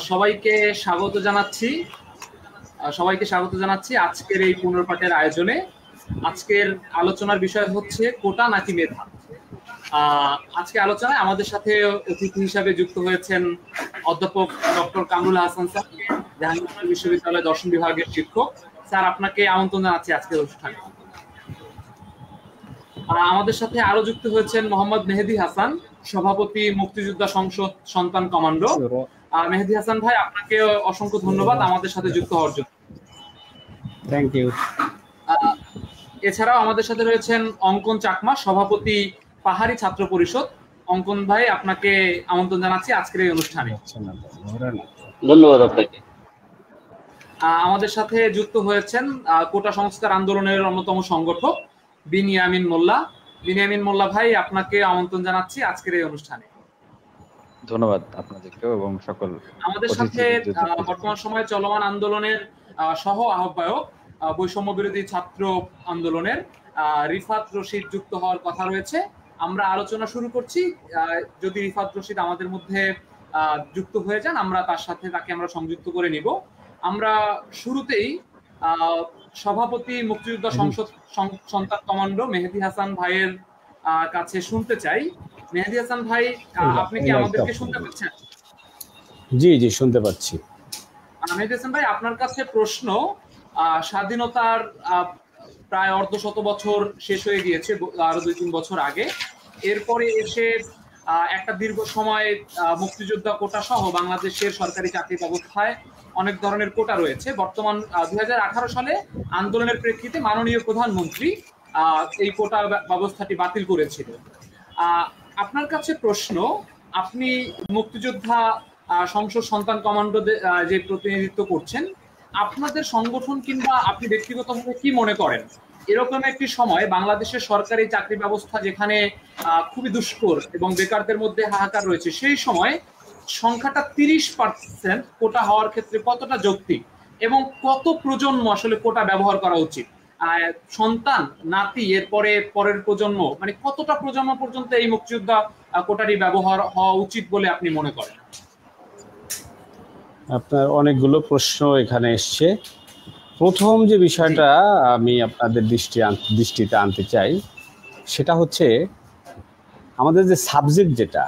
সবাইকে স্বাগত জানাচ্ছি। আজকের এই পুনর্পাঠের আয়োজনে। আজকের আলোচনার বিষয় হচ্ছে কোটা নাকি মেধা। আজকে আলোচনায় আমাদের সাথে অতিথি হিসাবে যুক্ত হয়েছেন অধ্যাপক ডক্টর কামরুল হাসান স্যার, জাহাঙ্গীরনগর বিশ্ববিদ্যালয় দর্শন বিভাগের শিক্ষক। স্যার, আপনাকে আমন্ত্রণ জানাচ্ছি আজকের অনুষ্ঠানে। আমাদের সাথে আরো যুক্ত হয়েছেন মোহাম্মদ মেহেদী হাসান, সভাপতি মুক্তিযোদ্ধা সংসদ সন্তান কমান্ডো। মেহেদী হাসান ভাই, আপনাকে অসংখ্য ধন্যবাদ আমাদের সাথে যুক্ত হওয়ার জন্য। Thank you. এছাড়াও আমাদের সাথে রয়েছেন অঙ্কন চাকমা, সভাপতি পাহাড়ি ছাত্র পরিষদ। অঙ্কন ভাই, আপনাকে আমন্ত্রণ জানাচ্ছি আজকের এই অনুষ্ঠানে। ধন্যবাদ আপনাকে। আমাদের সাথে যুক্ত হয়েছেন কোটা সংস্কার আন্দোলনের অন্যতম সংগঠক বিনিয়ামিন মোল্লা। বিনিয়ামিন মোল্লা ভাই, আপনাকে আমন্ত্রণ জানাচ্ছি আজকের এই অনুষ্ঠানে। ধন্যবাদ আপনাদেরকেও এবং সকল। আমাদের সাথে বর্তমান সময়ে চলমান আন্দোলনের সহ আহ্বায়ক বৈষম্য বিরোধী ছাত্র আন্দোলনের রিফাত রশিদ যুক্ত হওয়ার কথা রয়েছে। আমরা আলোচনা শুরু করছি। যদি রিফাত রশিদ আমাদের মধ্যে যুক্ত হয়ে যান, আমরা তার সাথে তাকে আমরা সংযুক্ত করে নিব। আমরা শুরুতেই সভাপতি মুক্তিযোদ্ধা সংসদ সন্তান কমান্ডো মেহেদী হাসান ভাইয়ের কাছে শুনতে চাই। মেহেদী হাসান ভাই, আপনি কি আমাদেরকে শুনতে পাচ্ছেন? জি জি, শুনতে পাচ্ছি। মেহেদী হাসান ভাই, আপনার কাছে প্রশ্ন। স্বাধীনতার প্রায় অর্ধশত বছর শেষ হয়ে গিয়েছে, আরো 2-3 বছর আগে। এরপরে এসে একটা দীর্ঘ সময় মুক্তিযোদ্ধা কোটা সহ বাংলাদেশের সরকারি চাকরি ব্যবস্থায় অনেক ধরনের কোটা রয়েছে। বর্তমান 2018 সালে আন্দোলনের প্রেক্ষিতে মাননীয় প্রধানমন্ত্রী এই কোটা ব্যবস্থাটি বাতিল করেছিল। আপনার কাছে প্রশ্ন, আপনি মুক্তিযোদ্ধা সংসদ সন্তান কমান্ডো যে প্রতিনিধিত্ব করছেন, আপনাদের সংগঠন কিংবা আপনি ব্যক্তিগতভাবে কি মনে করেন, এরকম একটি সময় বাংলাদেশের সরকারি চাকরি ব্যবস্থা যেখানে খুবই দুষ্কর এবং বেকারদের মধ্যে হাহাকার রয়েছে, সেই সময় সংখ্যাটা 30% কোটা হওয়ার ক্ষেত্রে কতটা যৌক্তিক এবং কত প্রজন্ম আসলে কোটা ব্যবহার করা উচিত? সন্তান, নাতি, এরপরে পরের প্রজন্ম, মানে কতটা প্রজন্ম পর্যন্ত এই মুক্তিযোদ্ধা কোটারি ব্যবহার হওয়া উচিত বলে আপনি মনে করেন? আপনার অনেকগুলো প্রশ্ন এখানে এসছে। প্রথম যে বিষয়টা আমি আপনাদের দৃষ্টিতে আনতে চাই, সেটা হচ্ছে আমাদের যে সাবজেক্ট, যেটা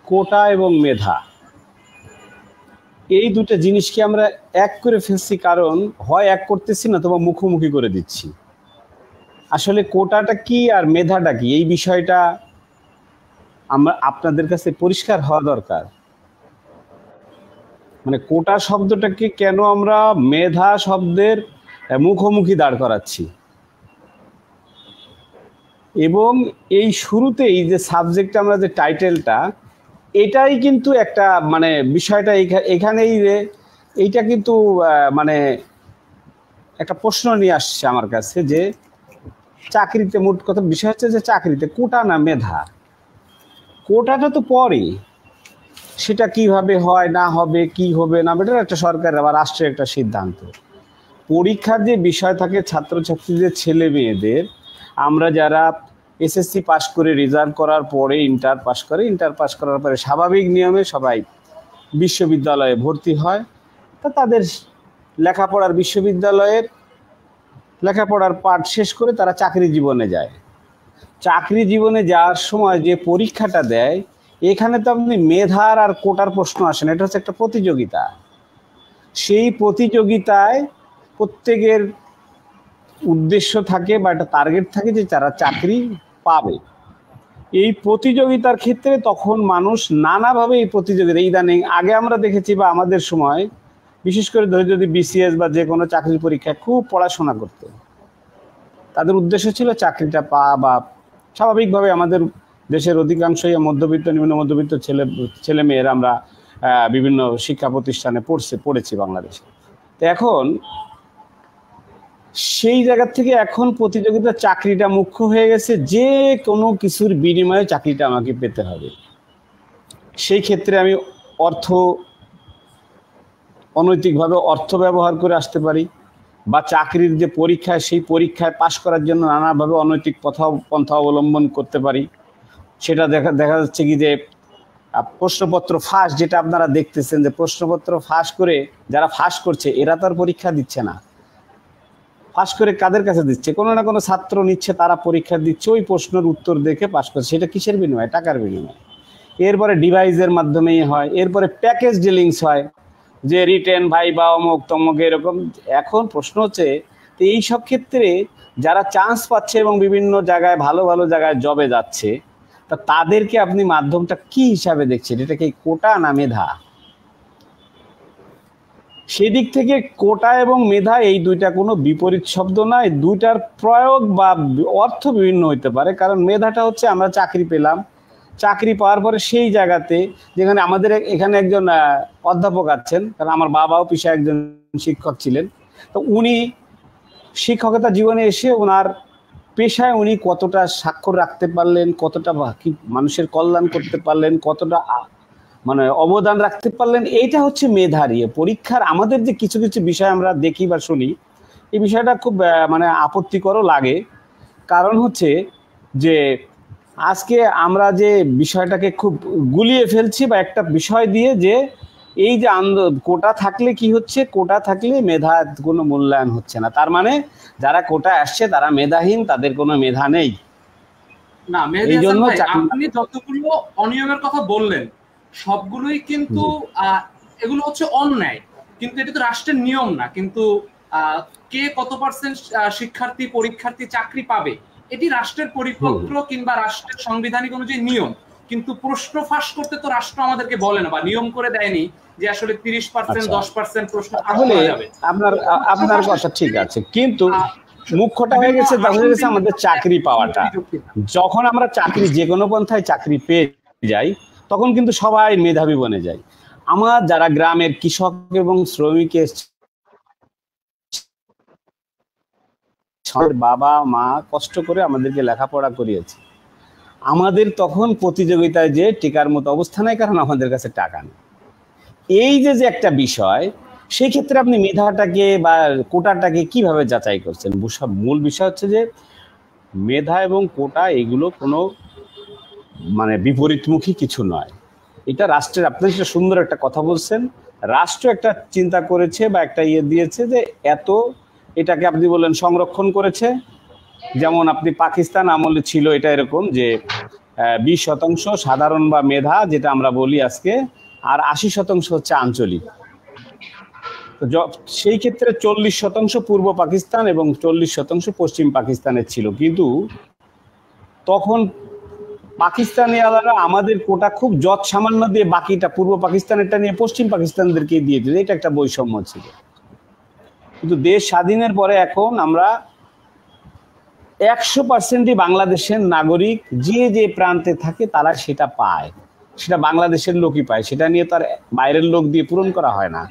কোটা এবং মেধা, এই দুটো জিনিসকে আমরা এক করে ফেলছি। কারণ হয় এক করতেছি না, তোমার মুখোমুখি করে দিচ্ছি। আসলে কোটাটা কি আর মেধাটা কি, এই বিষয়টা আমরা আপনাদের কাছে পরিষ্কার হওয়া দরকার। মানে কোটা শব্দটাকে কেন আমরা মেধা শব্দের মুখোমুখি দাঁড় করাচ্ছি, এবং এই শুরুতেই যে সাবজেক্ট, আমরা যে টাইটেলটা, এটাই কিন্তু একটা মানে বিষয়টা এখানেই এইটা কিন্তু মানে একটা প্রশ্ন নিয়ে আসছে আমার কাছে, যে চাকরিতে মোট কথা বিষয় হচ্ছে যে চাকরিতে কোটা না মেধা। কোটাটা তো পরে, সেটা কিভাবে হয় না হবে, কি হবে না, এটা একটা সরকারের বা রাষ্ট্রের একটা সিদ্ধান্ত। পরীক্ষার যে বিষয় থাকে ছাত্রছাত্রীদের, ছেলে মেয়েদের, আমরা যারা এসএসসি পাস করে রেজাল্ট করার পরে ইন্টার পাস করার পরে স্বাভাবিক নিয়মে সবাই বিশ্ববিদ্যালয়ে ভর্তি হয়। তা তাদের লেখাপড়ার বিশ্ববিদ্যালয়ের লেখাপড়ার পাঠ শেষ করে তারা চাকরি জীবনে যায়। চাকরি জীবনে যাওয়ার সময় যে পরীক্ষাটা দেয়, এখানে তো আপনি মেধার আর কোটার প্রশ্ন আসে না, এটা হচ্ছে একটা প্রতিযোগিতা। সেই প্রতিযোগিতায় প্রত্যেকের উদ্দেশ্য থাকে বা একটা টার্গেট থাকে যে তারা চাকরি পাবে। এই প্রতিযোগিতার ক্ষেত্রে তখন মানুষ নানাভাবে এই প্রতিযোগিতা, ইদানিং আগে আমরা দেখেছি বা আমাদের সময় বিশেষ করে ধরে যদি বিসিএস বা যে কোনো চাকরির পরীক্ষায় খুব পড়াশোনা করতে, তাদের উদ্দেশ্য ছিল চাকরিটা পাওয়া। বা স্বাভাবিকভাবে আমাদের দেশের অধিকাংশই মধ্যবিত্ত, নিম্ন মধ্যবিত্ত ছেলে মেয়েরা আমরা বিভিন্ন শিক্ষা প্রতিষ্ঠানে পড়েছি বাংলাদেশে। তো এখন সেই জায়গা থেকে এখন প্রতিযোগিতা, চাকরিটা মুখ্য হয়ে গেছে। যে কোনো কিছুর বিনিময়ে চাকরিটা আমাকে পেতে হবে। সেই ক্ষেত্রে আমি অনৈতিকভাবে অর্থ ব্যবহার করে আসতে পারি, বা চাকরির যে পরীক্ষায়, সেই পরীক্ষায় পাশ করার জন্য নানাভাবে অনৈতিক পন্থা অবলম্বন করতে পারি। সেটা দেখা যাচ্ছে কি যে প্রশ্নপত্র ফাঁস, যেটা আপনারা দেখতেছেন যে প্রশ্নপত্র ফাঁস করে যারা ফাঁস করছে এরা তো আর পরীক্ষা দিচ্ছে না, পাশ করে কাদের কাছে দিচ্ছে, কোনো না কোনো ছাত্র নিচ্ছে, তারা পরীক্ষা দিচ্ছে, ওই প্রশ্নের উত্তর দেখে পাশ করছে। সেটা কিসের বিনিময়ে? টাকার বিনিময়ে। এরপরে ডিভাইসের মাধ্যমেই হয়, এরপরে প্যাকেজ ডিলিংস হয়, যে রিটেন ভাইবা অমুক তমুক এরকম। এখন প্রশ্ন হচ্ছে এই সব ক্ষেত্রে যারা চান্স পাচ্ছে এবং বিভিন্ন জায়গায় ভালো ভালো জায়গায় জবে যাচ্ছে, তা তাদেরকে আপনি মাধ্যমটা কি হিসাবে দেখছেন? এটা কি কোটা না মেধা? সেদিক থেকে কোটা এবং মেধা এই দুইটা কোনো বিপরীত শব্দ নয়, দুইটার প্রয়োগ বা অর্থ বিভিন্ন হইতে পারে। কারণ মেধাটা হচ্ছে আমরা চাকরি পেলাম, চাকরি পাওয়ার পরে সেই জায়গাতে, যেখানে আমাদের এখানে একজন অধ্যাপক আছেন, কারণ আমার বাবাও পেশায় একজন শিক্ষক ছিলেন, তো উনি শিক্ষকতা জীবনে এসে ওনার পেশায় উনি কতটা স্বাক্ষর রাখতে পারলেন, কতটা মানুষের কল্যাণ করতে পারলেন, কতটা মানে অবদান রাখতে পারলেন, এইটা হচ্ছে মেধারই। পরীক্ষার আমাদের যে কিছু কিছু বিষয় আমরা দেখি বা শুনি, এই বিষয়টা খুব মানে আপত্তিকরও লাগে। কারণ হচ্ছে যে আজকে আমরা যে বিষয়টাকে খুব গুলিয়ে ফেলছি বা একটা বিষয় দিয়ে, যে এই যে কোটা থাকলে কি হচ্ছে, কোটা থাকলে মেধা কোনো মূল্যায়ন হচ্ছে না, তার মানে যারা কোটা আসছে তারা মেধাহীন, তাদের কোনো মেধা নেই। না, এই জন্য আপনি যতগুলো অনিয়মের কথা বললেন সবগুলোই কিন্তু এগুলো হচ্ছে অন্যায়, কিন্তু এটা তো রাষ্ট্রের নিয়ম না। কিন্তু কে কত পার্সেন্ট শিক্ষার্থী পরীক্ষার্থী চাকরি পাবে এটি রাষ্ট্রের পরিপত্র কিংবা রাষ্ট্রের সাংবিধানিক অনুযায়ী নিয়ম। কিন্তু প্রশ্ন ফাঁস করতে তো রাষ্ট্র আমাদেরকে বলে না বা নিয়ম করে দেয়নি যে আসলে 30% 10% প্রশ্ন ফাঁস যাবে। আপনার কথা ঠিক আছে, কিন্তু মুখ্যটা হয়ে গেছে আমাদের চাকরি পাওয়াটা। যখন আমরা চাকরি যে কোনো পন্থায় চাকরি পেয়ে যাই, তখন কিন্তু সবাই মেধাবী বনে যায়। আমার যারা গ্রামের কৃষক এবং শ্রমিকের বাবা মা কষ্ট করে আমাদেরকে লেখাপড়া করিয়েছে, আমাদের তখন প্রতিযোগিতায় যে টিকার মতো অবস্থা নাই, কারণ আমাদের কাছে টাকা নেই। এই যে একটা বিষয়, সেই ক্ষেত্রে আপনি মেধাটাকে বা কোটাটাকে কিভাবে যাচাই করছেন? মূল বিষয় হচ্ছে যে মেধা এবং কোটা এগুলো কোনো মানে বিপরীতমুখী কিছু নয়। এটা রাষ্ট্রের, আপনি সেটা সুন্দর একটা কথা বলছেন, রাষ্ট্র একটা চিন্তা করেছে বা একটা দিয়েছে যে এত, এটাকে আপনি বললেন সংরক্ষণ করেছে। যেমন আপনি পাকিস্তান আমলে ছিল এটা এরকম যে 20% সাধারণ বা মেধা যেটা আমরা বলি আজকে, আর 80% হচ্ছে আঞ্চলিক। তো সেই ক্ষেত্রে 40% পূর্ব পাকিস্তান এবং 40% পশ্চিম পাকিস্তানের ছিল। কিন্তু তখন পাকিস্তানি আলাদা আমাদের কোটা খুব যৎ সামান্য দিয়ে বাকিটা পূর্ব পাকিস্তানেরটা নিয়ে পশ্চিম পাকিস্তানদেরকে দিয়ে দিল। এটা একটা বৈষম্য ছিল। কিন্তু দেশ স্বাধীনের পরে এখন আমরা 100%ই বাংলাদেশের নাগরিক যে যে প্রান্তে থাকে তারা সেটা পায়, সেটা বাংলাদেশের লোকই পায়, সেটা নিয়ে তার বাইরের লোক দিয়ে পূরণ করা হয় না।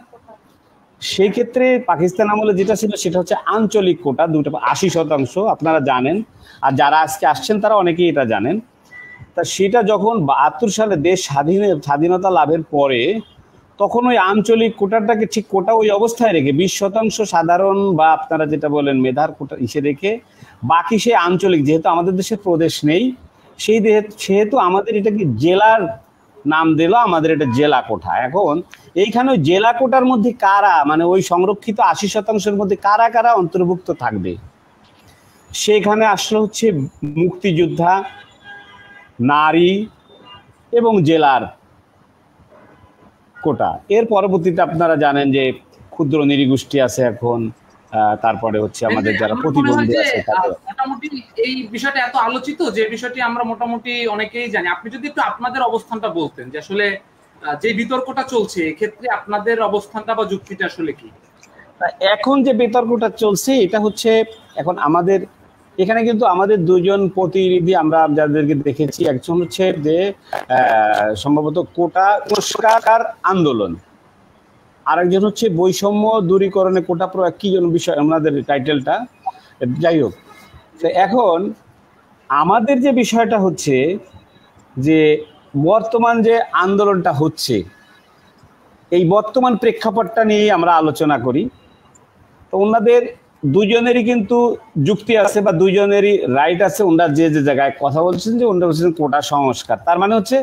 সেই ক্ষেত্রে পাকিস্তান আমলে যেটা ছিল সেটা হচ্ছে আঞ্চলিক কোটা, 80% আপনারা জানেন, আর যারা আজকে আসছেন তারা অনেকেই এটা জানেন। তা সেটা যখন 72 সালে দেশ স্বাধীনতা লাভের পরে, তখন ওই আঞ্চলিক কোটাটাকে ঠিক কোটা ওই অবস্থায় রেখে 20% সাধারণ বা আপনারা যেটা বলেন মেধার কোটা ইসে রেখে বাকি সে আঞ্চলিক, যেহেতু আমাদের দেশে প্রদেশ নেই, সেহেতু আমাদের এটাকে জেলার নাম দিল, আমাদের এটা জেলা কোটা। এখন এইখানে ওই জেলা কোটার মধ্যে কারা, মানে ওই সংরক্ষিত 80%-এর মধ্যে কারা কারা অন্তর্ভুক্ত থাকবে, সেখানে আসলে হচ্ছে মুক্তিযোদ্ধা, নারী এবং জেলার কোটা। এর পরবর্তীতে আপনারা জানেন যে ক্ষুদ্র নৃগোষ্ঠী আছে এখন, তারপরে হচ্ছে আমাদের যারা প্রতিবন্ধী আছে। মোটামুটি এই বিষয়টা এত আলোচিত যে বিষয়টি আমরা মোটামুটি অনেকেই জানি। আপনি যদি একটু আপনাদের অবস্থানটা বলতেন যে আসলে যে বিতর্কটা চলছে এক্ষেত্রে আপনাদের অবস্থানটা বা যুক্তিটা আসলে কি? এখন যে বিতর্কটা চলছে এটা হচ্ছে, এখন আমাদের এখানে কিন্তু আমাদের দুজন প্রতিনিধি আমরা যাদেরকে দেখেছি, একজন হচ্ছে যে সম্ভবত কোটা সংস্কার আন্দোলন, আরেকজন হচ্ছে বৈষম্য দূরীকরণে কোটা প্রয়োগ, কি জন বিষয় ওনাদের টাইটেলটা, যাই হোক। এখন আমাদের যে বিষয়টা হচ্ছে যে বর্তমান যে আন্দোলনটা হচ্ছে, এই বর্তমান প্রেক্ষাপটটা নিয়েই আমরা আলোচনা করি। তো ওনাদের দুজনেরই কিন্তু যুক্তি আছে বা দুজনেরই রাইট আছে। ওনারা যে যে জায়গায় কথা বলছেন যে ওনারা বলছেন কোটা সংস্কার, তার মানে হচ্ছে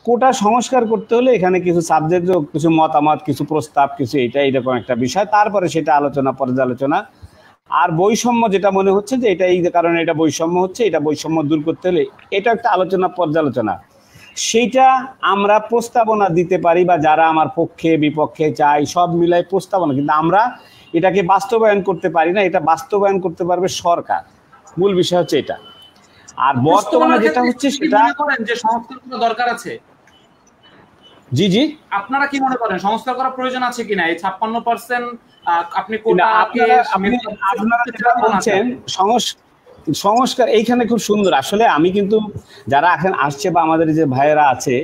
কোটা সংস্কার করতে হলে এখানে কিছু সাবজেক্ট, কিছু মতামত, কিছু প্রস্তাব, কিছু এইরকম একটা বিষয়, তারপরে সেটা আলোচনা, পর্যালোচনা। আর বৈষম্য যেটা মনে হচ্ছে যে এটা এই কারণে এটা বৈষম্য হচ্ছে, এটা বৈষম্য দূর করতে হলে এটা একটা আলোচনা, পর্যালোচনা, সেইটা আমরা প্রস্তাবনা দিতে পারি, বা যারা আমার পক্ষে বিপক্ষে চাই সব মিলাই প্রস্তাবনা, কিন্তু আমরা এটাকে বাস্তবায়ন করতে পারি না। এটা বাস্তবায়ন করতে পারবে সরকার, মূল বিষয় হচ্ছে এটা। আর বর্তমানে যেটা হচ্ছে সেটা করেন যে সংস্কার করা দরকার আছে। জি জি, আপনারা কি মনে করেন সংস্কার করা প্রয়োজন আছে কিনা? এই 56% আপনি কোটাকে আপনারা যেটা বলছেন সংস্কার, এইখানে খুব সুন্দর। আসলে আমি কিন্তু যারা এখন আসছে বা আমাদের যে ভাইয়েরা আছে,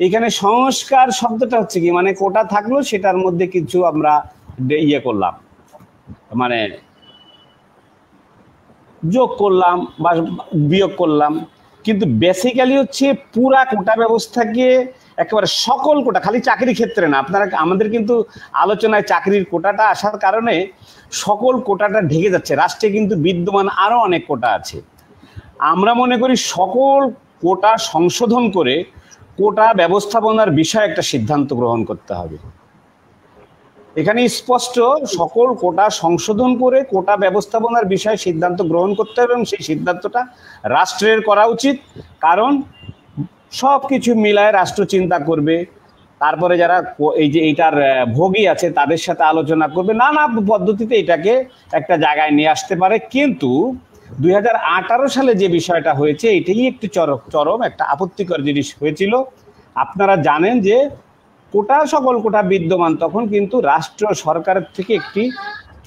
এখানে সংস্কার শব্দটা হচ্ছে কি, মানে কোটা থাকলো সেটার মধ্যে কিছু আমরা ইয়ে করলাম, মানে যোগ করলাম বা বিয়োগ করলাম, কিন্তু বেসিক্যালি হচ্ছে পুরা কোটা ব্যবস্থাকে একেবারে সকল কোটা, খালি চাকরি ক্ষেত্রে না, আপনারা আমাদের কিন্তু আলোচনায় চাকরির কোটাটা আসার কারণে সকল কোটাটা ঢেকে যাচ্ছে। রাষ্ট্রে কিন্তু বিদ্যমান আরো অনেক কোটা আছে। আমরা মনে করি সকল কোটা সংশোধন করে কোটা ব্যবস্থাপনার বিষয়ে একটা সিদ্ধান্ত গ্রহণ করতে হবে। এখানে স্পষ্ট সকল কোটা সংশোধন করে কোটা ব্যবস্থাপনার বিষয়ে সিদ্ধান্ত গ্রহণ করতে হবে, এবং সেই সিদ্ধান্তটা রাষ্ট্রের করা উচিত। কারণ সব কিছু মিলায় রাষ্ট্র চিন্তা করবে, তারপরে যারা এই যে এইটার ভোগী আছে তাদের সাথে আলোচনা করবে, নানা পদ্ধতিতে এটাকে একটা জায়গায় নিয়ে আসতে পারে। কিন্তু 2018 সালে যে বিষয়টা হয়েছে এটাই একটি চরম একটা আপত্তিকর জিনিস হয়েছিল। আপনারা জানেন যে কোটা, সকল কোটা বিদ্যমান, তখন কিন্তু রাষ্ট্র সরকারের থেকে একটি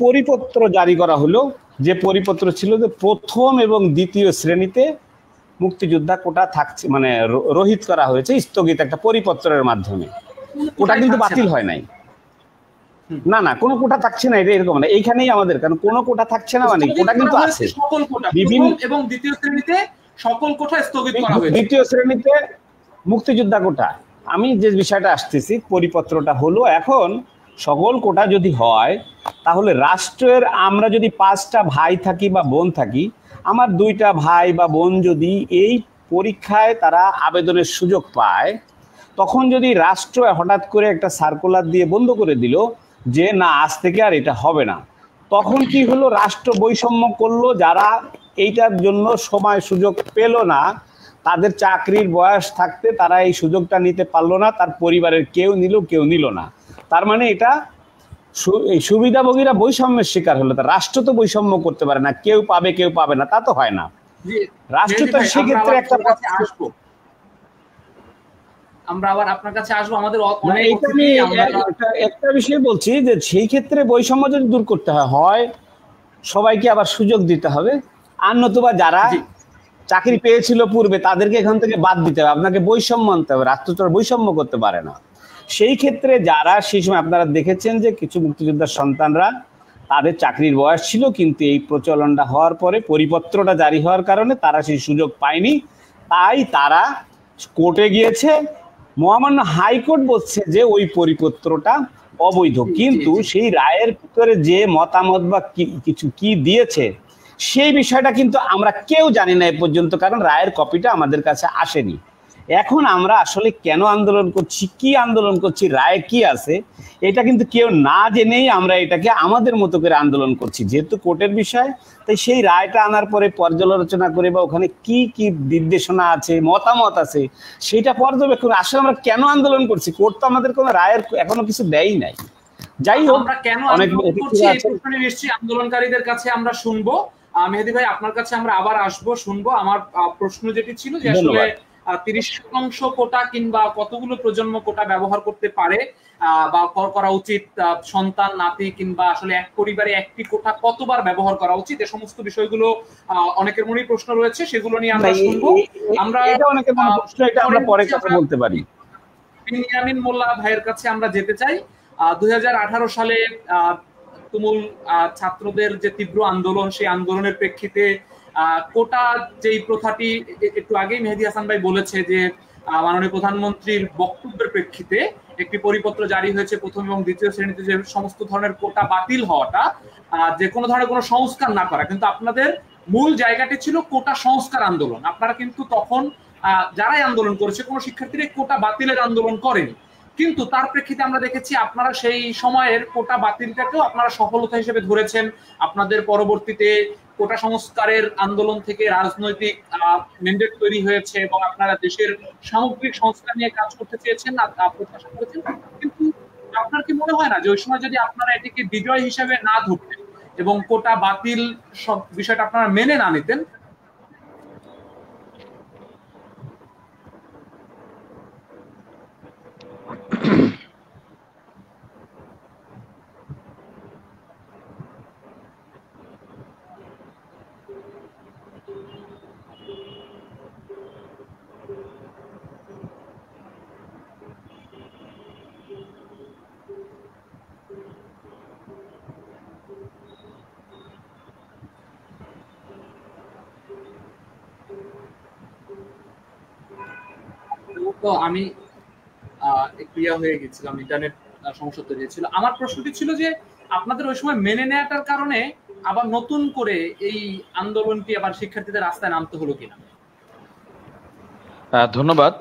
পরিপত্র জারি করা হলো, যে পরিপত্র ছিল যে প্রথম এবং দ্বিতীয় শ্রেণীতে মুক্তিযোদ্ধা কোটা থাকছে, মানে রহিত করা হয়েছে, স্থগিত একটা পরিপত্রের মাধ্যমে। কোটা কিন্তু বাতিল হয় নাই, না না, কোনো কোটা থাকছে না, এটা এরকম না। এইখানেই আমাদের, কারণ কোনো কোটা থাকছে না, মানে কোটা কিন্তু আছে সকল কোটা, বিভিন্ন এবং দ্বিতীয় শ্রেণীতে সকল কোটা স্থগিত করা হয়েছে। দ্বিতীয় শ্রেণীতে মুক্তিযোদ্ধা কোটা, আমি যে বিষয়টা আসতেছি, পরিপত্রটা হলো এখন সকল কোটা যদি হয়, তাহলে রাষ্ট্রের, আমরা যদি 5টা ভাই থাকি বা বোন থাকি, আমার 2টা ভাই বা বোন যদি এই পরীক্ষায় তারা আবেদনের সুযোগ পায়, তখন যদি রাষ্ট্র হঠাৎ করে একটা সার্কুলার দিয়ে বন্ধ করে দিল যে না, আজ থেকে আর এটা হবে না, তখন কি হলো, রাষ্ট্র বৈষম্য করলো। যারা এইটার জন্য সময় সুযোগ পেল না, তাদের চাকরির বয়স থাকতে তারা এই সুযোগটা নিতে পারলো না, তার পরিবারের কেউ নিল, কেউ নিল না, তার মানে এটা এই সুবিধাভোগীরা বৈষম্যের শিকার হলো। তা রাষ্ট্র তো বৈষম্য করতে পারে না, কেউ পাবে কেউ পাবে না, তা তো হয় না। রাষ্ট্র তো সেক্ষেত্রে আমরা আবার আপনার কাছে আসবো। আমাদের একটা বিষয় বলছি যে সেই ক্ষেত্রে বৈষম্য যদি দূর করতে হয় সবাইকে আবার সুযোগ দিতে হবে, আর নতুবা যারা চাকরি পেয়েছিল পূর্বে তাদেরকে এখান থেকে বাদ দিতে হবে, আপনাকে বৈষম্য আনতে হবে। রাষ্ট্র তো বৈষম্য করতে পারে না। সেই ক্ষেত্রে যারা সেই সময় আপনারা দেখেছেন যে কিছু মুক্তিযোদ্ধার সন্তানরা, তাদের চাকরির বয়স ছিল, কিন্তু এই প্রচলনটা হওয়ার পরে, পরিপত্রটা জারি হওয়ার কারণে তারা সেই সুযোগ পায়নি, তাই তারা কোর্টে গিয়েছে। মহামান্য হাইকোর্ট বলছে যে ওই পরিপত্রটা অবৈধ, কিন্তু সেই রায়ের ভিতরে যে মতামত বা কিছু কি দিয়েছে সেই বিষয়টা কিন্তু আমরা কেউ জানি না এ পর্যন্ত, কারণ রায়ের কপিটা আমাদের কাছে আসেনি। এখন আমরা আসলে কেন আন্দোলন করছি, কি আন্দোলন করছি, রায়ে কি আছে, এটা কিন্তু কেউ না জেনেই আমরা এটাকে আমাদের মতো করে আন্দোলন করছি। যেহেতু কোর্টের বিষয়, তাই সেই রায়টা আনার পরে পর্যালোচনা করে বা ওখানে কি কি নির্দেশনা আছে, মতামত আছে, সেটা পর্যবেক্ষণ। আসলে আমরা কেন আন্দোলন করছি, কোর্ট তো আমাদের কোনো রায়ের এখনো কিছু দেয়ই নাই। যাই হোক, আমরা কেন আন্দোলন করছি এই প্রশ্নটি নিশ্চয়ই আন্দোলনকারীদের কাছে আমরা শুনবো। মেহেদী ভাই, আপনার কাছে আমরা আবার আসবো, শুনবো। আমার প্রশ্ন যেটি ছিল যে আসলে 30% কোটা কিংবা কতগুলো প্রজন্ম কোটা ব্যবহার করতে পারে বা করা উচিত, সন্তান নাতি কিংবা আসলে এক পরিবারে একটি কোটা কতবার ব্যবহার করা উচিত, এই সমস্ত বিষয়গুলো অনেকের মনেই প্রশ্ন রয়েছে, সেগুলো নিয়ে আমরা শুনবো। আমরা পরে কথা বলতে পারি। বিনিয়ামিন মোল্লা ভাইয়ের কাছে আমরা যেতে চাই। 2018 সালে তুমুল ছাত্রদের যে তীব্র আন্দোলন, সেই আন্দোলনের প্রেক্ষিতে কোটা যেই প্রথাটি একটু আগেই মেহেদী হাসান ভাই বলেছে যে মাননীয় প্রধানমন্ত্রীর বক্তব্যের প্রেক্ষিতে একটি পরিপত্র জারি হয়েছে, প্রথম এবং দ্বিতীয় শ্রেণীতে যে সমস্ত ধরনের কোটা বাতিল হওয়াটা, যে কোনো ধরনের কোনো সংস্কার না করা। কিন্তু আপনাদের মূল জায়গাটি ছিল কোটা সংস্কার আন্দোলন। আপনারা কিন্তু তখন যারাই আন্দোলন করেছে কোনো শিক্ষার্থীরা কোটা বাতিলের আন্দোলন করেনি, কিন্তু তার প্রেক্ষিতে আমরা দেখেছি আপনারা সেই সময়ের কোটা বাতিলটাকেও আপনারা সফলতা হিসেবে ধরেছেন। আপনাদের পরবর্তীতে কোটা সংস্কারের আন্দোলন থেকে রাজনৈতিক ম্যান্ডেট তৈরি হয়েছে এবং আপনারা দেশের সামগ্রিক সংস্কার নিয়ে কাজ করতে চেয়েছেন, প্রত্যাশা করেছেন। কিন্তু আপনার কি মনে হয় না যে ওই সময় যদি আপনারা এটিকে বিজয় হিসেবে না ধরতেন এবং কোটা বাতিল সব বিষয়টা আপনারা মেনে না নিতেন, তো আমি একটু হয়ে গেছিলাম, ইন্টারনেট সমস্যা তৈরি হয়েছিল। আমার প্রশ্নটি ছিল যে আপনাদের ওই সময় মেনে নেওয়াটার কারণে আবার নতুন করে এই আন্দোলনটি আবার শিক্ষার্থীদের রাস্তায় নামতে হলো কিনা? ধন্যবাদ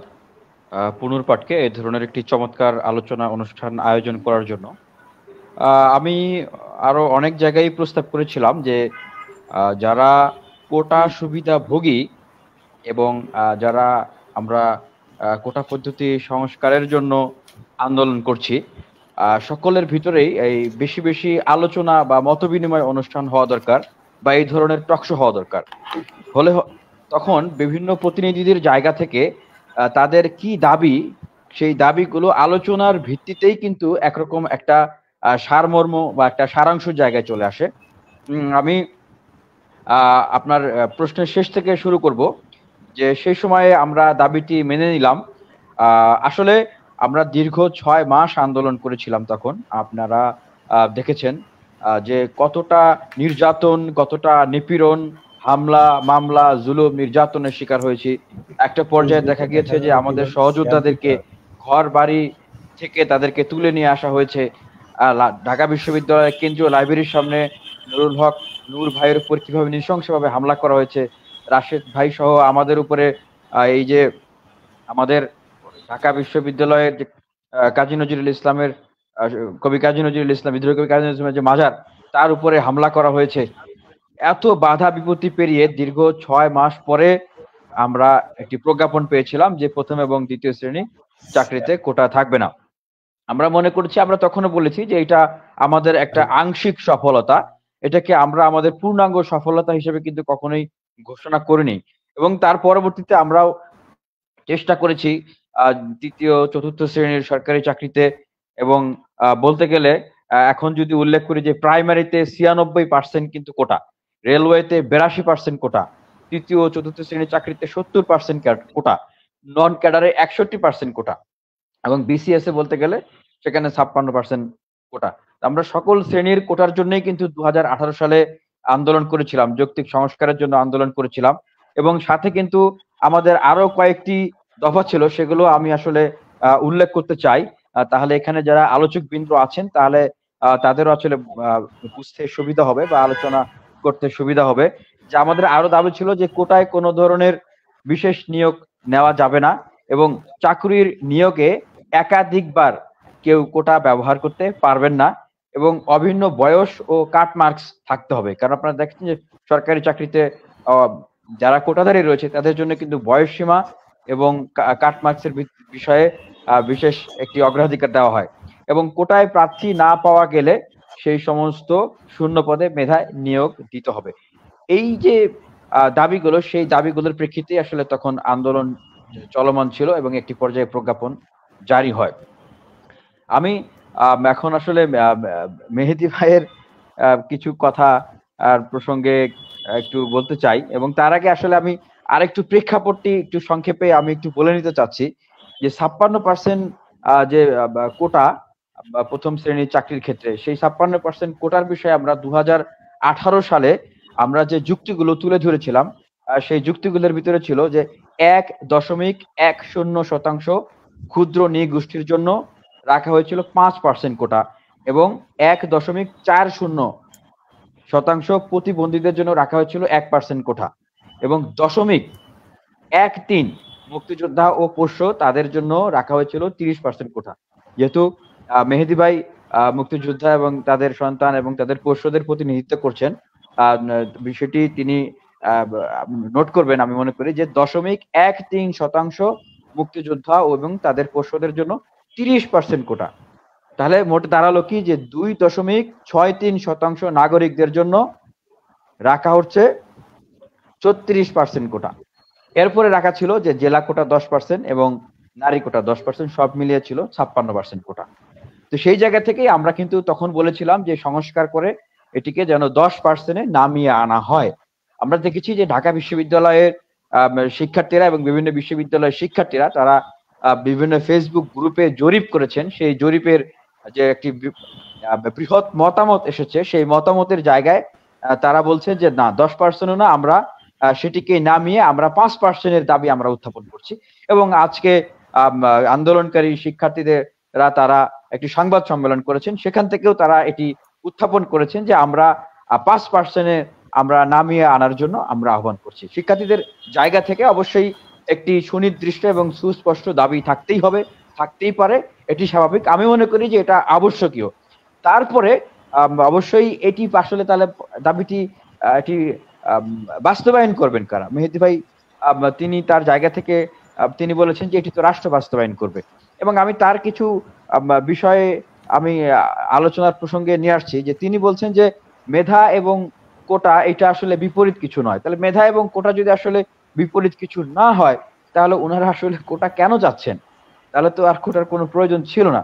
পুনুর পাটকে এই ধরনের একটি চমৎকার আলোচনা অনুষ্ঠান আয়োজন করার জন্য। আমি আরো অনেক জায়গায় প্রস্তাব করেছিলাম যে যারা কোটা সুবিধাভোগী এবং যারা আমরা কোটা পদ্ধতি সংস্কারের জন্য আন্দোলন করছি, সকলের ভিতরেই এই বেশি বেশি আলোচনা বা মতবিনিময় অনুষ্ঠান হওয়া দরকার বা এই ধরনের টকশো হওয়া দরকার। হলে তখন বিভিন্ন প্রতিনিধিদের জায়গা থেকে তাদের কি দাবি, সেই দাবিগুলো আলোচনার ভিত্তিতেই কিন্তু একরকম একটা সারমর্ম বা একটা সারাংশ জায়গায় চলে আসে। আমি আপনার প্রশ্নের শেষ থেকে শুরু করব যে সেই সময়ে আমরা দাবিটি মেনে নিলাম। আসলে আমরা দীর্ঘ 6 মাস আন্দোলন করেছিলাম। তখন আপনারা দেখেছেন যে কতটা নির্যাতন, কতটা নিপীড়ন, হামলা, মামলা, জুলুম, নির্যাতনের শিকার হয়েছি। একটা পর্যায়ে দেখা গিয়েছে যে আমাদের সহযোদ্ধাদেরকে ঘর বাড়ি থেকে তাদেরকে তুলে নিয়ে আসা হয়েছে। ঢাকা বিশ্ববিদ্যালয়ের কেন্দ্রীয় লাইব্রেরির সামনে নুরুল হক নূর ভাইয়ের উপর কিভাবে নৃশংসভাবে হামলা করা হয়েছে, রাশেদ ভাই সহ আমাদের উপরে এই যে আমাদের ঢাকা বিশ্ববিদ্যালয়ের যে কাজী নজরুল ইসলামের কবি কাজী নজরুল ইসলাম, বিদ্রোহী কবি কাজী নজরুল ইসলামের যে মাজার, তার উপরে হামলা করা হয়েছে। এত বাধা বিপত্তি পেরিয়ে দীর্ঘ 6 মাস পরে আমরা একটি প্রজ্ঞাপন পেয়েছিলাম যে প্রথম এবং দ্বিতীয় শ্রেণী চাকরিতে কোটা থাকবে না। আমরা মনে করছি, আমরা তখনও বলেছি যে এটা আমাদের একটা আংশিক সফলতা, এটাকে আমরা আমাদের পূর্ণাঙ্গ সফলতা হিসেবে কিন্তু কখনোই ঘোষণা করিনি। এবং তার পরবর্তীতে আমরাও চেষ্টা করেছি তৃতীয় চতুর্থ শ্রেণীর সরকারি চাকরিতে, এবং বলতে গেলে এখন যদি উল্লেখ করি যে প্রাইমারিতে 96% কিন্তু কোটা, রেলওয়েতে 82% কোটা, তৃতীয় চতুর্থ শ্রেণীর চাকরিতে 70% কোটা, নন ক্যাডারে 61% কোটা, এবং বিসিএস এ বলতে গেলে সেখানে 56% কোটা। আমরা সকল শ্রেণীর কোটার জন্যই কিন্তু 2018 সালে আন্দোলন করেছিলাম, যৌক্তিক সংস্কারের জন্য আন্দোলন করেছিলাম। এবং সাথে কিন্তু আমাদের আরো কয়েকটি দফা ছিল, সেগুলো আমি আসলে উল্লেখ করতে চাই। তাহলে এখানে যারা আলোচক বৃন্দ আছেন তাহলে তাদেরও আসলে বুঝতে সুবিধা হবে বা আলোচনা করতে সুবিধা হবে। যে আমাদের আরো দাবি ছিল যে কোটায় কোনো ধরনের বিশেষ নিয়োগ নেওয়া যাবে না, এবং চাকরির নিয়োগে একাধিকবার কেউ কোটা ব্যবহার করতে পারবেন না, এবং অভিন্ন বয়স ও কাট মার্কস থাকতে হবে। কারণ আপনারা দেখছেন যে সরকারি চাকরিতে যারা কোটাধারী রয়েছে তাদের জন্য কিন্তু বয়স সীমা এবং কাট মার্কসের বিষয়ে বিশেষ একটি অগ্রাধিকার দেওয়া হয়, এবং কোটায় প্রার্থী না পাওয়া গেলে সেই সমস্ত শূন্য পদে মেধায় নিয়োগ দিতে হবে। এই যে দাবিগুলো, সেই দাবিগুলোর প্রেক্ষিতে আসলে তখন আন্দোলন চলমান ছিল এবং একটি পর্যায়ে প্রজ্ঞাপন জারি হয়। আমি এখন আসলে মেহেদী ভাইয়ের কিছু কথা আর প্রসঙ্গে একটু বলতে চাই, এবং তার আগে আসলে আমি আরেকটু প্রেক্ষাপটটি একটু সংক্ষেপে আমি একটু বলে নিতে চাচ্ছি যে 56% যে কোটা প্রথম শ্রেণীর চাকরির ক্ষেত্রে, সেই 56% কোটার বিষয়ে আমরা 2018 সালে আমরা যে যুক্তিগুলো তুলে ধরেছিলাম, সেই যুক্তিগুলোর ভিতরে ছিল যে 1.10% ক্ষুদ্র নৃগোষ্ঠীর জন্য রাখা হয়েছিল 5% কোটা, এবং 1.40% প্রতিবন্ধীদের জন্য রাখা হয়েছিল 1% কোটা, এবং 0.13 মুক্তিযোদ্ধা ও পোষ্য তাদের জন্য রাখা হয়েছিল 30% কোটা। যেহেতু মেহেদী ভাই মুক্তিযোদ্ধা এবং তাদের সন্তান এবং তাদের পোষ্যদের প্রতিনিধিত্ব করছেন, বিষয়টি তিনি নোট করবেন। আমি মনে করি যে 0.13% মুক্তিযোদ্ধা এবং তাদের পোষ্যদের জন্য 30% কোটা, তাহলে মোট দাঁড়ালো কি যে 2.63% নাগরিকদের জন্য রাখা হচ্ছে 34% কোটা। এরপরে রাখা ছিল যে জেলা কোটা 10% এবং নারী কোটা 10%, সব মিলিয়ে ছিল 56% কোটা। তো সেই জায়গা থেকেই আমরা কিন্তু তখন বলেছিলাম যে সংস্কার করে এটিকে যেন 10%-এ নামিয়ে আনা হয়। আমরা দেখেছি যে ঢাকা বিশ্ববিদ্যালয়ের শিক্ষার্থীরা এবং বিভিন্ন বিশ্ববিদ্যালয়ের শিক্ষার্থীরা তারা বিভিন্ন ফেসবুক গ্রুপে জরিপ করেছেন। সেই জরিপের যে একটি বৃহৎ মতামত এসেছে, সেই মতামতের জায়গায় তারা বলছে যে না, 10%ও না, আমরা সেটিকে নামিয়ে আমরা 5%-এর দাবি আমরা উত্থাপন করছি। এবং আজকে আন্দোলনকারী শিক্ষার্থীরা তারা একটি সংবাদ সম্মেলন করেছেন, সেখান থেকেও তারা এটি উত্থাপন করেছেন যে আমরা 5%-এ আমরা নামিয়ে আনার জন্য আমরা আহ্বান করছি। শিক্ষার্থীদের জায়গা থেকে অবশ্যই একটি সুনির্দিষ্ট এবং সুস্পষ্ট দাবি থাকতেই হবে, থাকতেই পারে, এটি স্বাভাবিক। আমি মনে করি যে এটা আবশ্যকীয়। তারপরে অবশ্যই এটি আসলে তাহলে দাবিটি এটি বাস্তবায়ন করবেন কারা? মেহেদী ভাই তিনি তার জায়গা থেকে তিনি বলেছেন যে এটি তো রাষ্ট্র বাস্তবায়ন করবে, এবং আমি তার কিছু বিষয়ে আমি আলোচনার প্রসঙ্গে নিয়ে আসছি যে তিনি বলছেন যে মেধা এবং কোটা এটা আসলে বিপরীত কিছু নয়। তাহলে মেধা এবং কোটা যদি আসলে বিপরীত কিছু না হয়, তাহলে ওনারা আসলে কোটা কেন যাচ্ছেন? তাহলে তো আর কোটার কোনো প্রয়োজন ছিল না।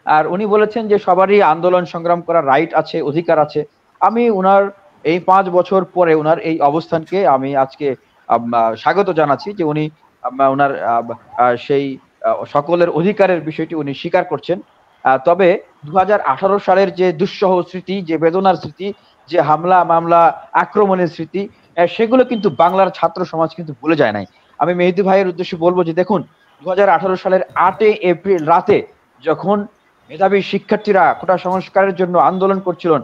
আর উনি বলেছেন যে সবারই আন্দোলন সংগ্রাম করার রাইট আছে, অধিকার আছে। আমি উনার এই 5 বছর পরে উনার এই অবস্থানকে আমি আজকে স্বাগত জানাচ্ছি যে উনি উনার সেই সকলের অধিকারের বিষয়টি উনি স্বীকার করছেন। তবে 2018 সালের যে দুঃসহ স্মৃতি, যে বেদনার স্মৃতি, যে হামলা মামলা আক্রমণের স্মৃতি, সেগুলো কিন্তু বাংলার ছাত্র সমাজ কিন্তু ভুলে যায় নাই। আমি মেহেদী ভাইয়ের উদ্দেশ্যে বলবো যে দেখুন, 2018 সালের 8 এপ্রিল রাতে যখন মেধাবী শিক্ষার্থীরা কোটা সংস্কারের জন্য আন্দোলন করছিলেন,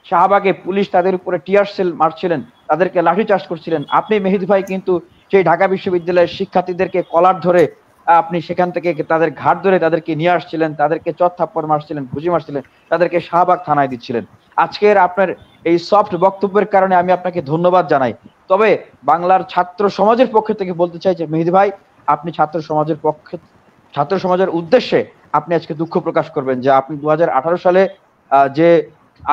শাহবাগে পুলিশ তাদের উপরে টিয়ার সেল মারছিলেন, তাদেরকে লাঠিচার্জ করছিলেন, আপনি মেহেদী ভাই কিন্তু সেই ঢাকা বিশ্ববিদ্যালয়ের শিক্ষার্থীদেরকে কলার ধরে আপনি সেখান থেকে তাদের ঘাট ধরে তাদেরকে নিয়ে আসছিলেন, তাদেরকে চট থাপ্পড় মারছিলেন, ঘুষি মারছিলেন, তাদেরকে শাহবাগ থানায় দিচ্ছিলেন। আজকের আপনার এই সফট বক্তব্যের কারণে আমি আপনাকে ধন্যবাদ জানাই। তবে বাংলার ছাত্র সমাজের পক্ষ থেকে বলতে চাই যে মেহেদী ভাই, আপনি ছাত্র সমাজের উদ্দেশ্যে আপনি আজকে দুঃখ প্রকাশ করবেন যে আপনি 2018 সালে যে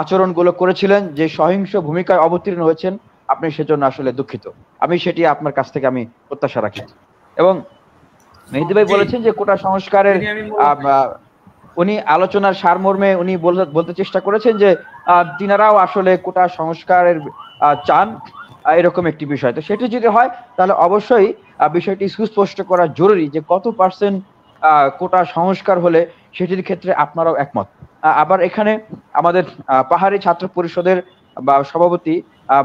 আচরণগুলো করেছিলেন, যে সহিংস ভূমিকায় অবতীর্ণ হয়েছেন, আপনি সেজন্য আসলে দুঃখিত। আমি সেটি আপনার কাছ থেকে আমি প্রত্যাশা রাখি। এবং মেহেদী ভাই বলেছেন যে কোটা সংস্কারের উনি আলোচনার সারমর্মে উনি বলতে চেষ্টা করেছেন যে তিনারাও আসলে কোটা সংস্কারের চান, এরকম একটি বিষয়। তো সেটি যদি হয় তাহলে অবশ্যই বিষয়টি সুস্পষ্ট করা জরুরি যে কত পার্সেন্ট কোটা সংস্কার হলে সেটির ক্ষেত্রে আপনারাও একমত। আবার এখানে আমাদের পাহাড়ি ছাত্র পরিষদের সভাপতি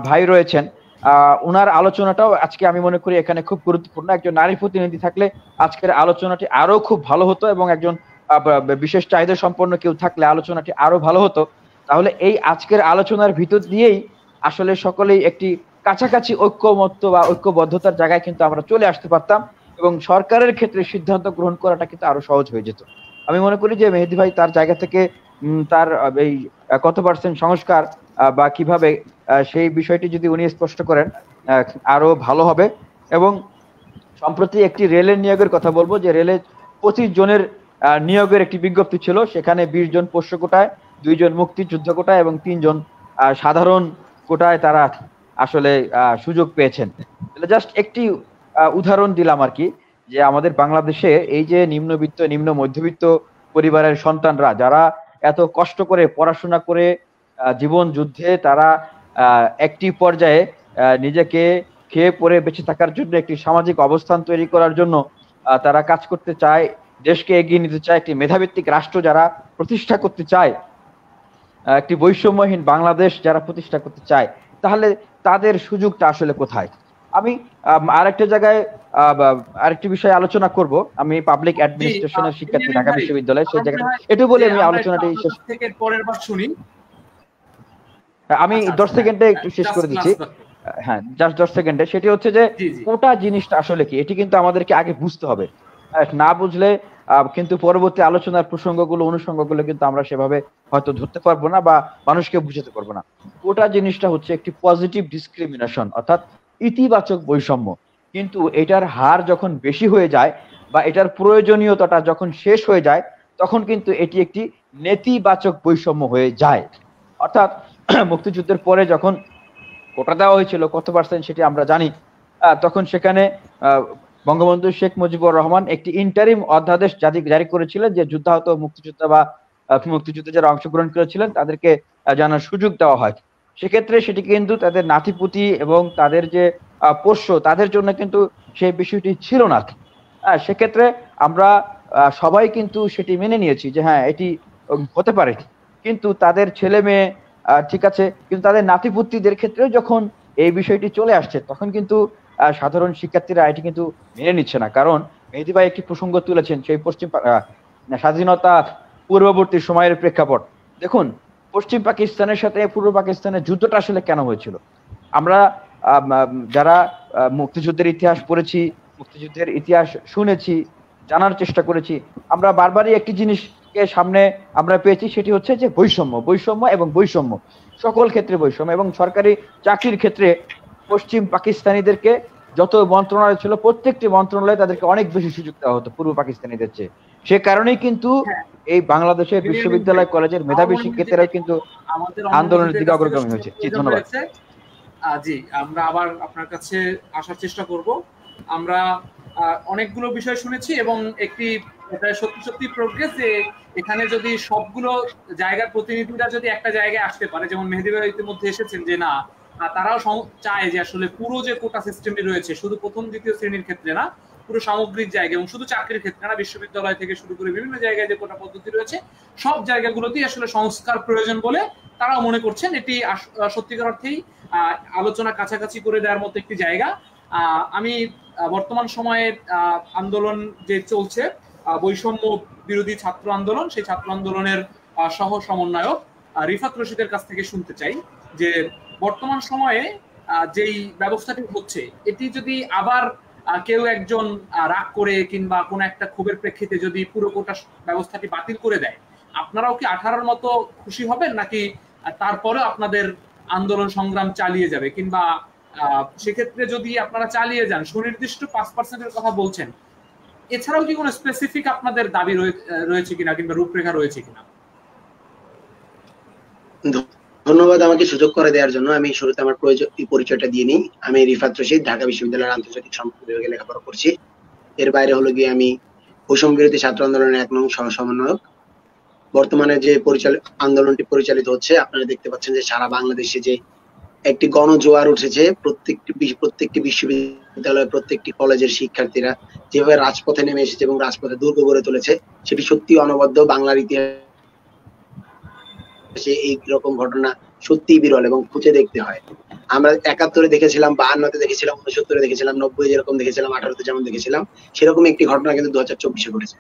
ভাই রয়েছেন, উনার আলোচনাটাও আজকে আমি মনে করি এখানে খুব গুরুত্বপূর্ণ। একজন নারী প্রতিনিধি থাকলে আজকের আলোচনাটি আরো খুব ভালো হতো, এবং একজন বিশেষ চাহিদা সম্পন্ন কেউ থাকলে আলোচনাটি আরো ভালো হতো। তাহলে এই আজকের আলোচনার ভিতর দিয়েই আসলে সকলেই একটি কাছাকাছি ঐক্যমত্য বা ঐক্যবদ্ধতার জায়গায় কিন্তু আমরা চলে আসতে পারতাম, এবং সরকারের ক্ষেত্রে সিদ্ধান্ত গ্রহণ করাটা কিন্তু আরো সহজ হয়ে যেত। আমি মনে করি যে মেহেদী ভাই তার জায়গা থেকে তার এই কত পার্সেন্ট সংস্কার বা কিভাবে সেই বিষয়টি যদি উনি স্পষ্ট করেন আরো ভালো হবে। এবং সম্প্রতি একটি রেলের নিয়োগের কথা বলবো, যে রেলে 25 জনের নিয়োগের একটি বিজ্ঞপ্তি ছিল। সেখানে 20 জন পোষ্য কোটায়, 2 জন মুক্তিযুদ্ধ কোটায় এবং 3 জন সাধারণ কোটায় তারা আসলে সুযোগ পেয়েছেন। জাস্ট একটি উদাহরণ দিলাম আর কি, যে আমাদের বাংলাদেশে এই যে নিম্নবিত্ত নিম্ন মধ্যবিত্ত পরিবারের সন্তানরা যারা এত কষ্ট করে পড়াশোনা করে জীবন যুদ্ধে তারা একটি পর্যায়ে নিজেকে খেয়ে পরে বেঁচে থাকার জন্য একটি সামাজিক অবস্থান তৈরি করার জন্য তারা কাজ করতে চায়, দেশকে এগিয়ে নিতে চায়, একটি মেধাভিত্তিক রাষ্ট্র যারা প্রতিষ্ঠা করতে চায়, একটি বৈষম্যহীন বাংলাদেশ যারা প্রতিষ্ঠা করতে চায়, তাহলে তাদের সুযোগটা আসলে কোথায়? আমি আরেকটা জায়গায় আরেকটি বিষয়ে আলোচনা করব। আমি পাবলিক অ্যাডমিনিস্ট্রেশনের শিক্ষার্থী ঢাকা বিশ্ববিদ্যালয়, সেই জায়গায় একটু বলে আমি আলোচনাটি শেষ থেকে পরের বার শুনি। আমি 10 সেকেন্ডে একটু শেষ করে দিচ্ছি। হ্যাঁ জাস্ট 10 সেকেন্ডে, সেটি হচ্ছে যে কোটা জিনিসটা আসলে কি, এটি কিন্তু আমাদেরকে আগে বুঝতে হবে। না বুঝলে কিন্তু পরবর্তী আলোচনার প্রসঙ্গগুলো অনুষঙ্গগুলো কিন্তু আমরা সেভাবে হয়তো ধরতে পারবো না বা মানুষকে বুঝাতে পারবো না। কোটা জিনিসটা হচ্ছে একটি পজিটিভ ডিসক্রিমিনেশন, অর্থাৎ ইতিবাচক বৈষম্য। কিন্তু এটার হার যখন বেশি হয়ে যায় বা এটার প্রয়োজনীয়তাটা যখন শেষ হয়ে যায়, তখন কিন্তু এটি একটি নেতিবাচক বৈষম্য হয়ে যায়। অর্থাৎ মুক্তিযুদ্ধের পরে যখন কোটা দেওয়া হয়েছিল কত পার্সেন্ট সেটি আমরা জানি, তখন সেখানে বঙ্গবন্ধু শেখ মুজিবুর রহমান একটি ইন্টারিম অধ্যাদেশ জারি করেছিলেন যে যুদ্ধাহত মুক্তিযোদ্ধা বা মুক্তিযুদ্ধে যারা অংশগ্রহণ করেছিলেন তাদেরকে জানার সুযোগ দেওয়া হয়। সেক্ষেত্রে সেটি কিন্তু তাদের নাতিপুতি এবং তাদের যে পোষ্য তাদের জন্য কিন্তু সেই বিষয়টি ছিল না। সেক্ষেত্রে আমরা সবাই কিন্তু সেটি মেনে নিয়েছি যে হ্যাঁ এটি হতে পারে, কিন্তু তাদের ছেলে মেয়ে ঠিক আছে, কিন্তু তাদের নাতিপুতিদের ক্ষেত্রে যখন এই বিষয়টি চলে আসছে তখন কিন্তু সাধারণ শিক্ষার্থীরা এটি কিন্তু মেনে নিচ্ছে না। কারণ মেহেদী ভাই একটি প্রসঙ্গ তুলেছেন সেই স্বাধীনতা পূর্ববর্তী সময়ের প্রেক্ষাপট। দেখুন পশ্চিম পাকিস্তানের সাথে পূর্ব পাকিস্তানের যুদ্ধটা আসলে কেন হয়েছিল, আমরা যারা মুক্তিযুদ্ধের ইতিহাস পড়েছি, মুক্তিযুদ্ধের ইতিহাস শুনেছি, জানার চেষ্টা করেছি, আমরা বারবারই একটি জিনিসকে সামনে আমরা পেয়েছি, সেটি হচ্ছে যে বৈষম্য, বৈষম্য এবং বৈষম্য, সকল ক্ষেত্রে বৈষম্য। এবং সরকারি চাকরির ক্ষেত্রে পশ্চিম পাকিস্তানিদেরকে যত মন্ত্রণালয় ছিল প্রত্যেকটি মন্ত্রণালয়ে তাদেরকে অনেক বেশি সুযোগ দেওয়া হতো পূর্ব পাকিস্তানিদের চেয়ে। সে কারণেই কিন্তু এই বাংলাদেশের বিশ্ববিদ্যালয় কলেজের মেধাবী শিক্ষার্থীরাই কিন্তু আন্দোলনের দিকে অগ্রগামী হয়েছে। জি ধন্যবাদ। জি আমরা আবার আপনার কাছে আসার চেষ্টা করব। আমরা অনেকগুলো বিষয় শুনেছি এবং একটি সত্যি সত্যি প্রোগ্রেস যে এখানে যদি সবগুলো জায়গার প্রতিনিধিরা যদি একটা জায়গায় আসতে পারে, যেমন মেহেদী ভাই ইতিমধ্যে এসেছেন যে না তারাও চায় যে আসলে পুরো যে কোটা সিস্টেমটি রয়েছে শুধু প্রথম দ্বিতীয় শ্রেণীর ক্ষেত্রে না, পুরো সামগ্রিক জায়গায় এবং শুধু চাকরির ক্ষেত্রে না, বিশ্ববিদ্যালয় থেকে শুরু করে বিভিন্ন জায়গায় যে কোটা পদ্ধতি রয়েছে সব জায়গাগুলোতেই আসলে সংস্কার প্রয়োজন বলে তারাও মনে করছেন। এটি সত্যিকার অর্থেই আলোচনা কাছাকাছি করে দেওয়ার মতো একটি জায়গা। আমি বর্তমান সময়ের আন্দোলন যে চলছে বৈষম্য বিরোধী ছাত্র আন্দোলন, সেই ছাত্র আন্দোলনের সহ সমন্বয়ক রিফাত রশিদের কাছ থেকে শুনতে চাই যে বর্তমান সময়ে যেই ব্যবস্থাটি হচ্ছে এটি যদি আবার কেউ একজন রাগ করে কিংবা কোনো একটা ক্ষোভের প্রেক্ষিতে যদি পুরো কোটা ব্যবস্থাটি বাতিল করে দেয়, আপনারাও কি 18-র মতো খুশি হবেন নাকি তারপরে আপনাদের আন্দোলন সংগ্রাম চালিয়ে যাবে? কিংবা সেক্ষেত্রে যদি আপনারা চালিয়ে যান, সুনির্দিষ্ট 5%-এর কথা বলছেন, এছাড়াও কি কোনো স্পেসিফিক আপনাদের দাবি রয়েছে কিনা কিংবা রূপরেখা রয়েছে কিনা? ধন্যবাদ আমাকে সুযোগ করে দেওয়ার জন্য। আমি শুরুতে আমার পরিচয়টা দিয়ে নিই। আমি রিফাত রশিদ, ঢাকা বিশ্ববিদ্যালয়ের আন্তর্জাতিক সম্পর্ক বিভাগে লেখাপড়া করছি। এর বাইরে হলো গিয়ে আমি বৈষম্য বিরোধী ছাত্র আন্দোলনের 1 নং সহ সমন্বয়ক। বর্তমানে যে আন্দোলনটি পরিচালিত হচ্ছে আপনারা দেখতে পাচ্ছেন যে সারা বাংলাদেশে যে একটি গণজোয়ার উঠেছে, প্রত্যেকটি বিশ্ববিদ্যালয় প্রত্যেকটি কলেজের শিক্ষার্থীরা যেভাবে রাজপথে নেমে এসেছে এবং রাজপথে দুর্গ গড়ে তুলেছে সেটি সত্যি অনবদ্য। বাংলার ইতিহাসে এই রকম ঘটনা সত্যি বিরল এবং খুঁজে দেখতে হয়। আমরা 71-এ দেখেছিলাম, 52-তে দেখেছিলাম, 69-এ দেখেছিলাম, 90-এ যেরকম দেখেছিলাম, 18-তে যেমন দেখেছিলাম, সেরকম একটি ঘটনা কিন্তু 2024-এ ঘটেছে।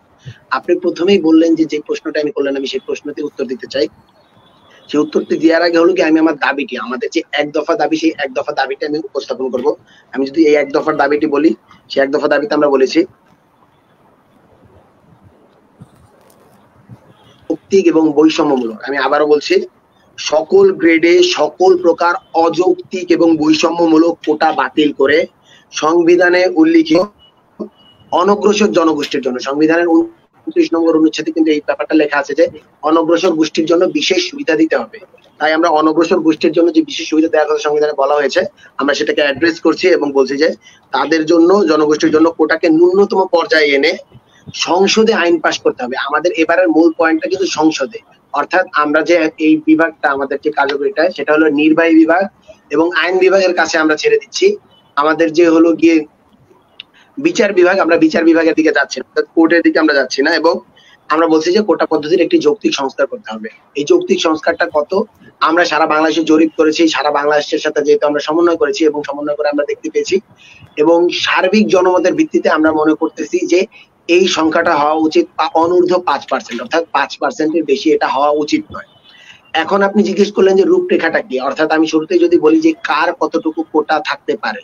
আপনি প্রথমেই বললেন যে প্রশ্নটা আমি করলেন, আমি সেই প্রশ্নতে উত্তর দিতে চাই। সেই উত্তরটি দেওয়ার আগে হলো কি আমি আমার দাবিটি, আমাদের যে 1 দফা দাবি, সেই 1 দফা দাবিটা আমি উপস্থাপন করব। আমি যদি এই 1 দফার দাবিটি বলি, সেই 1 দফা দাবিতে আমরা বলেছি যৌক্তিক এবং বৈষম্যমূলক। আমি আবারও বলছি, সকল গ্রেডে সকল প্রকার অযৌক্তিক এবং বৈষম্যমূলক কোটা বাতিল করে সংবিধানে উল্লিখিত অনগ্রসর জনগোষ্ঠীর জন্য, সংবিধানের 29 নম্বর অনুচ্ছেদে কিন্তু এই ব্যাপারটা লেখা আছে যে অনগ্রসর গোষ্ঠীর জন্য বিশেষ সুবিধা দিতে হবে। তাই আমরা অনগ্রসর গোষ্ঠীর জন্য যে বিশেষ সুবিধা দেওয়ার কথা সংবিধানে বলা হয়েছে আমরা সেটাকে অ্যাড্রেস করছি এবং বলছি যে তাদের জন্য, জনগোষ্ঠীর জন্য কোটাকে ন্যূনতম পর্যায়ে এনে সংসদে আইন পাস করতে হবে। আমাদের এবারের মূল পয়েন্টটা কিন্তু সংসদে, অর্থাৎ আমরা যে এই বিভাগটা আমাদের যে কার্যকরিতা সেটা হলো নির্বাহী বিভাগ এবং আইন বিভাগের কাছে আমরা ছেড়ে দিচ্ছি। আমাদের যে হলো গিয়ে বিচার বিভাগ, আমরা বিচার বিভাগের দিকে যাচ্ছি না, কোর্টের দিকে আমরা যাচ্ছি না, এবং আমরা বলছি যে কোটা পদ্ধতির একটি যৌক্তিক সংস্কার করতে হবে। এই যৌক্তিক সংস্কারটা কত আমরা সারা বাংলাদেশে জরিপ করেছি, সারা বাংলাদেশের সাথে যেহেতু আমরা সমন্বয় করেছি এবং সমন্বয় করে আমরা দেখতে পেয়েছি এবং সার্বিক জনমতের ভিত্তিতে আমরা মনে করতেছি যে এই সংখ্যাটা হওয়া উচিত অনূর্ধ্ব 5%, অর্থাৎ 5%-এর বেশি এটা হওয়া উচিত নয়। এখন আপনি জিজ্ঞেস করলেন যে রূপরেখাটা কি, অর্থাৎ আমি শুরুতেই যদি বলি যে কার কতটুকু কোটা থাকতে পারে,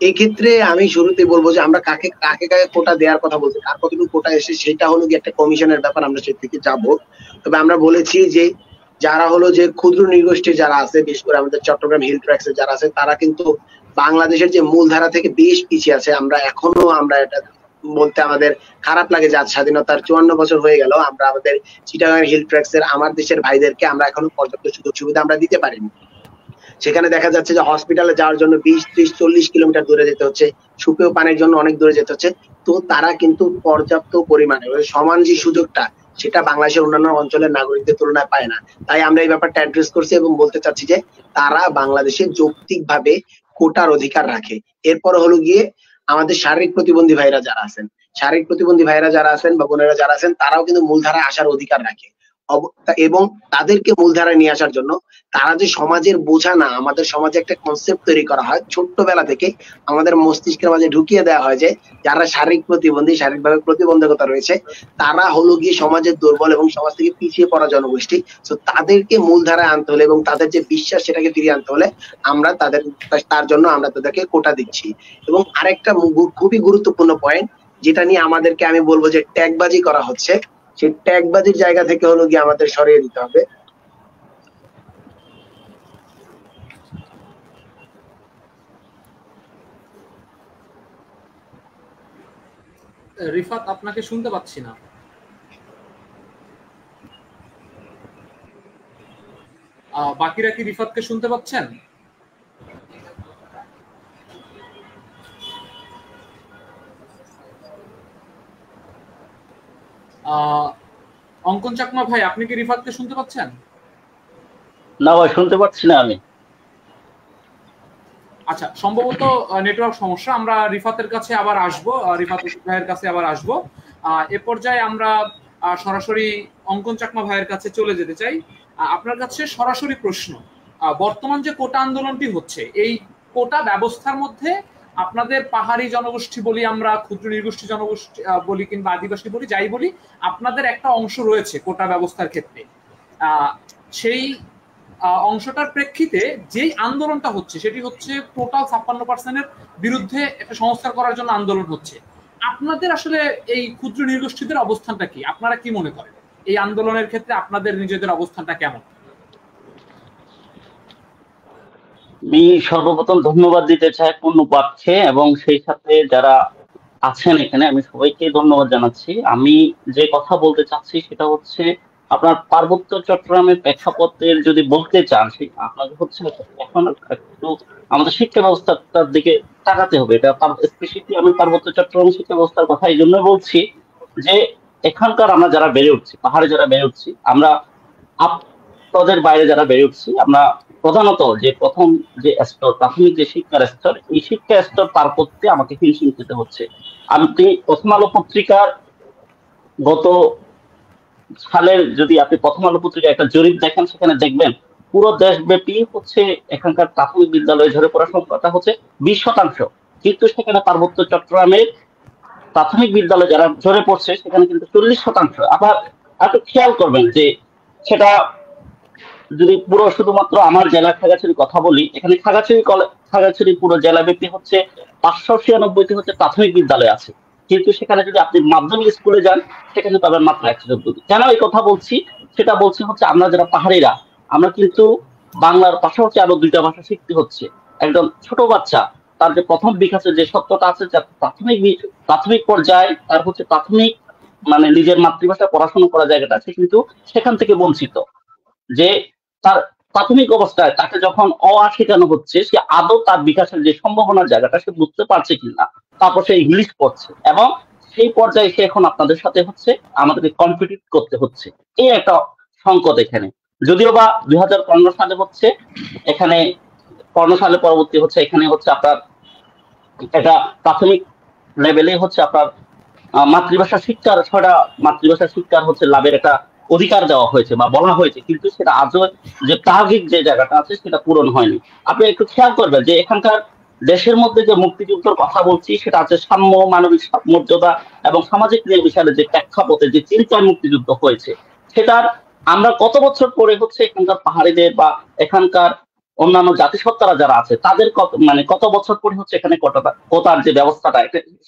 এই ক্ষেত্রে আমি শুরুতে বলবো যে আমরা কাকে কাকে কাকে কোটা দেওয়ার কথা বলছি, কার কতটুকু কোটা এসে সেটা হলো কি একটা কমিশনের ব্যাপার, আমরা সে থেকে যাবো। তবে আমরা বলেছি যে যারা হলো যে ক্ষুদ্র নৃগোষ্ঠী যারা আছে, বিশেষ করে আমাদের চট্টগ্রাম হিল ট্র্যাক্সে যারা আছে, তারা কিন্তু বাংলাদেশের যে মূলধারা থেকে বেশ পিছিয়ে আছে। আমরা এখনো আমরা এটা বলতে আমাদের খারাপ লাগে যে আজ স্বাধীনতার 54 বছর হয়ে গেল, আমরা আমাদের চিটাগাং হিল ট্র্যাক্সের আমার দেশের ভাইদেরকে আমরা এখনো পর্যাপ্ত সুযোগ সুবিধা আমরা দিতে পারিনি। সেখানে দেখা যাচ্ছে যে হসপিটালে যাওয়ার জন্য 20, 30, 40 কিলোমিটার দূরে যেতে হচ্ছে, সুপেয় পানির জন্য অনেক দূরে যেতে হচ্ছে। তো তারা কিন্তু পর্যাপ্ত পরিমাণে সমান যে সুযোগটা সেটা বাংলাদেশের অন্যান্য অঞ্চলের নাগরিকদের তুলনায় পায় না। তাই আমরা এই ব্যাপারটা অ্যাড্রেস করছি এবং বলতে চাচ্ছি যে তারা বাংলাদেশে যৌক্তিকভাবে কোটার অধিকার রাখে। এরপর হলো গিয়ে আমাদের শারীরিক প্রতিবন্ধী ভাইরা যারা আছেন, শারীরিক প্রতিবন্ধী ভাইরা যারা আছেন বা বোনেরা যারা আছেন, তারাও কিন্তু মূলধারায় আসার অধিকার রাখে। এবং তাদেরকে মূলধারায় নিয়ে আসার জন্য তারা যে সমাজের বোঝা না, আমাদের সমাজে একটা কনসেপ্ট তৈরি করা হয় ছোট্টবেলা থেকে, আমাদের মস্তিষ্কের মাঝে ঢুকিয়ে দেওয়া হয় যে যারা শারীরিক প্রতিবন্ধী, শারীরিকভাবে প্রতিবন্ধকতা রয়েছে, তারা হলো গিয়ে সমাজের দুর্বল এবং সমাজ থেকে পিছিয়ে পড়া জনগোষ্ঠী। তো তাদেরকে মূলধারায় আনতে হলে এবং তাদের যে বিশ্বাস সেটাকে ফিরিয়ে আনতে হলে আমরা তার জন্য আমরা তাদেরকে কোটা দিচ্ছি। এবং আরেকটা খুবই গুরুত্বপূর্ণ পয়েন্ট যেটা নিয়ে আমাদেরকে আমি বলবো যে ট্যাগবাজি করা হচ্ছে, সেই ট্যাগবাজির জায়গা থেকে হলো গিয়ে আমাদের সরিয়ে দিতে হবে। রিফাত, আপনাকে শুনতে পাচ্ছি না। বাকিরা কি রিফাতকে শুনতে পাচ্ছেন? অঙ্কন চাকমা ভাই, আপনি কি রিফাতকে শুনতে পাচ্ছেন? না ভাই, শুনতে পাচ্ছি না আমি। আচ্ছা, সম্ভবত নেটওয়ার্ক সমস্যা। আমরা রিফাতের কাছে আবার আসবো, রিফাত ভাইয়ের কাছে আবার আসবো। এ পর্যায়ে আমরা সরাসরি অঙ্কন চাকমা ভাইয়ের কাছে চলে যেতে চাই। আপনার কাছে সরাসরি প্রশ্ন, বর্তমান যে কোটা আন্দোলনটি হচ্ছে, এই কোটা ব্যবস্থার মধ্যে আপনাদের পাহাড়ি জনগোষ্ঠী বলি, আমরা ক্ষুদ্র নৃগোষ্ঠী জনগোষ্ঠী বলি কিংবা আদিবাসী বলি, যাই বলি, আপনাদের একটা অংশ রয়েছে কোটা ব্যবস্থার ক্ষেত্রে। সেই অংশটার প্রেক্ষিতে যেই আন্দোলনটা হচ্ছে সেটি হচ্ছে টোটাল 56% বিরুদ্ধে একটা সংস্কার করার জন্য আন্দোলন হচ্ছে। আপনাদের আসলে এই ক্ষুদ্র নৃগোষ্ঠীদের অবস্থানটা কি? আপনারা কি মনে করেন এই আন্দোলনের ক্ষেত্রে আপনাদের নিজেদের অবস্থানটা কেমন? আমি সর্বপ্রথম ধন্যবাদ দিতে চাই পূর্ণপাঠকে এবং সেই সাথে যারা আছেন এখানে, আমি সবাইকে ধন্যবাদ জানাচ্ছি। আমি যে কথা বলতে চাচ্ছি সেটা হচ্ছে আপনার পার্বত্য চট্টগ্রামের প্রেক্ষাপটের যদি বলতে চান, আপনাকে হচ্ছে এখন একটু আমাদের শিক্ষা ব্যবস্থাটার দিকে তাকাতে হবে। এটা স্পেশালি আমি পার্বত্য চট্টগ্রাম শিক্ষা ব্যবস্থার কথা এই জন্য বলছি যে এখানকার আমরা যারা বেড়ে উঠছি, পাহাড়ে যারা বেড়ে উঠছি, আমরা আপনাদের বাইরে যারা বেড়ে উঠছি, আমরা প্রধানত যে প্রথম যে স্তর, প্রাথমিক যে শিক্ষার স্তর, এই শিক্ষা স্তর পার করতে আমাকে হিমশিম খেতে হচ্ছে। আপনি প্রথম আলো পত্রিকার গত সালের যদি আপনি প্রথম আলো পত্রিকা একটা জরিপ দেখেন, সেখানে দেখবেন পুরো দেশব্যাপী হচ্ছে এখানকার প্রাথমিক বিদ্যালয়ে ঝরে পড়ার সংখ্যাটা হচ্ছে 20%, কিন্তু সেখানে পার্বত্য চট্টগ্রামের প্রাথমিক বিদ্যালয়ে যারা ঝরে পড়ছে সেখানে কিন্তু 40%। আবার একটু খেয়াল করবেন যে সেটা যদি পুরো শুধুমাত্র আমার জেলা খাগড়াছড়ির কথা বলি, এখানে খাগড়াছড়ি পুরো জেলাব্যাপী হচ্ছে 596টি হচ্ছে প্রাথমিক বিদ্যালয় আছে, কিন্তু সেখানে যদি আপনি মাধ্যমিক স্কুলে যান সেখানে পাবেন মাত্র 114। কেন এই কথা বলছি? সেটা বলছি হচ্ছে আমরা যারা পাহাড়িরা, আমরা কিন্তু বাংলার পাশাপাশি আরো 2টা ভাষা শিখতে হচ্ছে। একদম ছোট বাচ্চা তার যে প্রথম বিকাশের যে সত্যটা আছে, প্রাথমিক পর্যায়ে তার হচ্ছে প্রাথমিক মানে নিজের মাতৃভাষা পড়াশোনা করার জায়গাটা আছে, কিন্তু সেখান থেকে বঞ্চিত। যে তার প্রাথমিক অবস্থায় তাকে যখন শেখানো হচ্ছে, সে আদৌ তার বিকাশের যে সম্ভাবনার জায়গাটা সে বুঝতে পারছে কিনা, তারপর সে ইংলিশ পড়ছে এবং সেই পর্যায়ে সে এখন আপনাদের সাথে হচ্ছে আমাদেরকে কম্পিটিট করতে হচ্ছে। এই একটা সংকট এখানে। যদিও বা 2015 সালে হচ্ছে এখানে 15 সালে পরবর্তী হচ্ছে এখানে হচ্ছে আপনার এটা প্রাথমিক লেভেলে হচ্ছে আপনার মাতৃভাষা শিক্ষার 6টা মাতৃভাষা শিক্ষার হচ্ছে লাভের একটা অধিকার দেওয়া হয়েছে বা বলা হয়েছে, কিন্তু সেটা আজও যে প্রায়োগিক যে জায়গাটা আছে সেটা পূরণ হয়নি। আপনি একটু খেয়াল করবেন যে এখানকার দেশের মধ্যে যে মুক্তিযুদ্ধের কথা বলছি সেটা আছে সাম্য, মানবিক মর্যাদা এবং সামাজিক ন্যায় বিষয়ে যে প্রেক্ষাপটে যে চিন্তার মুক্তিযুদ্ধ হয়েছে, সেটার আমরা কত বছর পরে হচ্ছে এখানকার পাহাড়িদের বা এখানকার অন্যান্য জাতিসত্তারা যারা আছে তাদের কত বছর পরে হচ্ছে এখানে কোটার যে ব্যবস্থাটা,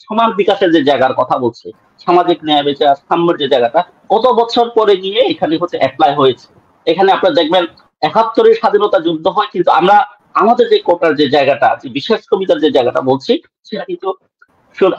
সমাজ বিকাশের যে জায়গার কথা বলছে, সামাজিক ন্যায় বিচার সাম্যের যে জায়গাটা কত বছর পরে গিয়ে এখানে হচ্ছে অ্যাপ্লাই হয়েছে। এখানে আপনারা দেখবেন ৭১-এর স্বাধীনতা যুদ্ধ হয়, কিন্তু আমরা আমাদের যে কোটার যে জায়গাটা, যে বিশেষ সুবিধার যে জায়গাটা বলছি, সেটা কিন্তু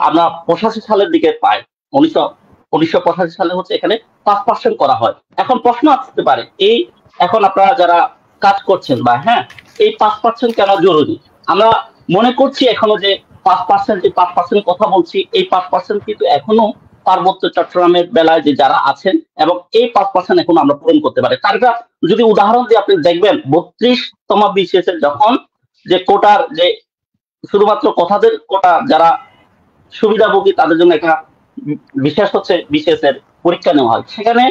আমরা ৮৫ সালের দিকে পাই। ১৯৮৫ সালে হচ্ছে এখানে ৫% করা হয়। এখন প্রশ্ন আসতে পারে, এই এখন আপনারা যারা কাজ করছেন বা হ্যাঁ, এই ৫% কেন জরুরি? আমরা মনে করছি এখনো যে ৫% কথা বলছি, এই ৫% কিন্তু এখনো পার্বত্য চট্টগ্রামের বেলায় যে যারা আছেন এবং এই ৫% এখন আমরা পূরণ করতে পারি। তার একটা যদি উদাহরণ দিয়ে আপনি দেখবেন, ৩২তম BCS এর যখন যে কোটার যে শুধুমাত্র কথাদের কোটা যারা সুবিধাভোগী তাদের জন্য একটা বিশেষ হচ্ছে BCS এর পরীক্ষা নেওয়া হয়, সেখানে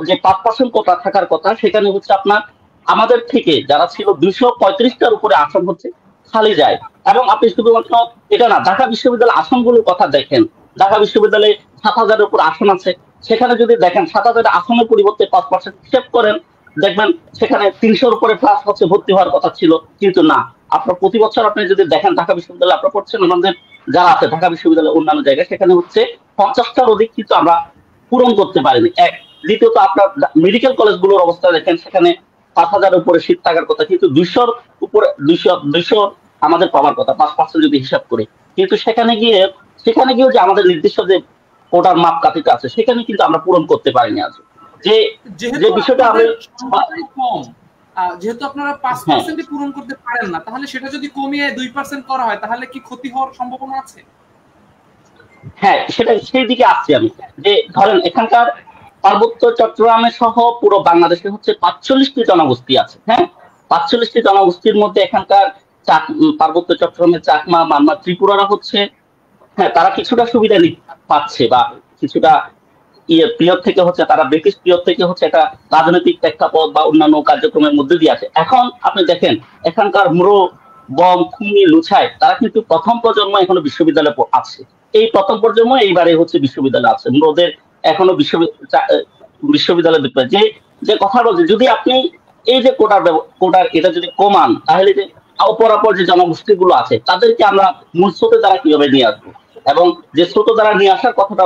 যে ৫% কোটা থাকার কথা, সেখানে হচ্ছে আপনার আমাদের থেকে যারা ছিল ২৩৫টার উপরে আসন হচ্ছে খালি যায়। এবং আপনি শুধুমাত্র এটা না, ঢাকা বিশ্ববিদ্যালয়ের আসনগুলোর কথা দেখেন, ঢাকা বিশ্ববিদ্যালয়ে ৭,০০০-এর উপর আসন আছে, সেখানে যদি দেখেন ৭,০০০ আসনের পরিবর্তে ৫% হিসেব করেন, দেখবেন সেখানে ৩০০-র উপরে প্লাস হচ্ছে ভর্তি হওয়ার কথা ছিল, কিন্তু না। আপনার প্রতি বছর আপনি যদি দেখেন ঢাকা বিশ্ববিদ্যালয়ে আপনারা পড়ছেন, আমাদের যারা আছে ঢাকা বিশ্ববিদ্যালয়ের অন্যান্য জায়গায়, সেখানে হচ্ছে ৫০টার অধিক কিন্তু আমরা পূরণ করতে পারিনি। এক, দ্বিতীয়ত আপনার মেডিকেল কলেজগুলোর অবস্থা দেখেন, সেখানে ৫,০০০-এর উপরে সিট থাকার কথা, কিন্তু ২০০-র উপরে ২০০ আমাদের পাওয়ার কথা ৫% যদি হিসাব করি, কিন্তু সেখানে গিয়েও যে আমাদের নির্দিষ্ট যে কোটার মাপকাঠিটা আছে সেখানে কিন্তু আমরা পূরণ করতে পারিনি। আজ যে বিষয়টা আমি কম, যেহেতু আপনারা ৫% পূরণ করতে পারেন না, তাহলে সেটা যদি কমিয়ে ২% করা হয় তাহলে কি ক্ষতি হওয়ার সম্ভাবনা আছে? হ্যাঁ, সেটা সেই দিকে আসছি আমি। যে ধরেন এখানকার পার্বত্য চট্টগ্রামে সহ পুরো বাংলাদেশে হচ্ছে ৪৫টি জনগোষ্ঠী আছে। হ্যাঁ, ৪৫টি জনগোষ্ঠীর মধ্যে এখানকার পার্বত্য চট্টগ্রামের চাকমা, মারমা, ত্রিপুরারা হচ্ছে হ্যাঁ তারা কিছুটা সুবিধা পাচ্ছে বা কিছুটা পিরিয়ড থেকে হচ্ছে তারা ব্রিটিশ পিরিয়ড থেকে হচ্ছে একটা রাজনৈতিক প্রেক্ষাপট বা অন্যান্য কার্যক্রমের মধ্যে দিয়ে আছে। এখন আপনি দেখেন এখানকার মুরো, বম, খুনি, লুছাই তারা কিন্তু প্রথম প্রজন্ম এখনো বিশ্ববিদ্যালয়ে আছে। এই প্রথম প্রজন্ম এইবারে হচ্ছে বিশ্ববিদ্যালয়ে আছে, মুরোদের এখনো বিশ্ববিদ্যালয় যে কথা বলছে, যদি আপনি এই যে কোটার এটা যদি কমান, তাহলে যে অপরাপর যে জনগোষ্ঠীগুলো আছে তাদেরকে আমরা মূল স্রোতে দ্বারা কিভাবে নিয়ে আসবো, এবং যে স্রোত দ্বারা নিয়ে আসার কথাটা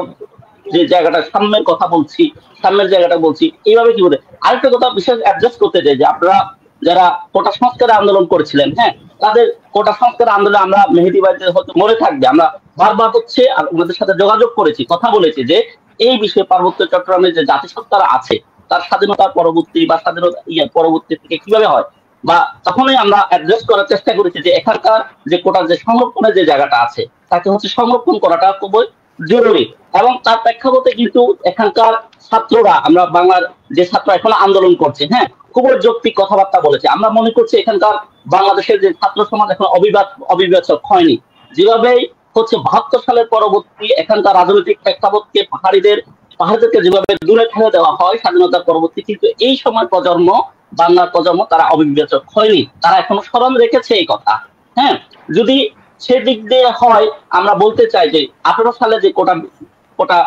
যে জায়গাটা সাম্যের কথা বলছি, সাম্যের জায়গাটা বলছি, এইভাবে কি বলে। আরেকটা কথা বিশেষ অ্যাডজাস্ট করতে চাই যে আপনারা যারা কোটা সংস্কার আন্দোলন করেছিলেন, হ্যাঁ, তাদের কোটা সংস্কার আন্দোলনে আমরা মেহেদী বাড়িতে হয়তো মনে থাকবে, আমরা বারবার হচ্ছে আর ওনাদের সাথে যোগাযোগ করেছি, কথা বলেছি যে এই বিষয়ে পার্বত্য চট্টগ্রামের যে জাতিসত্তারা আছে তার স্বাধীনতার পরবর্তী বা স্বাধীনতা পরবর্তী থেকে কিভাবে হয়, বা তখনই আমরা অ্যাডজাস্ট করার চেষ্টা করেছি যে এখানকার যে কোটার যে সংরক্ষণের যে জায়গাটা আছে তাকে হচ্ছে সংরক্ষণ করাটা খুবই জরুরি। এবং তার প্রেক্ষাপটে কিন্তু এখানকার ছাত্ররা, আমরা বাংলার যে ছাত্র এখন আন্দোলন করছে, হ্যাঁ, খুবই যৌক্তিক কথাবার্তা বলেছে। আমরা মনে করছি এখানকার বাংলাদেশের যে ছাত্র সমাজ এখন অবিবেচক হয়নি, যেভাবে হচ্ছে ৭২ সালের পরবর্তী এখানকার রাজনৈতিক প্রেক্ষাপটকে পাহাড়িদেরকে যেভাবে দূরে ঠেলে দেওয়া হয় স্বাধীনতার পরবর্তী, কিন্তু এই সময় বাংলার প্রজন্ম তারা অবিবেচক হয়নি, তারা এখনো স্মরণ রেখেছে এই কথা। হ্যাঁ, যদি সেদিক দিয়ে হয়, আমরা বলতে চাই যে ১৮ সালে যে কোটা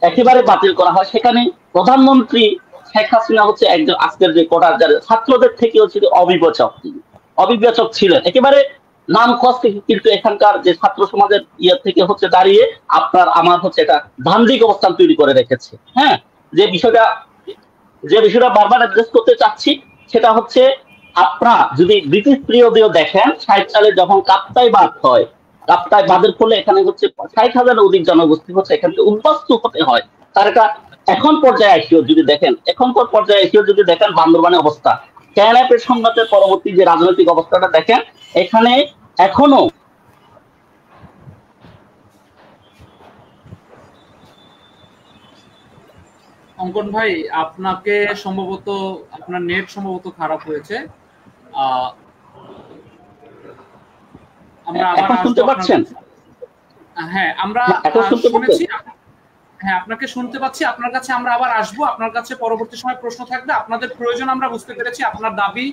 একেবারে বাতিল করা হয়, সেখানে প্রধানমন্ত্রী শেখ হাসিনা হচ্ছে একজন আজকের যে কোটার ছাত্রদের থেকে হচ্ছে অবিবেচক ছিলেন, একেবারে নাম খোঁজ থেকে, কিন্তু এখানকার যে ছাত্র সমাজের থেকে হচ্ছে দাঁড়িয়ে আমার হচ্ছে এটা ধান্দিক অবস্থান তৈরি করে রেখেছে। হ্যাঁ, যে বিষয়টা বারবার অ্যাড্রেস করতে চাচ্ছি সেটা হচ্ছে, আপনারা যদি ব্রিটিশ পিরিয়ডেও দেখেন ৬০ সালে যখন কাপ্তাই বাদ হয়, কাপ্তাই বাদের ফলে এখানে হচ্ছে ৬০,০০০ অধিক জনগোষ্ঠী হচ্ছে এখানে উদ্বাস্তু হতে হয়। তার একটা এখনকার পর্যায়ে এসেও যদি দেখেন বান্দরবানের অবস্থা, ক্যানাপের সংঘাতের পরবর্তী যে রাজনৈতিক অবস্থাটা দেখেন, এখানে এখনো অঙ্কন ভাই, আপনাকে সম্ভবত আপনার নেট সম্ভবত খারাপ হয়েছে। আমরা আবার শুনতে পাচ্ছেন? হ্যাঁ, আমরা শুনেছি। হ্যাঁ, আপনাকে শুনতে পাচ্ছি। আপনার কাছে আমরা আবার আসবো, আপনার কাছে পরবর্তী সময় প্রশ্ন থাকবে। আপনাদের প্রয়োজন আমরা বুঝতে পেরেছি, আপনার দাবি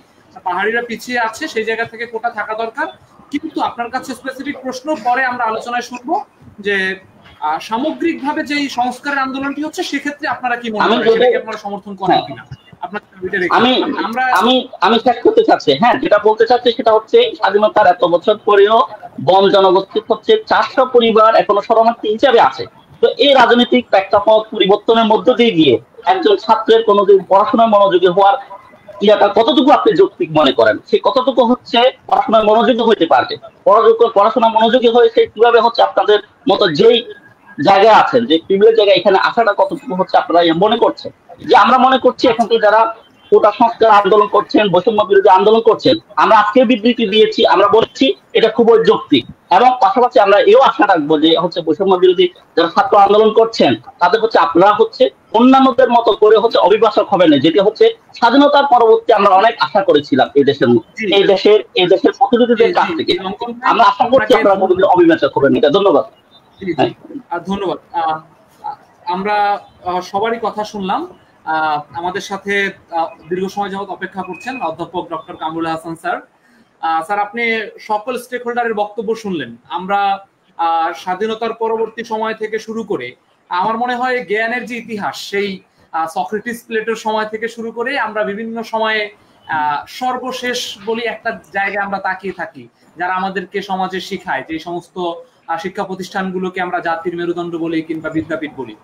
পাহাড়িরা পিছিয়ে আছে, সেই জায়গা থেকে কোটা থাকা দরকার, কিন্তু আপনার কাছে স্পেসিফিক প্রশ্ন পরে আমরা আলোচনায় শুনবো যে সামগ্রিকভাবে যে সংস্কারের আন্দোলনটি হচ্ছে সেক্ষেত্রে আপনারা কি মনে করেন, সেটাকে আপনারা সমর্থন করেন কিনা। আপনার দাবিটা রেখে আমি আমরা আমি আমি শেষ করতে চাচ্ছি। হ্যাঁ, যেটা বলতে চাচ্ছি সেটা হচ্ছে স্বাধীনতার এত বছর পরেও বন জনগোষ্ঠী হচ্ছে 400 পরিবার এখনো শরণার্থী হিসেবে আছে। তো এই রাজনৈতিক প্রেক্ষাপট পরিবর্তনের মধ্য দিয়ে গিয়ে একজন ছাত্রের কোনোদিন পড়াশোনায় মনোযোগী হওয়ার ইয়াটা কতটুকু আপনি যৌক্তিক মনে করেন? সে কতটুকু হচ্ছে পড়াশোনায় মনোযোগী হইতে পারবে? পড়াশোনা মনোযোগী হয়ে সে কিভাবে হচ্ছে আপনাদের মতো যেই জায়গায় আছেন, যে প্রিভিলেজ জায়গায় এখানে আসাটা কতটুকু হচ্ছে আপনারা মনে করছেন? যে আমরা মনে করছি এখন তো যারা কোটা সংস্কার আন্দোলন করছেন, বৈষম্য বিরোধী আন্দোলন করছেন, আমরা আজকে বিবৃতি দিয়েছি, আমরা বলছি এটা খুব যৌক্তিক। এবং পাশাপাশি আমরা এও আশা রাখবো যে হচ্ছে বৈষম্য বিরোধী যারা ছাত্র আন্দোলন করছেন তাদের হচ্ছে আপনারা হচ্ছে অন্যান্যদের মতো করে হচ্ছে অভিবাসক হবে না, যেটি হচ্ছে স্বাধীনতার পরবর্তী আমরা অনেক আশা করেছিলাম এই দেশের প্রতিনিধিদের কাছ থেকে। আমরা আশা করছি আপনারা অভিবাসক হবেন। এটা ধন্যবাদ। ধন্যবাদ। আমরা সবারই কথা শুনলাম। আমাদের সাথে দীর্ঘ সময় যাবত অপেক্ষা করছেন অধ্যাপক doctor Kamrul Hasan sir. Sir, আপনি সকল স্টেক হোল্ডারের বক্তব্য শুনলেন। আমরা স্বাধীনতার পরবর্তী সময় থেকে শুরু করে আমার মনে হয় জ্ঞানের যে ইতিহাস, সেই সক্রেটিস প্লেটোর সময় থেকে শুরু করে আমরা বিভিন্ন সময়ে সর্বশেষ বলি একটা জায়গায় আমরা তাকিয়ে থাকি, যারা আমাদেরকে সমাজে শিখায়, যে সমস্ত শিক্ষা প্রতিষ্ঠানগুলোকে আমরা জাতির মেরুদণ্ড বলি কিংবা বিদ্যাপীঠ বলি,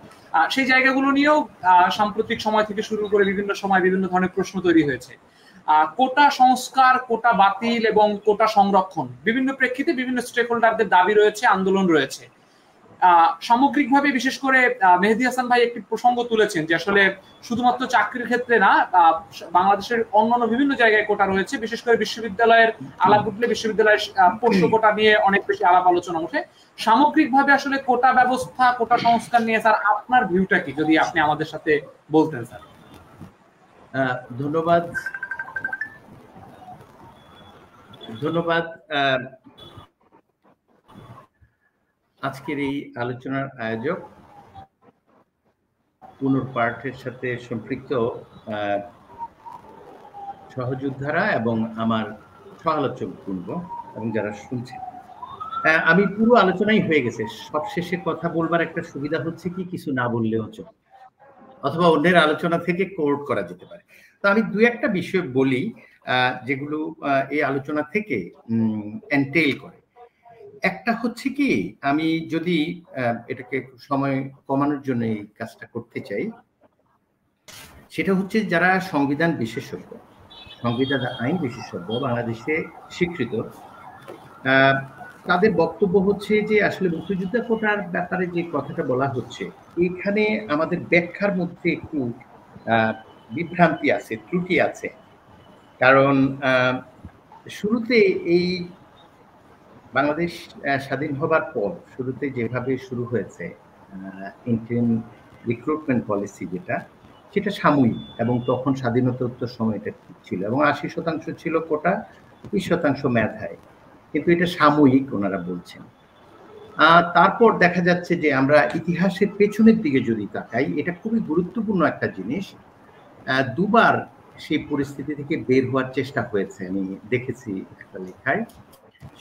সেই জায়গাগুলো নিয়েও সাম্প্রতিক সময় থেকে শুরু করে বিভিন্ন সময় বিভিন্ন ধরনের প্রশ্ন তৈরি হয়েছে। কোটা সংস্কার, কোটা বাতিল এবং কোটা সংরক্ষণ বিভিন্ন প্রেক্ষিতে বিভিন্ন স্টেক হোল্ডারদের দাবি রয়েছে, আন্দোলন রয়েছে। সামগ্রিকভাবে বিশেষ করে মেহেদী হাসান ভাই একটি প্রসঙ্গ তুলেছেন যে আসলে শুধুমাত্র চাকরির ক্ষেত্রে না, বাংলাদেশের অন্যান্য বিভিন্ন জায়গায় কোটা রয়েছে। বিশেষ করে বিশ্ববিদ্যালয়ের আলাপ উঠলে বিশ্ববিদ্যালয়ের পোষ্য কোটা নিয়ে অনেক বেশি আলাপ আলোচনা ওঠে। সামগ্রিকভাবে আসলে কোটা ব্যবস্থা, কোটা সংস্কার নিয়ে স্যার আপনার ভিউটা কি, যদি আপনি আমাদের সাথে বলতেন স্যার। ধন্যবাদ। আজকের এই আলোচনার আয়োজক, পুনর্পাঠের সাথে সম্পৃক্ত সহযোদ্ধারা এবং আমার সহালোচক বৃন্দ এবং যারা শুনছেন, আমি পুরো আলোচনাই হয়ে গেছে। সবশেষে কথা বলবার একটা সুবিধা হচ্ছে কি, কিছু না বললেও চলে, অথবা অন্যের আলোচনা থেকে কোট করা যেতে পারে। তো আমি দু একটা বিষয় বলি যেগুলো এই আলোচনা থেকে এন্টেইল করে। একটা হচ্ছে কি, আমি যদি এটাকে সময় কমানোর জন্য এই কাজটা করতে চাই, সেটা হচ্ছে যারা সংবিধান বিশেষজ্ঞ, সংবিধান আইন বিশেষজ্ঞ বাংলাদেশে স্বীকৃত, তাদের বক্তব্য হচ্ছে যে আসলে মুক্তিযোদ্ধা কোটার ব্যাপারে যে কথাটা বলা হচ্ছে, এখানে আমাদের ব্যাখ্যার মধ্যে একটু বিভ্রান্তি আছে, ত্রুটি আছে। কারণ শুরুতে এই বাংলাদেশ স্বাধীন হবার পর শুরুতে যেভাবে শুরু হয়েছে ইন্টারিম রিক্রুটমেন্ট পলিসি, সেটা সাময়িক, এবং তখন স্বাধীনতোত্তর সময়টা ঠিক ছিল, এবং 80% ছিল কোটা, 20% মেধায়, কিন্তু এটা সাময়িক ওনারা বলছেন। তারপর দেখা যাচ্ছে যে আমরা ইতিহাসের পেছনের দিকে যদি তাকাই, এটা খুবই গুরুত্বপূর্ণ একটা জিনিস। দুবার সেই পরিস্থিতি থেকে বের হওয়ার চেষ্টা হয়েছে, আমি দেখেছি একটা লেখায়।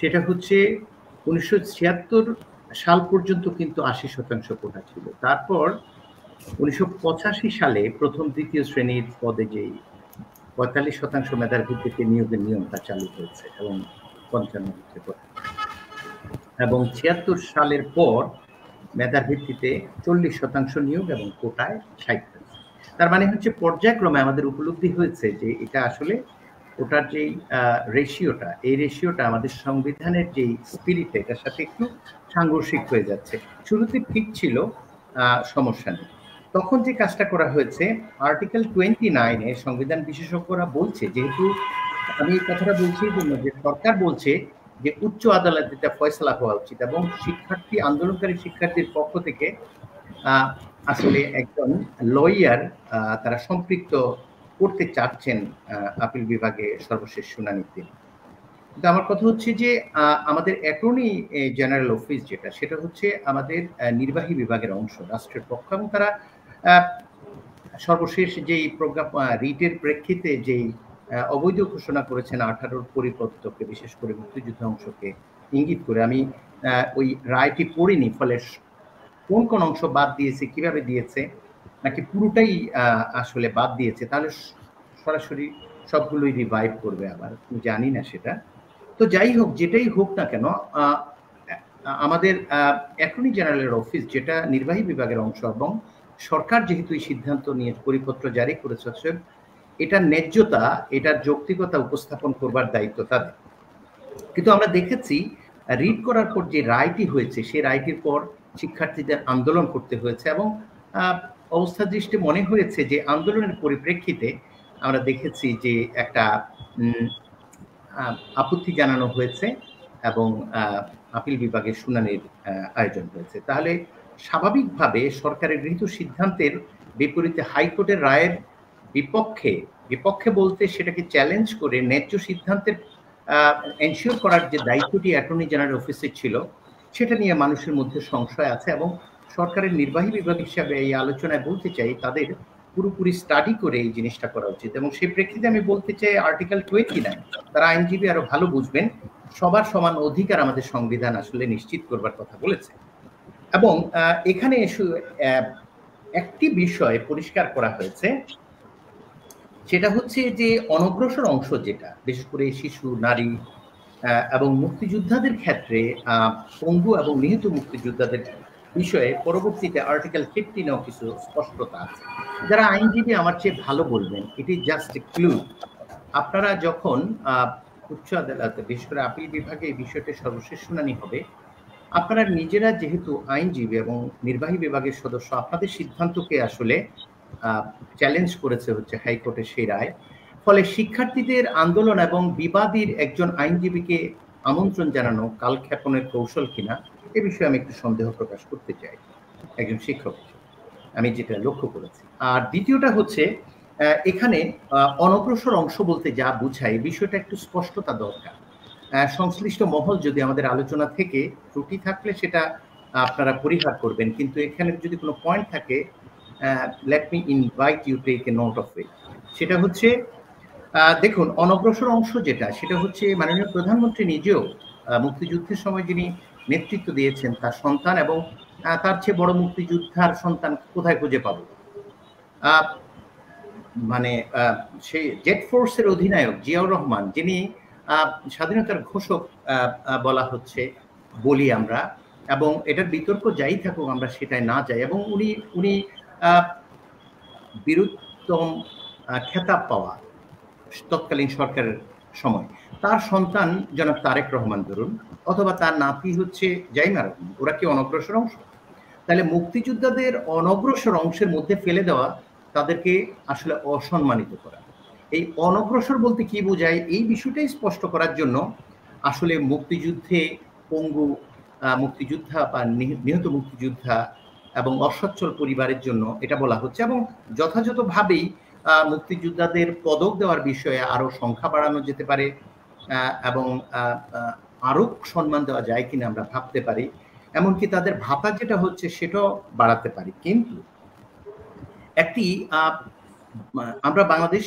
সেটা হচ্ছে 1976 সাল পর্যন্ত কিন্তু 80% কোটা ছিল। তারপর 1985 সালে প্রথম দ্বিতীয় শ্রেণীর পদে যেই 45% মেধার ভিত্তিতে নিয়োগের নিয়মটা চালু হয়েছে, এবং 95 এবং 76 সালের পর মেধার ভিত্তিতে 40% নিয়োগ এবং কোটায় 60%। তার মানে হচ্ছে পর্যায়ক্রমে আমাদের উপলব্ধি হয়েছে যে এটা আসলে ওটার যেই রেশিওটা, এই রেশিওটা আমাদের সংবিধানের যেই স্পিরিট, এটার সাথে একটু সাংঘর্ষিক হয়ে যাচ্ছে। শুরুতে ঠিক ছিল, সমস্যা নেই। তখন যে কাজটা করা হয়েছে, আর্টিকেল 29-এ সংবিধান বিশেষজ্ঞরা বলছে, যেহেতু আমি এই কথাটা বলছি জন্য যে সরকার বলছে যে উচ্চ আদালতে এটা ফয়সালা হওয়া উচিত, এবং শিক্ষার্থী, আন্দোলনকারী শিক্ষার্থীর পক্ষ থেকে আসলে একজন লয়ার তারা সম্পৃক্ত করতে চাচ্ছেন আপিল বিভাগে সর্বশেষ শুনানিতে। কিন্তু আমার কথা হচ্ছে যে আমাদের অ্যাটর্নি জেনারেল অফিস সেটা হচ্ছে আমাদের নির্বাহী বিভাগের অংশ, রাষ্ট্রের পক্ষ, এবং তারা সর্বশেষ যেই প্রজ্ঞা রিটের প্রেক্ষিতে যেই অবৈধ ঘোষণা করেছেন 18 পরিপত্রকে, বিশেষ করে মুক্তিযুদ্ধ অংশকে ইঙ্গিত করে। আমি ওই রায়টি পড়িনি, ফলে কোন কোন অংশ বাদ দিয়েছে, কিভাবে দিয়েছে, নাকি পুরোটাই আসলে বাদ দিয়েছে, তাহলে সরাসরি সবগুলোই রিভাইভ করবে আবার, জানি না সেটা। তো যাই হোক, যেটাই হোক না কেন, আমাদের অ্যাটর্নি জেনারেলের অফিস, যেটা নির্বাহী বিভাগের অংশ, এবং সরকার যেহেতু এই সিদ্ধান্ত নিয়ে পরিপত্র জারি করেছে, এটার ন্যায্যতা, এটার যৌক্তিকতা উপস্থাপন করবার দায়িত্ব তাদের। কিন্তু আমরা দেখেছি রিড করার পর যে রায়টি হয়েছে, সেই রায়টির পর শিক্ষার্থীদের আন্দোলন করতে হয়েছে, এবং অবস্থা দৃষ্টি মনে হয়েছে যে আন্দোলনের পরিপ্রেক্ষিতে আমরা দেখেছি যে একটা আপত্তি জানানো হয়েছে এবং আপিল বিভাগের শুনানির আয়োজন হয়েছে। তাহলে স্বাভাবিকভাবে সরকারের গৃহীত সিদ্ধান্তের বিপরীতে হাইকোর্টের রায়ের বিপক্ষে বলতে সেটাকে চ্যালেঞ্জ করে ন্যায্য সিদ্ধান্তের এনশিওর করার যে দায়িত্বটি অ্যাটর্নি জেনারেল অফিসের ছিল, সেটা নিয়ে মানুষের মধ্যে সংশয় আছে। এবং সরকারের নির্বাহী বিভাগ হিসাবে এই আলোচনায় বলতে চাই, তাদের পুরোপুরি স্টাডি করে এই জিনিসটা করা উচিত। এবং সেই প্রেক্ষিতে আমি বলতে চাই, আর্টিকেল 29, তারা আইনজীবী আরো ভালো বুঝবেন, সবার সমান অধিকার আমাদের সংবিধান আসলে নিশ্চিত করবার কথা বলেছে। এবং এখানে একটি বিষয় পরিষ্কার করা হয়েছে, সেটা হচ্ছে যে অনগ্রসর অংশ, যেটা বিশেষ করে শিশু, নারী এবং মুক্তিযোদ্ধাদের ক্ষেত্রে পঙ্গু এবং নিহত মুক্তিযোদ্ধাদের বিষয়ে পরবর্তীতে আর্টিকেল 15-এও কিছু স্পষ্টতা আছে। যারা আইনজীবী আমার চেয়ে ভালো বলবেন, এটি জাস্ট এ ক্লু। আপনারা যখন উচ্চ আদালতে, বিশেষ করে আপিল বিভাগে এই বিষয়টি সর্বশেষ শুনানি হবে, আপনারা নিজেরা যেহেতু আইনজীবী এবং নির্বাহী বিভাগের সদস্য, আপনাদের সিদ্ধান্তকে আসলে চ্যালেঞ্জ করেছে হচ্ছে হাইকোর্টের সেই রায়। ফলে শিক্ষার্থীদের আন্দোলন এবং বিবাদীর একজন আইনজীবীকে আমন্ত্রণ জানানো কালক্ষেপণের কৌশল কিনা, এ বিষয়ে আমি একটু সন্দেহ প্রকাশ করতে চাই একজন শিক্ষক হিসেবে, আমি যেটা লক্ষ্য করেছি। আর দ্বিতীয়টা হচ্ছে, এখানে অনগ্রসর অংশ বলতে যা বুঝায়, বিষয়টা একটু স্পষ্টতা দরকার। সংশ্লিষ্ট মহল যদি আমাদের আলোচনা থেকে ত্রুটি থাকলে সেটা আপনারা পরিহার করবেন, কিন্তু এখানে যদি কোনো পয়েন্ট থাকে, let me invite you take a note of it. সেটা হচ্ছে, দেখুন, অনগ্রসর অংশ যেটা, সেটা হচ্ছে মাননীয় প্রধানমন্ত্রী নিজেও মুক্তিযুদ্ধের সময় যিনি নেতৃত্ব দিয়েছেন, তার সন্তান এবং তার চেয়ে বড় মুক্তিযোদ্ধার সন্তান কোথায় খুঁজে পাবো? মানে সেই জেট ফোর্সের অধিনায়ক জিয়াউর রহমান, যিনি স্বাধীনতার ঘোষক বলা হচ্ছে, বলি আমরা, এবং এটার বিতর্ক যাই থাকুক, আমরা সেটাই না যাই, এবং উনি বীরুত্তম খেতাব পাওয়া তৎকালীন সরকারের সময়, তার সন্তান জনাব তারেক রহমান ধরুন, অথবা তার নাতি হচ্ছে জাইমা রহমান, ওরা কি অনগ্রসর অংশ? তাহলে মুক্তিযোদ্ধাদের অনগ্রসর অংশের মধ্যে ফেলে দেওয়া, তাদেরকে আসলে অসম্মানিত করা। এই অনগ্রসর বলতে কি বোঝায়, এই বিষয়টাই স্পষ্ট করার জন্য আসলে মুক্তিযুদ্ধে পঙ্গু মুক্তিযোদ্ধা বা নিহত মুক্তিযোদ্ধা এবং অসচ্ছল পরিবারের জন্য এটা বলা হচ্ছে। এবং যথাযথভাবেই মুক্তিযোদ্ধাদের পদক দেওয়ার বিষয়ে আরো সংখ্যা বাড়ানো যেতে পারে, এবং আরো সম্মান দেওয়া যায় কিনা আমরা ভাবতে পারি। এমনকি তাদের ভাতা যেটা হচ্ছে সেটাও বাড়াতে পারি। কিন্তু একটি আমরা বাংলাদেশ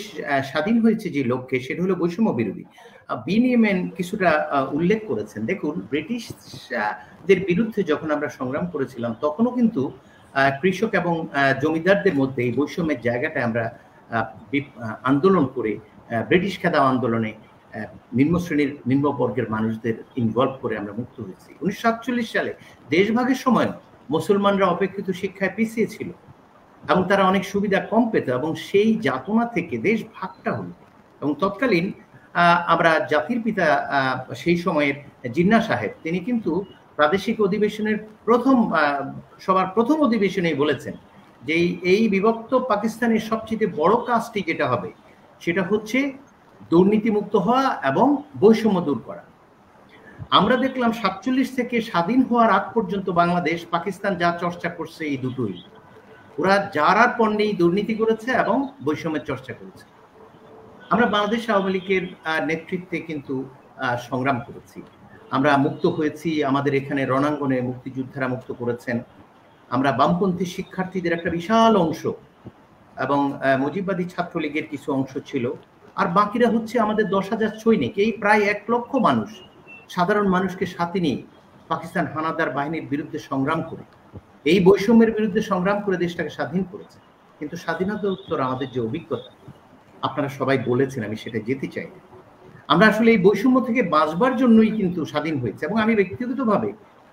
স্বাধীন হয়েছে যে লক্ষ্যে, সেটা হলো বৈষম্য বিরোধী। বিনিয়মেন কিছুটা উল্লেখ করেছেন। দেখুন, ব্রিটিশদের বিরুদ্ধে যখন আমরা সংগ্রাম করেছিলাম, তখনও কিন্তু কৃষক এবং জমিদারদের মধ্যে এই বৈষম্যের জায়গাটা আমরা আন্দোলন করে, ব্রিটিশ খেদাও আন্দোলনে নিম্ন শ্রেণীর, নিম্ন বর্গের মানুষদের ইনভলভ করে আমরা মুক্ত হয়েছি। 1947 সালে দেশভাগের সময় মুসলমানরা অপেক্ষিত শিক্ষায় পিছিয়ে ছিল এবং তারা অনেক সুবিধা কম পেত, এবং সেই যাতনা থেকে দেশ ভাগটা হলো। এবং তৎকালীন আমরা জাতির পিতা সেই সময়ের জিন্না সাহেব, তিনি কিন্তু প্রাদেশিক অধিবেশনের সবার প্রথম অধিবেশনেই বলেছেন যে এই বিভক্ত পাকিস্তানের সবচেয়ে বড় কাজটি যেটা হবে, সেটা হচ্ছে দুর্নীতিমুক্ত হওয়া এবং বৈষম্য দূর করা। আমরা দেখলাম 47 থেকে স্বাধীন হওয়ার আগ পর্যন্ত বাংলাদেশ পাকিস্তান যা চর্চা করছে, এই দুটোই। ওরা যারার পণ্যেই দুর্নীতি করেছে এবং বৈষম্যের চর্চা করেছে। আমরা বাংলাদেশ আওয়ামী লীগের নেতৃত্বে কিন্তু সংগ্রাম করেছি, আমরা মুক্ত হয়েছি। আমাদের এখানে রণাঙ্গনে মুক্তিযোদ্ধারা মুক্ত করেছেন। আমরা বামপন্থী শিক্ষার্থীদের একটা বিশাল অংশ এবং মুজিববাদী ছাত্রলীগের কিছু অংশ ছিল, আর বাকিরা হচ্ছে আমাদের 10,000 সৈনিক, এই প্রায় 1 লক্ষ মানুষ, সাধারণ মানুষকে সাথে নিয়ে পাকিস্তান হানাদার বাহিনীর বিরুদ্ধে সংগ্রাম করে, এই বৈষম্যের বিরুদ্ধে সংগ্রাম করে দেশটাকে স্বাধীন করেছে। কিন্তু স্বাধীনতা উত্তর আমাদের যে অভিজ্ঞতা, আপনারা সবাই বলেছেন, আমি সেটা যেতে চাই না। আমরা আসলে এই বৈষম্য থেকে বাঁচবার জন্যই কিন্তু স্বাধীন হয়েছে, এবং আমি ব্যক্তিগতভাবে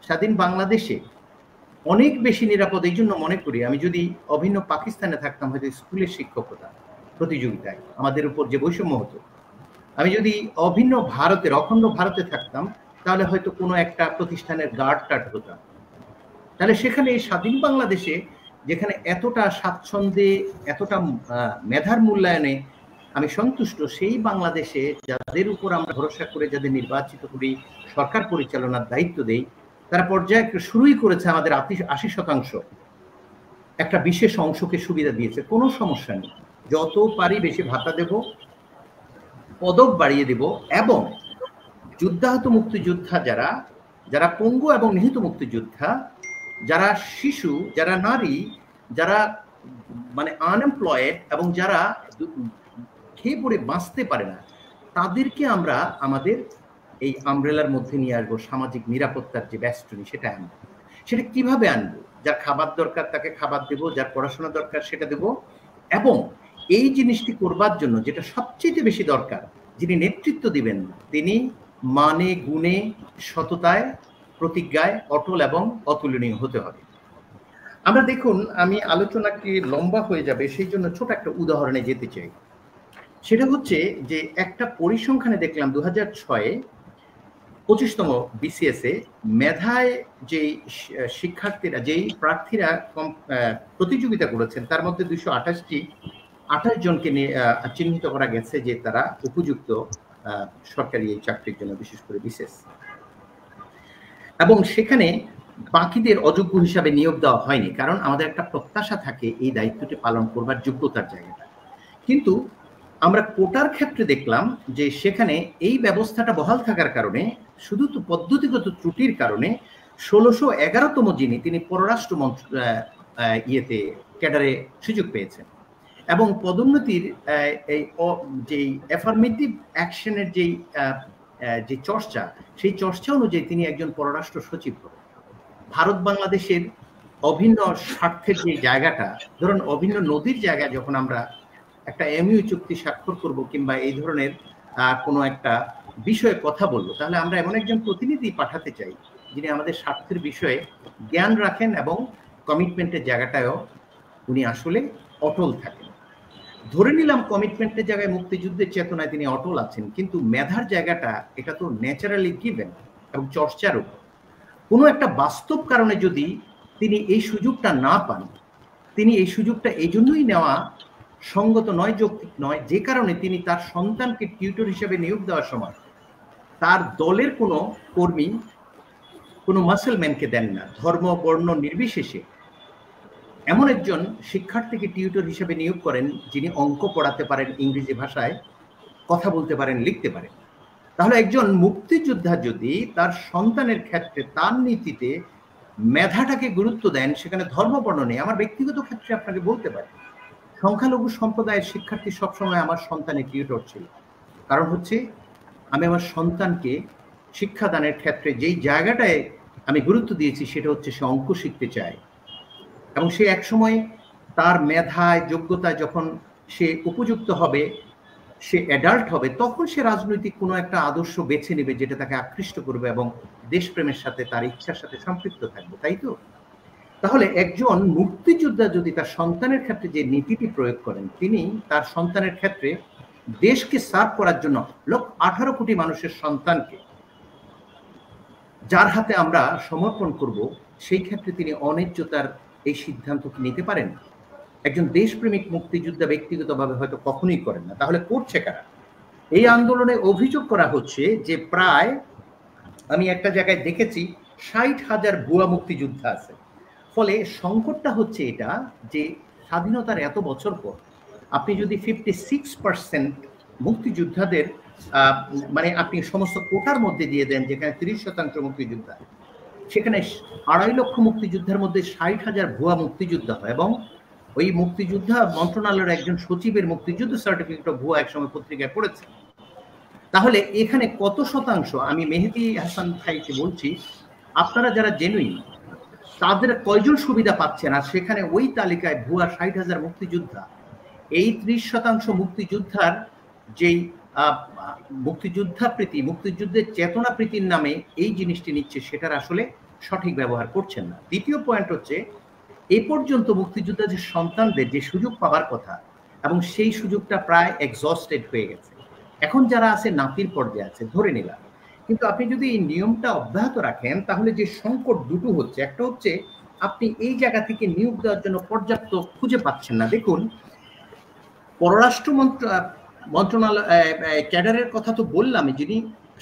স্বাধীন বাংলাদেশে অনেক বেশি নিরাপদ এই জন্য মনে করি। আমি যদি অভিন্ন পাকিস্তানে থাকতাম, হয়তো স্কুলের শিক্ষকতা প্রতিযোগিতায় আমাদের উপর যে বৈষম্য হতো, আমি যদি অভিন্ন ভারতের অখণ্ড ভারতে থাকতাম, তাহলে হয়তো কোনো একটা প্রতিষ্ঠানের গার্ড টার্ড হতাম। তাহলে সেখানে এই স্বাধীন বাংলাদেশে, যেখানে এতটা স্বাচ্ছন্দ্যে, এতটা মেধার মূল্যায়নে আমি সন্তুষ্ট, সেই বাংলাদেশে যাদের উপর আমরা ভরসা করে, যাদের নির্বাচিত করি, সরকার পরিচালনার দায়িত্ব দেই, তারা পর্যায়ে শুরুই করেছে আমাদের 80% একটা বিশেষ অংশকে সুবিধা দিয়েছে। কোনো সমস্যা নেই, যত পারি বেশি ভাতা দেব, পদক বাড়িয়ে দেব, এবং যুদ্ধাহত মুক্তিযোদ্ধা যারা যারা পঙ্গু এবং নিহত মুক্তিযোদ্ধা, যারা শিশু, যারা নারী, যারা মানে আনএমপ্লয়েড এবং যারা খেয়ে পড়ে বাঁচতে পারে না, তাদেরকে আমরা আমাদের এই আমব্রেলার মধ্যে নিয়ে আসবো। সামাজিক নিরাপত্তার যে বেষ্টনী, সেটা আনবো। সেটা কিভাবে আনবো? যার খাবার দরকার তাকে খাবার দেব, যার পড়াশোনা দরকার সেটা দেব, এবং এই জিনিসটি করবার জন্য যেটা সবচেয়ে বেশি দরকার, যিনি নেতৃত্ব দিবেন তিনি মানে, গুণে, সততায়, প্রতিজ্ঞায় অটল এবং অতুলনীয় হতে হবে। আমরা দেখুন, আমি আলোচনাটি লম্বা হয়ে যাবে, সেই জন্য ছোট একটা উদাহরণে যেতে চাই। সেটা হচ্ছে যে একটা পরিসংখ্যানে দেখলাম 2006-এ 25তম বিসিএস-এ মেধায় যেই শিক্ষার্থীরা, যেই প্রার্থীরা প্রতিযোগিতা করেছেন, তার মধ্যে 228 জনকে চিহ্নিত করা গেছে যে তারা উপযুক্ত সরকারি এই চাকরির জন্য, বিশেষ করে বিসিএস। এবং সেখানে বাকিদের অযোগ্য হিসাবে নিয়োগ দেওয়া হয়নি, কারণ আমাদের একটা প্রত্যাশা থাকে এই দায়িত্বটি পালন করবার যোগ্যতার জায়গাটা। কিন্তু আমরা কোটার ক্ষেত্রে দেখলাম যে সেখানে এই ব্যবস্থাটা বহাল থাকার কারণে, শুধু তো পদ্ধতিগত ত্রুটির কারণে 1611তম যিনি, তিনি পররাষ্ট্র ইয়েতে ক্যাডারে সুযোগ পেয়েছেন, এবং পদোন্নতির এই যেই অ্যাফার্মেটিভ অ্যাকশনের যে চর্চা, সেই চর্চা অনুযায়ী তিনি একজন পররাষ্ট্র সচিব। ভারত বাংলাদেশের অভিন্ন স্বার্থের যে জায়গাটা, ধরুন অভিন্ন নদীর জায়গায় যখন আমরা একটা এমইউ চুক্তি স্বাক্ষর করব কিংবা এই ধরনের কোনো একটা বিষয়ে কথা বলবো, তাহলে আমরা এমন একজন প্রতিনিধি পাঠাতে চাই যিনি আমাদের স্বার্থের বিষয়ে জ্ঞান রাখেন এবং কমিটমেন্টের জায়গাটায়ও উনি আসলে অটল থাকেন। ধরে নিলাম কমিটমেন্টের জায়গায়, মুক্তিযুদ্ধের চেতনায় তিনি অটল আছেন, কিন্তু মেধার জায়গাটা এটা তো ন্যাচারালি গিভেন, এবং চর্চারও কোনো একটা বাস্তব কারণে যদি তিনি এই সুযোগটা না পান, তিনি এই সুযোগটা এই জন্যই নেওয়া সঙ্গত নয়, যৌক্তিক নয়, যে কারণে তিনি তার সন্তানকে টিউটর হিসেবে নিয়োগ দেওয়ার সময় তার দলের কোনো কর্মী, কোনো মাসেলম্যানকে দেন না, ধর্ম বর্ণ নির্বিশেষে এমন একজন শিক্ষার্থীকে টিউটর হিসেবে নিয়োগ করেন যিনি অঙ্ক পড়াতে পারেন, ইংরেজি ভাষায় কথা বলতে পারেন, লিখতে পারেন। তাহলে একজন মুক্তিযোদ্ধা যদি তার সন্তানের ক্ষেত্রে তার নীতিতে মেধাটাকে গুরুত্ব দেন, সেখানে ধর্ম বর্ণ নেই। আমার ব্যক্তিগত ক্ষেত্রে আপনাকে বলতে পারি, সংখ্যালঘু সম্প্রদায়ের শিক্ষার্থী সবসময় আমার সন্তানের টিউটর ছিল। কারণ হচ্ছে আমি আমার সন্তানকে শিক্ষাদানের ক্ষেত্রে যেই জায়গাটায় আমি গুরুত্ব দিয়েছি সেটা হচ্ছে সে অঙ্ক শিখতে চায়, এবং সে একসময় তার মেধায়, যোগ্যতায় যখন সে উপযুক্ত হবে, সে অ্যাডাল্ট হবে, তখন সে রাজনৈতিক কোনো একটা আদর্শ বেছে নেবে যেটা তাকে আকৃষ্ট করবে এবং দেশপ্রেমের সাথে, তার ইচ্ছার সাথে সম্পৃক্ত থাকবে, তাই তো? তাহলে একজন মুক্তিযোদ্ধা যদি তার সন্তানের ক্ষেত্রে যে নীতিটি প্রয়োগ করেন, তিনি তার সন্তানের ক্ষেত্রে দেশকে সার্ভ করার জন্য 18 কোটি মানুষের সন্তানকে যার হাতে আমরা সমর্পণ করব, সেই ক্ষেত্রে তিনি অন্যায্যতার এই সিদ্ধান্ত নিতে পারেন? একজন দেশপ্রেমিক মুক্তিযোদ্ধা ব্যক্তিগতভাবে হয়তো কখনোই করেন না। তাহলে করছে কারা? এই আন্দোলনে অভিযোগ করা হচ্ছে যে প্রায়, আমি একটা জায়গায় দেখেছি, 60,000 ভুয়া মুক্তিযোদ্ধা আছে। ফলে সংকটটা হচ্ছে এটা যে স্বাধীনতার এত বছর পর আপনি যদি 56% মুক্তিযোদ্ধাদের মানে আপনি সমস্ত কোটার মধ্যে দিয়ে দেন, যেখানে 30% মুক্তিযোদ্ধা, সেখানে 2.5 লক্ষ মুক্তিযোদ্ধার মধ্যে 60,000 ভুয়া মুক্তিযোদ্ধা হয়, এবং ওই মুক্তিযোদ্ধা মন্ত্রণালয়ের একজন সচিবের মুক্তিযুদ্ধ সার্টিফিকেট ভুয়া একসময় পত্রিকায় পড়েছে। তাহলে এখানে কত শতাংশ? আমি মেহেদী হাসান ভাইকে বলছি, আপনারা যারা জেনুইন, তাদের কয়জন সুবিধা পাচ্ছেন? আর সেখানে ওই তালিকায় ভুয়া 60,000 মুক্তিযোদ্ধা, এই 30% মুক্তিযোদ্ধার যেই মুক্তিযোদ্ধা প্রীতি, মুক্তিযুদ্ধের চেতনা প্রীতির নামে এই জিনিসটি নিচ্ছে, সেটার আসলে সঠিক ব্যবহার করছেন না। দ্বিতীয় পয়েন্ট হচ্ছে, এ পর্যন্ত মুক্তিযোদ্ধা যে সন্তানদের যে সুযোগ পাওয়ার কথা, এবং সেই সুযোগটা প্রায় এক্সস্টেড হয়ে গেছে। এখন যারা আছে নাতির পর্যায়ে আছে ধরে নিলাম, কিন্তু আপনি যদি এই নিয়মটা অব্যাহত রাখেন তাহলে যে সংকট দুটো হচ্ছে, একটা হচ্ছে আপনি এই জায়গা থেকে নিয়োগ দেওয়ার জন্য পর্যাপ্ত খুঁজে পাচ্ছেন না। দেখুন, পররাষ্ট্র মন্ত্রণালয় ক্যাডারের কথা তো বললাম, যিনি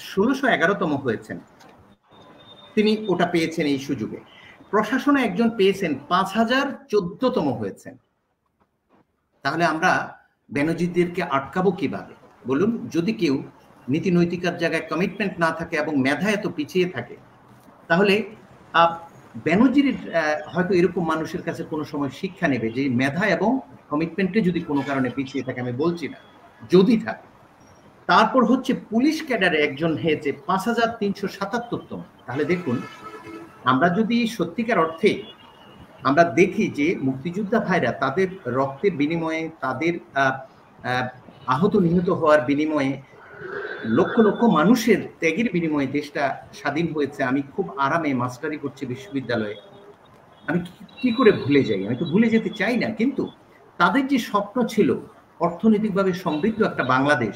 1611তম হয়েছেন তিনি ওটা পেয়েছেন এই সুযোগে। প্রশাসনে একজন পেয়েছেন 5014তম হয়েছেন। তাহলে আমরা বেনজিরদেরকে আটকাবো কিভাবে বলুন? যদি কেউ নীতি নৈতিকার জায়গায় কমিটমেন্ট না থাকে এবং মেধা এত পিছিয়ে থাকে, তাহলে বেনজিরের হয়তো এরকম মানুষের কাছে কোনো সময় শিক্ষা নেবে যে মেধা এবং কমিটমেন্টে যদি কোনো কারণে পিছিয়ে থাকে, আমি বলছি না, যদি থাকে। তারপর হচ্ছে পুলিশ ক্যাডারে একজন হয়েছে 5377তম। তাহলে দেখুন, আমরা যদি সত্যিকার অর্থে আমরা দেখি যে মুক্তিযোদ্ধা ভাইরা তাদের রক্তের বিনিময়ে, তাদের আহত নিহত হওয়ার বিনিময়ে, লক্ষ লক্ষ মানুষের ত্যাগের বিনিময়ে দেশটা স্বাধীন হয়েছে। আমি খুব আরামে মাস্টারি করছি বিশ্ববিদ্যালয়ে, আমি কি করে ভুলে যাই? আমি তো ভুলে যেতে চাই না, কিন্তু তাদের যে স্বপ্ন ছিল অর্থনৈতিকভাবে সমৃদ্ধ একটা বাংলাদেশ,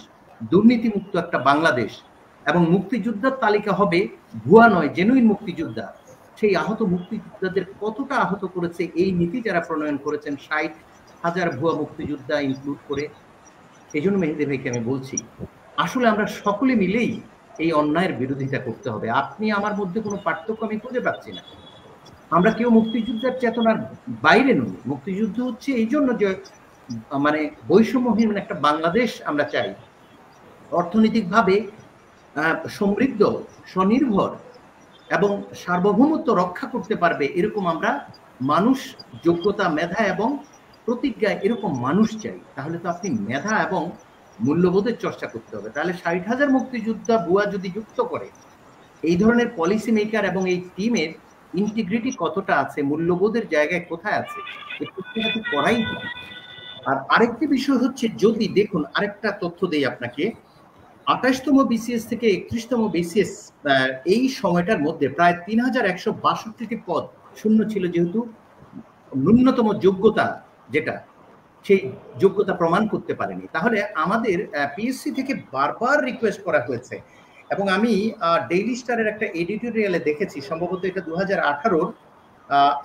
দুর্নীতিমুক্ত একটা বাংলাদেশ, এবং মুক্তিযোদ্ধার তালিকা হবে ভুয়া নয়, জেনুইন মুক্তিযোদ্ধা, সেই আহত মুক্তিযোদ্ধাদের কতটা আহত করেছে এই নীতি যারা প্রণয়ন করেছেন, 60,000 ভুয়া মুক্তিযোদ্ধা ইনক্লুড করে। এই জন্য মেহেদী ভাইকে আমি বলছি, আসলে আমরা সকলে মিলেই এই অন্যায়ের বিরোধিতা করতে হবে। আপনি আমার মধ্যে কোনো পার্থক্য আমি খুঁজে পাচ্ছি না। আমরা কেউ মুক্তিযুদ্ধের চেতনার বাইরে নই। মুক্তিযুদ্ধ হচ্ছে এই জন্য যে মানে বৈষম্যহীন একটা বাংলাদেশ আমরা চাই, অর্থনৈতিকভাবে সমৃদ্ধ, স্বনির্ভর এবং সার্বভৌমত্ব রক্ষা করতে পারবে এরকম আমরা মানুষ, যোগ্যতা, মেধা এবং প্রতিজ্ঞায় এরকম মানুষ চাই। তাহলে তো আপনি মেধা এবং মূল্যবোধের চর্চা করতে হবে। তাহলে 60,000 মুক্তিযোদ্ধা ভুয়া যদি যুক্ত করে, এই ধরনের পলিসি মেকার এবং এই টিমের ইন্টিগ্রিটি কতটা আছে, মূল্যবোধের জায়গায় কোথায় আছে, একটু করাই। আর আরেকটি বিষয় হচ্ছে, যদি দেখুন আরেকটা তথ্য দেই আপনাকে, 28তম বিসিএস থেকে 31তম বিসিএস এই সময়টার মধ্যে প্রায় 3162টি পদ শূন্য ছিল, যেহেতু ন্যূনতম যোগ্যতা যেটা, সেই যোগ্যতা প্রমাণ করতে পারেনি। তাহলে আমাদের পিএসসি থেকে বারবার রিকোয়েস্ট করা হয়েছে, এবং আমি ডেইলি স্টারের একটা এডিটোরিয়ালে দেখেছি, সম্ভবত এটা 2018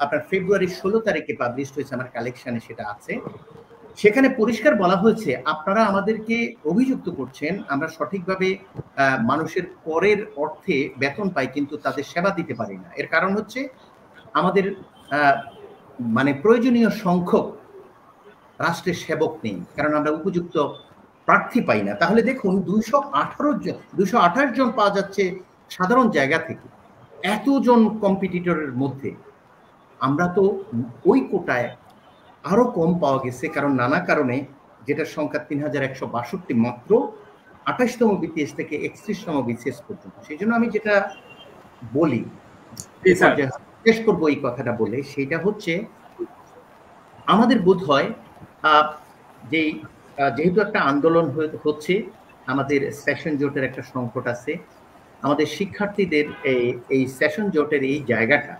আপনার ফেব্রুয়ারি 16 তারিখে পাবলিশ হয়েছে, আমার কালেকশনে সেটা আছে। সেখানে পরিষ্কার বলা হয়েছে, আপনারা আমাদেরকে অভিযুক্ত করছেন আমরা সঠিকভাবে মানুষের করের অর্থে বেতন পাই, কিন্তু তাদের সেবা দিতে পারি না। এর কারণ হচ্ছে আমাদের মানে প্রয়োজনীয় সংখ্যক রাষ্ট্রের সেবক নেই, কারণ আমরা উপযুক্ত প্রার্থী পাই না। তাহলে দেখুন, 228 জন পাওয়া যাচ্ছে সাধারণ জায়গা থেকে, এতজন কম্পিটিটরের মধ্যে আমরা তো ওই কোটায় আরো কম পাওয়া গেছে, কারণ নানা কারণে, যেটার সংখ্যা 3162, মাত্র 28তম বিসিএস থেকে 31তম বিসিএস পর্যন্ত। সেই জন্য আমি যেটা বলি, শেষ করবো এই কথাটা বলে, সেটা হচ্ছে আমাদের বোধ হয় যেহেতু একটা আন্দোলন হচ্ছে, আমাদের সেশন জোটের একটা সংকট আছে, আমাদের শিক্ষার্থীদের এই সেশন জোটের এই জায়গাটা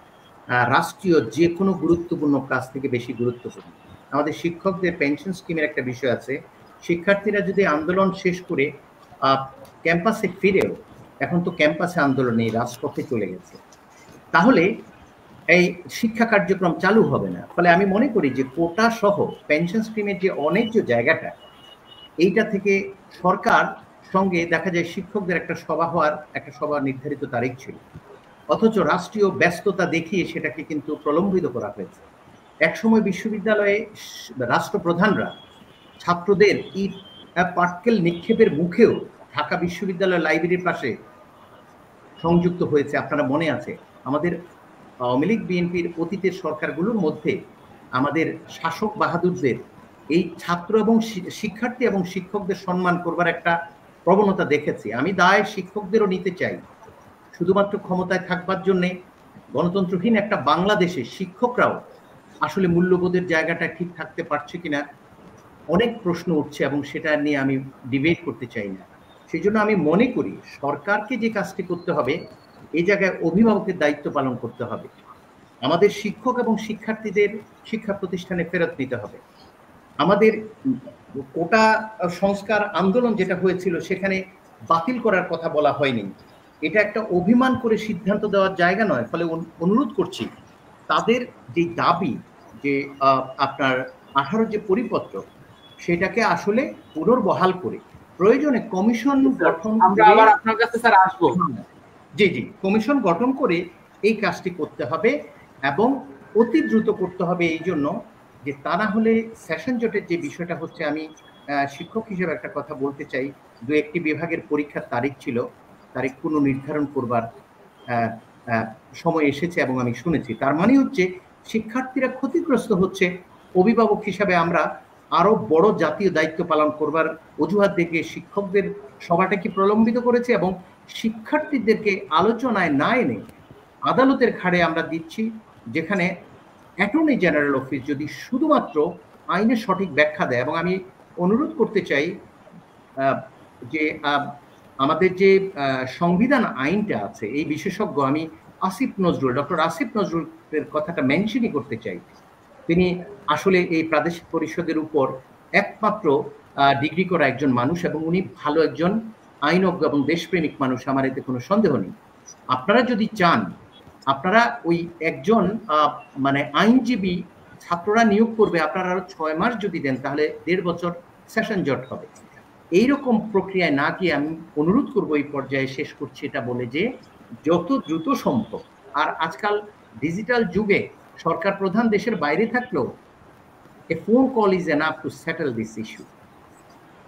রাষ্ট্রীয় যে কোনো গুরুত্বপূর্ণ কাজ থেকে বেশি গুরুত্বপূর্ণ। আমাদের শিক্ষকদের পেনশন স্কিমের একটা বিষয় আছে। শিক্ষার্থীরা যদি আন্দোলন শেষ করে ক্যাম্পাসে ফিরেও, এখন তো ক্যাম্পাসে আন্দোলন নেই, রাজপথে চলে গেছে, তাহলে এই শিক্ষা কার্যক্রম চালু হবে না। ফলে আমি মনে করি যে কোটা সহ পেনশন স্কিমের যে অনেক জায়গাটা, এইটা থেকে সরকার সঙ্গে দেখা যায় শিক্ষকদের একটা সভা হওয়ার একটা সভা নির্ধারিত তারিখ ছিল, অথচ রাষ্ট্রীয় ব্যস্ততা দেখিয়ে সেটাকে কিন্তু প্রলম্বিত করা হয়েছে। একসময় বিশ্ববিদ্যালয়ে রাষ্ট্রপ্রধানরা ছাত্রদের ইট পাটকেল নিক্ষেপের মুখেও ঢাকা বিশ্ববিদ্যালয় লাইব্রেরির পাশে সংযুক্ত হয়েছে। আপনারা মনে আছে, আমাদের আওয়ামী লীগ বিএনপির অতীতের সরকারগুলোর মধ্যে আমাদের শাসক বাহাদুরদের এই ছাত্র এবং শিক্ষার্থী এবং শিক্ষকদের সম্মান করবার একটা প্রবণতা দেখেছি। আমি দায় শিক্ষকদেরও নিতে চাই। শুধুমাত্র ক্ষমতায় থাকবার জন্যে গণতন্ত্রহীন একটা বাংলাদেশে শিক্ষকরাও আসলে মূল্যবোধের জায়গাটা ঠিক থাকতে পারছে কিনা অনেক প্রশ্ন উঠছে এবং সেটা নিয়ে আমি ডিবেট করতে চাই না। সেই জন্য আমি মনে করি সরকারকে যে কাজটি করতে হবে, এই জায়গায় অভিভাবকের দায়িত্ব পালন করতে হবে। আমাদের শিক্ষক এবং শিক্ষার্থীদের শিক্ষা প্রতিষ্ঠানে ফেরত নিতে হবে। আমাদের কোটা সংস্কার আন্দোলন যেটা হয়েছিল সেখানে বাতিল করার কথা বলা হয়নি। এটা একটা অভিমান করে সিদ্ধান্ত দেওয়ার জায়গা নয়। ফলে অনুরোধ করছি তাদের যে দাবি, যে আপনার 18 যে পরিপত্র, সেটাকে আসলে পুনর্বহাল করে প্রয়োজনে কমিশন গঠন, আমরা আবার আপনার কাছে স্যার আসবো। জি জি, কমিশন গঠন করে এই কাজটি করতে হবে এবং অতি দ্রুত করতে হবে। এই জন্য যে তা না হলে সেশন জটের যে বিষয়টা হচ্ছে, আমি শিক্ষক হিসেবে একটা কথা বলতে চাই, 2-1টি বিভাগের পরীক্ষার তারিখ ছিল, তারিখ পুনর্নির্ধারণ করবার সময় এসেছে এবং আমি শুনেছি। তার মানে হচ্ছে শিক্ষার্থীরা ক্ষতিগ্রস্ত হচ্ছে। অভিভাবক হিসাবে আমরা আরো বড় জাতীয় দায়িত্ব পালন করবার অজুহাত দেখিয়ে শিক্ষকদের সভাটাকে প্রলম্বিত করেছে এবং শিক্ষার্থীদেরকে আলোচনায় না এনে আদালতের ঘাড়ে আমরা দিচ্ছি, যেখানে অ্যাটর্নি জেনারেল অফিস যদি শুধুমাত্র আইনের সঠিক ব্যাখ্যা দেয়। এবং আমি অনুরোধ করতে চাই যে আমাদের যে সংবিধান আইনটা আছে, এই বিশেষজ্ঞ আমি ডক্টর আসিফ নজরুলের কথাটা মেনশনই করতে চাই। তিনি আসলে এই প্রাদেশিক পরিষদের উপর একমাত্র ডিগ্রি করা একজন মানুষ এবং উনি ভালো একজন আইনজ্ঞ এবং দেশপ্রেমিক মানুষ, আমার এতে কোনো সন্দেহ নেই। আপনারা যদি চান, আপনারা ওই একজন মানে আইনজীবী ছাত্ররা নিয়োগ করবে, আপনারা আরো 6 মাস যদি দেন তাহলে 1.5 বছর সেশন জট হবে। এইরকম প্রক্রিয়ায় না গিয়ে আমি অনুরোধ করবো, এই পর্যায়ে শেষ করছি এটা বলে, যে যত দ্রুত সম্ভব, আর আজকাল ডিজিটাল যুগে সরকার প্রধান দেশের বাইরে থাকলেও a phone call is enough to settle this issue.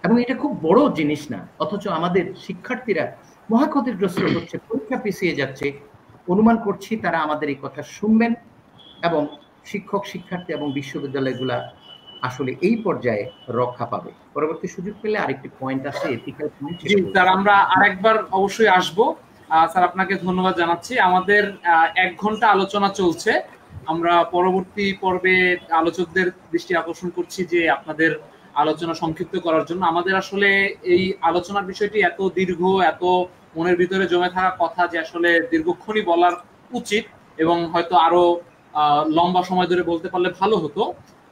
এবং এটা খুব বড় জিনিস না, অথচ আমাদের শিক্ষার্থীরা মহা ক্ষতিগ্রস্ত হচ্ছে, পরীক্ষা পিছিয়ে যাচ্ছে। অনুমান করছি তারা আমাদের এই কথা শুনবেন এবং শিক্ষক, শিক্ষার্থী এবং বিশ্ববিদ্যালয়গুলা আসলে এই পর্যায়ে রক্ষা পাবে। পরবর্তী সুযোগ পেলে আরেকটি পয়েন্ট আছে, এথিক্যাল পয়েন্ট। স্যার আমরা আরেকবার অবশ্যই আসবো। স্যার আপনাকে ধন্যবাদ জানাচ্ছি। আমাদের 1 ঘন্টা আলোচনা চলছে। আমরা পরবর্তী পর্বে আলোচকদের দৃষ্টি আকর্ষণ করছি যে আপনাদের আলোচনা সংক্ষিপ্ত করার জন্য। আমাদের আসলে এই আলোচনার বিষয়টি এত দীর্ঘ, এত মনের ভিতরে জমে থাকা কথা যে আসলে দীর্ঘক্ষণই বলার উচিত এবং হয়তো আরো লম্বা সময় ধরে বলতে পারলে ভালো হতো।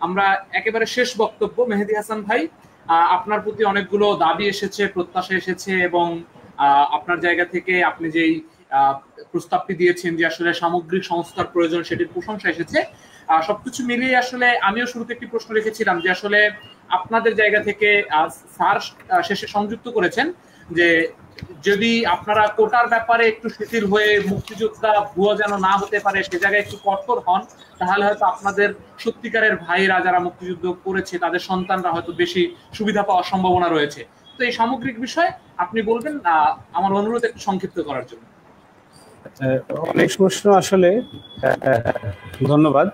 আমরা একেবারে শেষ বক্তব্য, মেহেদী হাসান ভাই, আপনার প্রতি অনেকগুলো দাবি এসেছে, প্রত্যাশা এসেছে এবং আপনার জায়গা থেকে আপনি যেই প্রস্তাবটি দিয়েছেন যে আসলে সামগ্রিক সংস্কার প্রয়োজন, সেটির প্রশংসা এসেছে। সবকিছু মিলিয়ে আসলে আমিও শুরুতে একটি প্রশ্ন রেখেছিলাম যে আসলে আপনাদের জায়গা থেকে স্যার শেষে সংযুক্ত করেছেন যে যদি আপনারা কোটার ব্যাপারে একটু শিথিল হয়ে মুক্তিযোদ্ধা ভুয়া যেন না হতে পারে সে জায়গায় একটু কঠোর হন, তাহলে হয়তো আপনাদের সত্যিকারের ভাইরা যারা মুক্তিযুদ্ধ করেছে তাদের সন্তানরা হয়তো বেশি সুবিধা পাওয়ার সম্ভাবনা রয়েছে। তো এই সামগ্রিক বিষয় আপনি বলবেন, আমার অনুরোধ একটু সংক্ষিপ্ত করার জন্য। অনেক প্রশ্ন আসলে, ধন্যবাদ।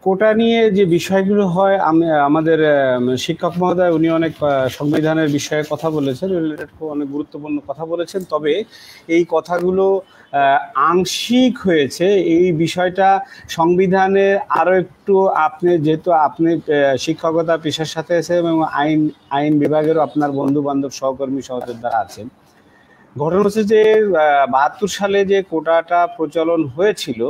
কোটা নিয়ে যে বিষয়গুলো হয়, আমাদের শিক্ষক মহোদয় উনি অনেক সংবিধানের বিষয়ে কথা বলেছেন, অনেক গুরুত্বপূর্ণ কথা বলেছেন। তবে এই কথাগুলো আংশিক হয়েছে, এই বিষয়টা সংবিধানে আরো একটু, আপনি যেহেতু আপনি শিক্ষকতা পেশার সাথে আছে এবং আইন বিভাগেরও আপনার বন্ধু বান্ধব সহকর্মী সহযোদ্ধারা আছেন। ঘটনা হচ্ছে যে 72 সালে যে কোটাটা প্রচলন হয়েছিল,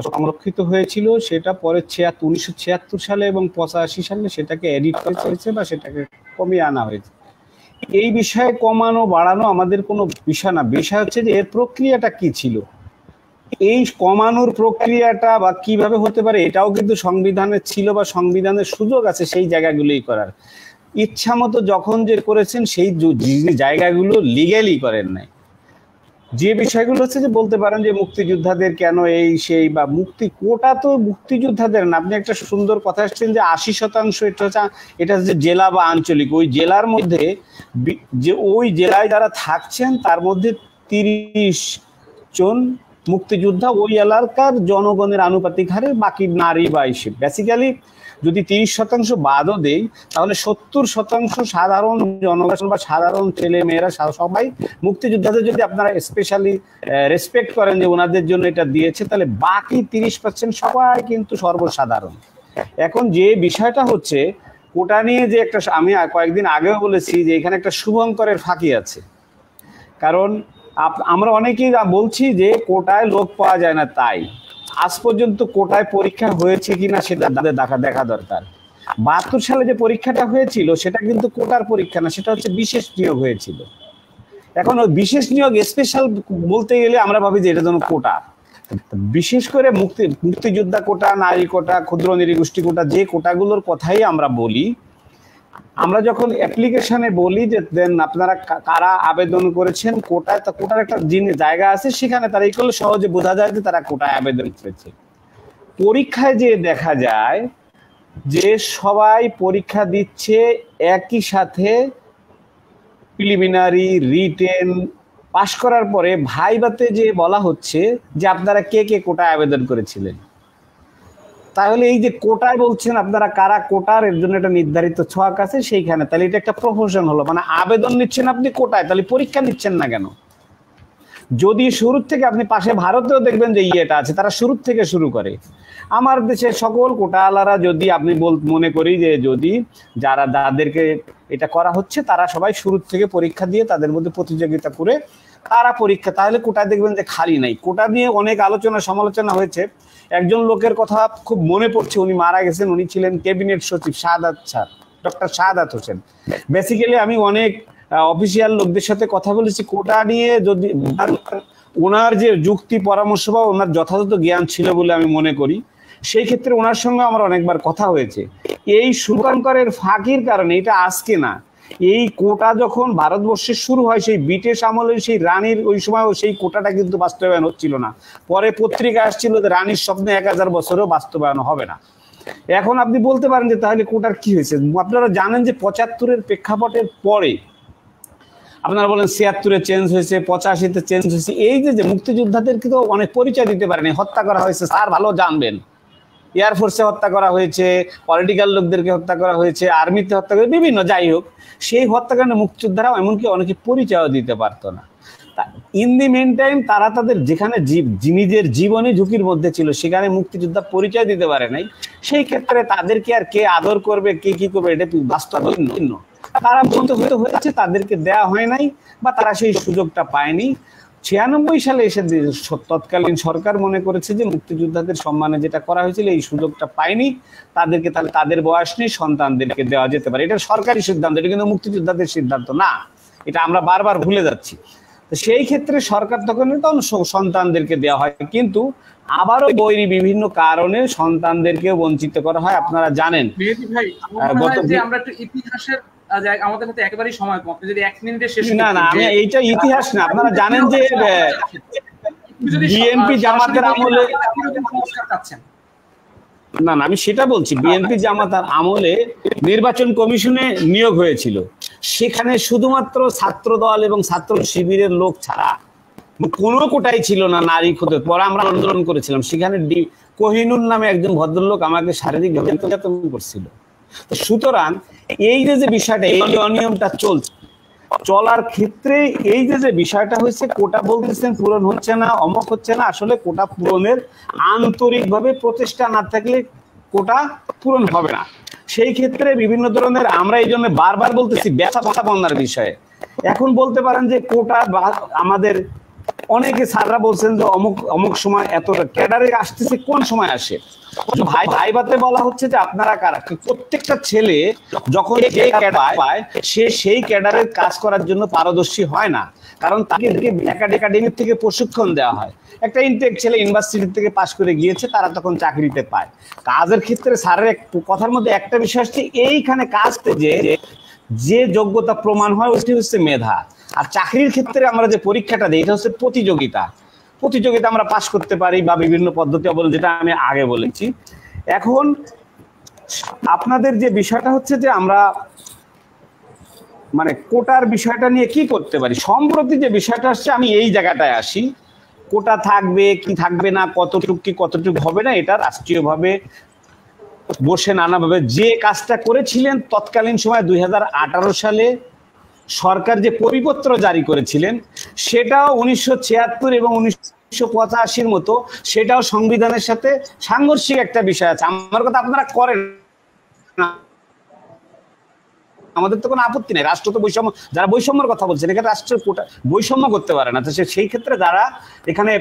সংরক্ষিত হয়েছিল, সেটা পরে 1976 সালে এবং 85 সালে সেটাকে এডিট হয়েছে বা সেটাকে কমিয়ে আনা হয়েছে। এই বিষয়ে কমানো বাড়ানো আমাদের কোনো বিষয় না, বিষয় হচ্ছে যে এর প্রক্রিয়াটা কি ছিল। এই কমানোর প্রক্রিয়াটা বা কিভাবে হতে পারে এটাও কিন্তু সংবিধানে ছিল বা সংবিধানের সুযোগ আছে সেই জায়গাগুলোই করার। ইচ্ছা মতো যখন যে করেছেন সেই জায়গাগুলো লিগ্যালি করেন নাই। যে বিষয়গুলো হচ্ছে যে বলতে পারেন যে মুক্তিযোদ্ধাদের কেন এই সেই বা কোটা তো মুক্তিযোদ্ধাদের না। আপনি একটা সুন্দর কথা আসছেন যে 80% এটা হচ্ছে জেলা বা আঞ্চলিক, ওই জেলার মধ্যে যে ওই জেলায় যারা থাকছেন তার মধ্যে 30 জন মুক্তিযোদ্ধা ওই এলাকার জনগণের আনুপাতিক হারে, বাকি নারী বা হিসেবে। বেসিক্যালি যদি 30% বাদও দেই তাহলে 70% সাধারণ জনগণ বা সাধারণ ছেলে মেয়েরা সবাই মুক্তিযোদ্ধাদের যদি আপনারা স্পেশালি রেসপেক্ট করেন যে ওনাদের জন্য এটা দিয়েছে, তাহলে বাকি 30% সবাই কিন্তু সর্বসাধারণ। এখন যে বিষয়টা হচ্ছে কোটা নিয়ে যে একটা, আমি কয়েকদিন আগেও বলেছি যে এখানে একটা শুভঙ্করের ফাঁকি আছে। কারণ আমরা অনেকেই বলছি যে কোটায় লোক পাওয়া যায় না, তাই আজ পর্যন্ত কোটায় পরীক্ষা হয়েছে কিনা সেটা দেখা দরকার। 72 সালে যে পরীক্ষাটা হয়েছিল সেটা কিন্তু কোটার পরীক্ষা না, সেটা হচ্ছে বিশেষ নিয়োগ হয়েছিল। এখন ওই বিশেষ নিয়োগ স্পেশাল বলতে গেলে আমরা ভাবি যে এটা যেন কোটা। বিশেষ করে মুক্তিযোদ্ধা কোটা, নারী কোটা, ক্ষুদ্র নৃগোষ্ঠী কোটা, যে কোটাগুলোর কথাই আমরা বলি, আমরা যখন অ্যাপ্লিকেশনে বলি যে দেন আপনারা কারা আবেদন করেছেন কোটায়, তা কোটার একটা জায়গা আছে, সেখানে তারা এই করলে সহজে বোঝা যায় যে তারা কোটায় আবেদন করেছে। পরীক্ষায় যে দেখা যায় যে সবাই পরীক্ষা দিচ্ছে একই সাথে, প্রিলিমিনারি, রিটেন পাশ করার পরে ভাইভাতে যে বলা হচ্ছে যে আপনারা কে কে কোটায় আবেদন করেছিলেন। তাহলে এই যে কোটায় বলছেন আপনারা কারা কোটার, এর জন্য একটা নির্ধারিত ছক আছে সেইখানে, তাহলে এটা একটা প্রফেশন হলো, মানে আবেদন নিচ্ছেন আপনি কোটায়, তাহলে পরীক্ষা নিচ্ছেন না কেন? যদি শুরুর থেকে আপনি পাশে ভারতেও দেখবেন যে ইয়েটা আছে, তারা শুরুর থেকে শুরু করে। আমার দেশের সকল কোটাওয়ালারা যদি আপনি মনে করি যে যদি যাদেরকে এটা করা হচ্ছে তারা সবাই শুরুর থেকে পরীক্ষা দিয়ে তাদের মধ্যে প্রতিযোগিতা করে তারা পরীক্ষা, তাহলে কোটায় দেখবেন যে খালি নাই। কোটা নিয়ে অনেক আলোচনা সমালোচনা হয়েছে। একজন লোকের কথা খুব মনে পড়ছে, উনি মারা গেছেন, উনি ছিলেন ক্যাবিনেট সচিব শাহাদাত sir, doctor Shahadat Hossain. Basically আমি অনেক অফিসিয়াল লোকদের সাথে কথা বলেছি কোটা নিয়ে, যদি ওনার যে যুক্তি পরামর্শ বা ওনার যথাযথ জ্ঞান ছিল বলে আমি মনে করি, সেই ক্ষেত্রে ওনার সঙ্গে আমার অনেকবার কথা হয়েছে। এই শুভঙ্করের ফাঁকির কারণে, এটা আজকে না, এই কোটা যখন ভারতবর্ষে শুরু হয় সেই ব্রিটিশ আমলে সেই রানীর ওই সময় সেই কোটাটা কিন্তু বাস্তবায়ন হচ্ছিল না। পরে পত্রিকা আসছিল যে রানীর স্বপ্নে 1000 বছরেও বাস্তবায়ন হবে না। এখন আপনি বলতে পারেন যে তাহলে কোটার কি হয়েছে? আপনারা জানেন যে 75-এর প্রেক্ষাপটের পরে আপনারা বলেন 76-এ চেঞ্জ হয়েছে, 85-তে চেঞ্জ হয়েছে। এই যে মুক্তিযোদ্ধাদেরকে তো অনেক পরিচয় দিতে পারেনি, হত্যা করা হয়েছে, স্যার ভালো জানবেন। এয়ারফোর্সে হত্যা করা হয়েছে, পলিটিক্যাল লোকদেরকে হত্যা করা হয়েছে, আর্মিতে হত্যা করে বিভিন্ন, যাই হোক সেই হত্যাকাণ্ডে মুক্তিযোদ্ধারাও এমনকি অনেকে পরিচয়ও দিতে পারতো না। ইন দি মেন টাইম তারা তাদের যেখানে নিজের জীবনে ঝুঁকির মধ্যে ছিল সেখানে মুক্তিযোদ্ধা পরিচয় দিতে পারে নাই। সেই ক্ষেত্রে তাদেরকে আর কে আদর করবে, কে কি করবে, এটা বাস্তব ভিন্ন। তারা বলতে হয়েছে তাদেরকে দেয়া হয় নাই বা তারা সেই সুযোগটা পায়নি। 96 সালে এসে তৎকালীন সরকার মনে করেছে যে মুক্তিযোদ্ধাদের সম্মানে যেটা করা হয়েছিল এই সুযোগটা পায়নি, তাদেরকে তাহলে তাদের বয়স নেই সন্তানদেরকে দেওয়া যেতে পারে। এটা সরকারি সিদ্ধান্ত, এটা কিন্তু মুক্তিযোদ্ধাদের সিদ্ধান্ত না, এটা আমরা বারবার ভুলে যাচ্ছি। সেই ক্ষেত্রে সরকার তখন সন্তানদেরকে দেওয়া হয়, কিন্তু আবারও বৈরী বিভিন্ন কারণে সন্তানদেরকেও বঞ্চিত করা হয়। আপনারা জানেন আমরা একটু ইতিহাসের আমাদের হাতে একেবারেই সময় কম, যদি 1 মিনিটে শেষ। না আমি এইটা ইতিহাস না, আপনারা জানেন যে বিএনপি জামাতের আমলে, না আমি সেটা বলছি, বিএনপি জামাতের আমলে নির্বাচন কমিশনে নিয়োগ হয়েছিল, সেখানে শুধুমাত্র ছাত্র দল এবং ছাত্র শিবিরের লোক ছাড়া কোনো কোটাই ছিল না নারী ক্ষুদ্র। পরে আমরা আন্দোলন করেছিলাম, সেখানে কোহিনুর নামে একজন ভদ্রলোক আমাকে শারীরিকভাবে নির্যাতন করছিল। সুতরাং এই যে বিষয়টা, এই অনিয়মটা চলার ক্ষেত্রে এই যে বিষয়টা হয়েছে, কোটা বলতেছেন পূরণ হচ্ছে না, অমক হচ্ছে না, আসলে কোটা পূরণের আন্তরিকভাবে প্রচেষ্টা না থাকলে কোটা পূরণ হবে না। সেই ক্ষেত্রে বিভিন্ন ধরনের, আমরা এই জন্য বারবার বলতেছি ব্যবস্থাপনার বিষয়ে। এখন বলতে পারেন যে কোটা আমাদের অনেকে স্যাররা বলছেন যে অমুক সময় এত ক্যাডারে আসতেছে, কোন সময় আসে? ভাইভাতে বলা হচ্ছে যে আপনারা কারা, প্রত্যেকটা ছেলে যখন যে ক্যাডার পায় সে সেই ক্যাডারের কাজ করার জন্য পারদর্শী হয় না, কারণ তাকে একাডেমি থেকে প্রশিক্ষণ দেওয়া হয়। একটা ইনটেক ছেলে ইউনিভার্সিটি থেকে পাশ করে গিয়েছে, তারা তখন চাকরিতে পায়। কাজের ক্ষেত্রে স্যারের কথার মধ্যে একটা বিষয় হচ্ছে এইখানে কাজ যে যোগ্যতা প্রমাণ হয় ওইটি হচ্ছে মেধা। আর চাকরির ক্ষেত্রে আমরা যে পরীক্ষাটা দিই এটা হচ্ছে প্রতিযোগিতা আমরা পাশ করতে পারি বা বিভিন্ন পদ্ধতি অবলম্বন, যেটা আমি আগে বলেছি। এখন আপনাদের যে বিষয়টা হচ্ছে যে আমরা মানে কোটার বিষয়টা নিয়ে কি করতে পারি, সম্প্রতি যে বিষয়টা আসছে আমি এই জায়গাটায় আসি। কোটা থাকবে কি থাকবে না, কতটুকু হবে না, এটা রাষ্ট্রীয়ভাবে বসে নানাভাবে যে কাজটা করেছিলেন তৎকালীন সময় 2018 সালে সরকার যে পরিপত্র জারি করেছিলেন সেটাও 1976 এবং 1985 মতো, সেটাও সংবিধানের সাথে সাংঘর্ষিক একটা বিষয় আছে। আমার কথা আপনারা করেন না, আমাদের তো কোনো আপত্তি নেই, রাষ্ট্র তো বৈষম্য, যারা বৈষম্যের কথা বলছেন এখানে রাষ্ট্রের বৈষম্য করতে পারে না। তো সেই ক্ষেত্রে যারা এখানে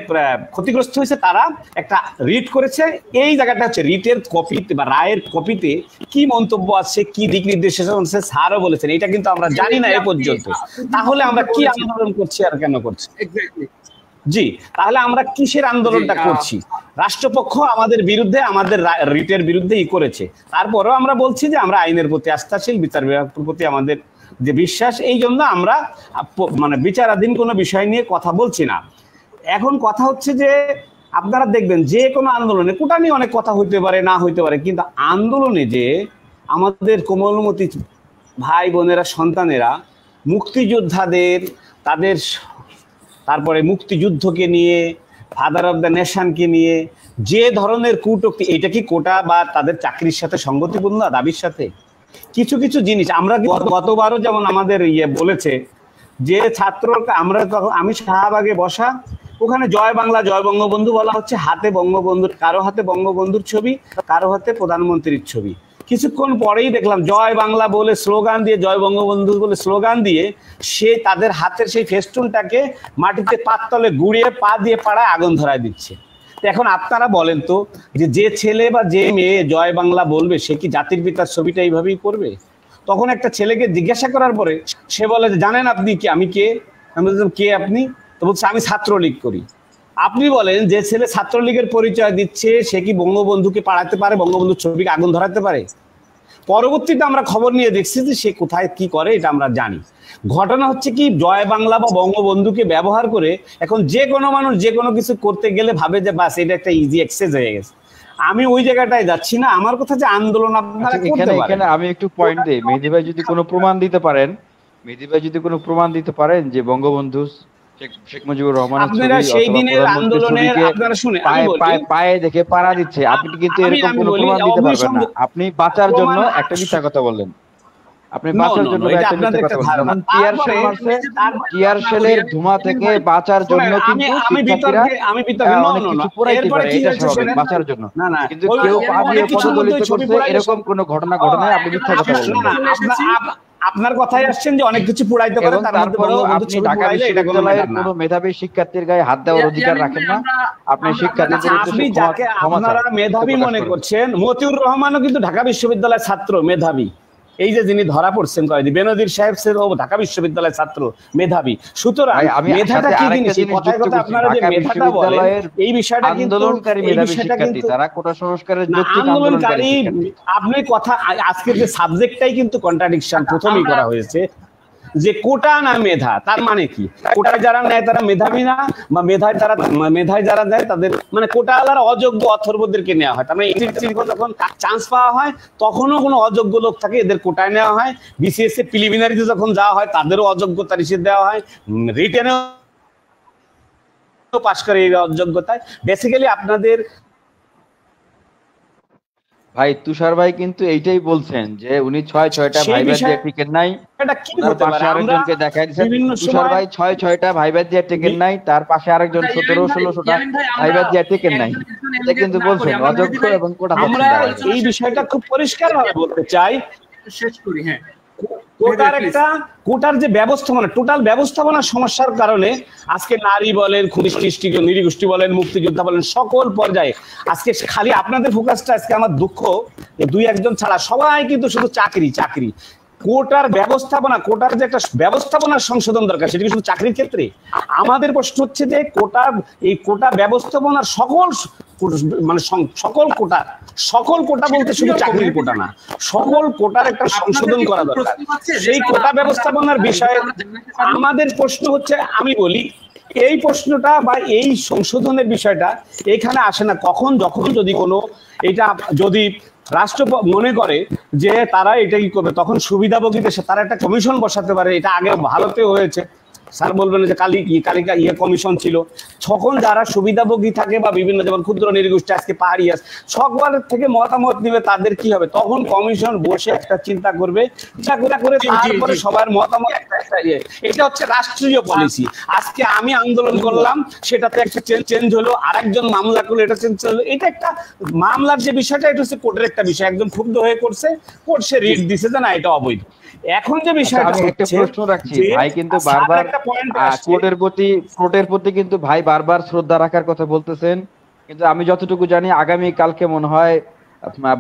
ক্ষতিগ্রস্ত হয়েছে তারা একটা রিট করেছে, এই জায়গাটা হচ্ছে রিটের কপিতে বা রায়ের কপিতে কি মন্তব্য আছে, কি দিক নির্দেশনা আছে স্যারও বলেছেন, এটা কিন্তু আমরা জানি না এ পর্যন্ত। তাহলে আমরা কি আন্দোলন করছি আর কেন করছি? জি, তাহলে আমরা কিসের আন্দোলনটা করছি? রাষ্ট্রপক্ষ আমাদের বিরুদ্ধে, আমাদের রিটের বিরুদ্ধে করেছে, তারপরেও আমরা বলছি যে আমরা আইনের প্রতি আস্থাশীল, বিচার বিভাগের প্রতি আমাদের যে বিশ্বাস, এই জন্য আমরা মানে বিচারাধীন কোনো বিষয় নিয়ে কথা বলছি না। এখন কথা হচ্ছে যে আপনারা দেখবেন যে কোনো আন্দোলনে কোটা নিয়ে অনেক কথা হইতে পারে, না হইতে পারে, কিন্তু আন্দোলনে যে আমাদের কোমলমতি ভাই বোনেরা, সন্তানেরা, মুক্তিযোদ্ধাদের, তাদের তারপরে মুক্তিযুদ্ধকে নিয়ে, ফাদার অফ দ্য নেশনকে নিয়ে যে ধরনের কূটক্তি, এটা কি কোটা বা তাদের চাকরির সাথে সঙ্গতিপূর্ণ দাবির সাথে? কিছু কিছু জিনিস আমরা গতবারও যেমন আমাদের বলেছে যে ছাত্র, আমি শাহবাগে বসা, ওখানে জয় বাংলা জয় বঙ্গবন্ধু বলা হচ্ছে, হাতে বঙ্গবন্ধুর, কারো হাতে বঙ্গবন্ধুর ছবি, কারো হাতে প্রধানমন্ত্রীর ছবি। কিছুক্ষণ পরেই দেখলাম জয় বাংলা বলে স্লোগান দিয়ে, জয় বঙ্গবন্ধু বলে স্লোগান দিয়ে সে তাদের হাতের সেই ফেস্টুনটাকে মাটিতে পাততলে গুড়িয়ে পা দিয়ে পাড়ায় আগুন ধরায় দিচ্ছে। এখন আপনারা বলেন তো, যে ছেলে বা যে মেয়ে জয় বাংলা বলবে সে কি জাতির পিতার ছবিটা এইভাবেই করবে? তখন একটা ছেলেকে জিজ্ঞাসা করার পরে সে বলে যে জানেন আপনি কি, আমি কে? আমি বললাম কে আপনি? তো বলছে আমি ছাত্রলীগ করি। আপনি বলেন যে ছেলে ছাত্রলীগের পরিচয় দিচ্ছে সে কি বঙ্গবন্ধুকে পাড়াতে পারে, বঙ্গবন্ধুর ছবিকে আগুন ধরাতে পারে? পরবর্তীতে আমরা খবর নিয়ে দেখছি যে সে কোথায় কি করে, এটা আমরা জানি। ঘটনা হচ্ছে কি, জয় বাংলা বা বঙ্গবন্ধুকে ব্যবহার করে এখন যে কোনো মানুষ যে কোনো কিছু করতে গেলে ভাবে যে বাস এটা একটা ইজি অ্যাক্সেস হয়ে গেছে। আমি ওই জায়গাটায় যাচ্ছি না, আমার কথা যে আন্দোলন আপনারা করতে পারেন। এখানে আমি একটু পয়েন্ট দেই, মেহেদী ভাই যদি কোনো প্রমাণ দিতে পারেন, যে বঙ্গবন্ধু শেখ মুজিবুর রহমানের ছবি সেই দিনের আন্দোলনের আপনারা শুনে পায়ে দেখে পাড়া দিচ্ছে, আপনি কিন্তু এরকম কোনো প্রমাণ দিতে পারবেন না। আপনি বাঁচার জন্য একটা মিথ্যা কথা বললেন, আপনি বাঁচার জন্য একটা মিথ্যা কথা বললেন। টিয়ার শেলের ধোঁয়া থেকে বাঁচার জন্য কিন্তু শিক্ষার্থীরা অনেক কিছু পোড়াইতে পারে, এটা স্বাভাবিক, বাঁচার জন্য। কিন্তু কেউ পা দিয়ে পদদলিত করছে এরকম কোনো ঘটনা ঘটে নাই, আপনি মিথ্যা কথা বললেন। আপনার কথাই আসছেন যে অনেক কিছু পুড়াইতে পারে, তারপরেও আপনি ঢাকা বিশ্ববিদ্যালয়ের কোনো মেধাবী শিক্ষার্থীর গায়ে হাত দেওয়ার অধিকার রাখেন না। আপনি শিক্ষার্থীদের আপনি যাকে আপনারা মেধাবী মনে করছেন, মতিউর রহমানও কিন্তু ঢাকা বিশ্ববিদ্যালয়ের ছাত্র, মেধাবী। এই যে যিনি ধরা পড়ছেন কয়েকদিন, বেনজির সাহেব ঢাকা বিশ্ববিদ্যালয়ের ছাত্র, মেধাবী। সুতরাং মেধাটা কি জিনিস, কথায় কথা আপনারা যে মেধাটা বলেন, এই বিষয়টা কিন্তু আন্দোলনকারী মেধাবী শিক্ষার্থী, তারা কোটা সংস্কারের যৌক্তিক আন্দোলনকারী। আপনি কথা, আজকের যে সাবজেক্টটাই কিন্তু কন্ট্রাডিকশন প্রথমেই করা হয়েছে, যে কোটা না মেধা, তার মানে কি? কোটায় যারা নেয় তারা মেধাবী না, বা মেধায় যারা দেয় তাদের মানে কোটাওয়ালারা অযোগ্য অথর্বদেরকে নেওয়া হয়। তার মানে যখন চান্স পাওয়া হয় তখনও কোনো অযোগ্য লোক থাকে, এদের কোটায় নেওয়া হয়। বিসিএস এ প্রিলিমিনারিতে যখন যাওয়া হয় তাদেরও অযোগ্যতার হিসেবে দেওয়া হয়, রিটেনেও পাশ করে এই অযোগ্যতায়। বেসিক্যালি আপনাদের ভাই তুষার ভাই কিন্তু এইটাই বলছেন যে উনি 6-6টা ভাইবা দিয়ে টিকেট নাই, তার পাশে আরেকজনকে দেখাই দিয়েছেন। তুষার ভাই 6-6টা ভাইবা দিয়ে টিকেট নাই, তার পাশে আরেকজন 17-16টা ভাইবা দিয়ে টিকেট নাই, এটা কিন্তু বলছেন অযোগ্য এবং কোটা। আমরা এই বিষয়টা খুব পরিষ্কার ভাবে বলতে চাই, শেষ করি। হ্যাঁ, কোটার যে ব্যবস্থাপনা, টোটাল ব্যবস্থাপনার সমস্যার কারণে আজকে নারী বলেন, ক্ষুদ্র নৃগোষ্ঠী বলেন, মুক্তিযোদ্ধা বলেন, সকল পর্যায়ে আজকে খালি আপনাদের ফোকাসটা, আজকে আমার দুঃখ, দুই একজন ছাড়া সবাই কিন্তু শুধু চাকরি চাকরি। কোটার ব্যবস্থাপনা, কোটার যে একটা ব্যবস্থাপনার সংশোধন দরকার, সেটা শুধু চাকরির ক্ষেত্রে। আমাদের প্রশ্ন হচ্ছে যে এই কোটা ব্যবস্থাপনার সকল কোটা বলতে শুধু চাকরির কোটা না, সকল কোটার একটা সংশোধন করা দরকার। সেই কোটা ব্যবস্থাপনার বিষয়ে আমাদের প্রশ্ন হচ্ছে, আমি বলি এই প্রশ্নটা বা এই সংশোধনের বিষয়টা এখানে আসে না কখন, যখন যদি রাষ্ট্র মনে করে যে তারা এটা কি করবে, তখন সুবিধাভোগীদের তারা একটা কমিশন বসাতে পারে। এটা আগে ভারতে হয়েছে, স্যার বলবেন যে কালিকা কমিশন ছিল, তখন যারা সুবিধাভোগী থাকে বা বিভিন্ন যেমন ক্ষুদ্র নৃগোষ্ঠী আজকে পাহাড়ি আছে, সকলের থেকে মতামত নিবে, তাদের কি হবে, তখন কমিশন বসে একটা চিন্তা করবে, করে তারপরে সবার মতামত একটা এটা হচ্ছে রাষ্ট্রীয় পলিসি। আজকে আমি আন্দোলন করলাম, সেটাতে একটা চেঞ্জ হলো, আরেকজন মামলা করলো, এটা চেঞ্জ হলো, এটা একটা মামলার যে বিষয়টা, এটা হচ্ছে কোর্টের একটা বিষয়, একজন ক্ষুব্ধ হয়ে করছে, কোর্ট সে রিট দিছে যে না এটা অবৈধ। এখন যে বিষয়টা আমি একটা প্রশ্ন রাখছি, ভাই কিন্তু বারবার কোর্টের প্রতি কিন্তু ভাই বারবার শ্রদ্ধা রাখার কথা বলতেছেন, কিন্তু আমি যতটুকু জানি আগামী কালকে মনে হয়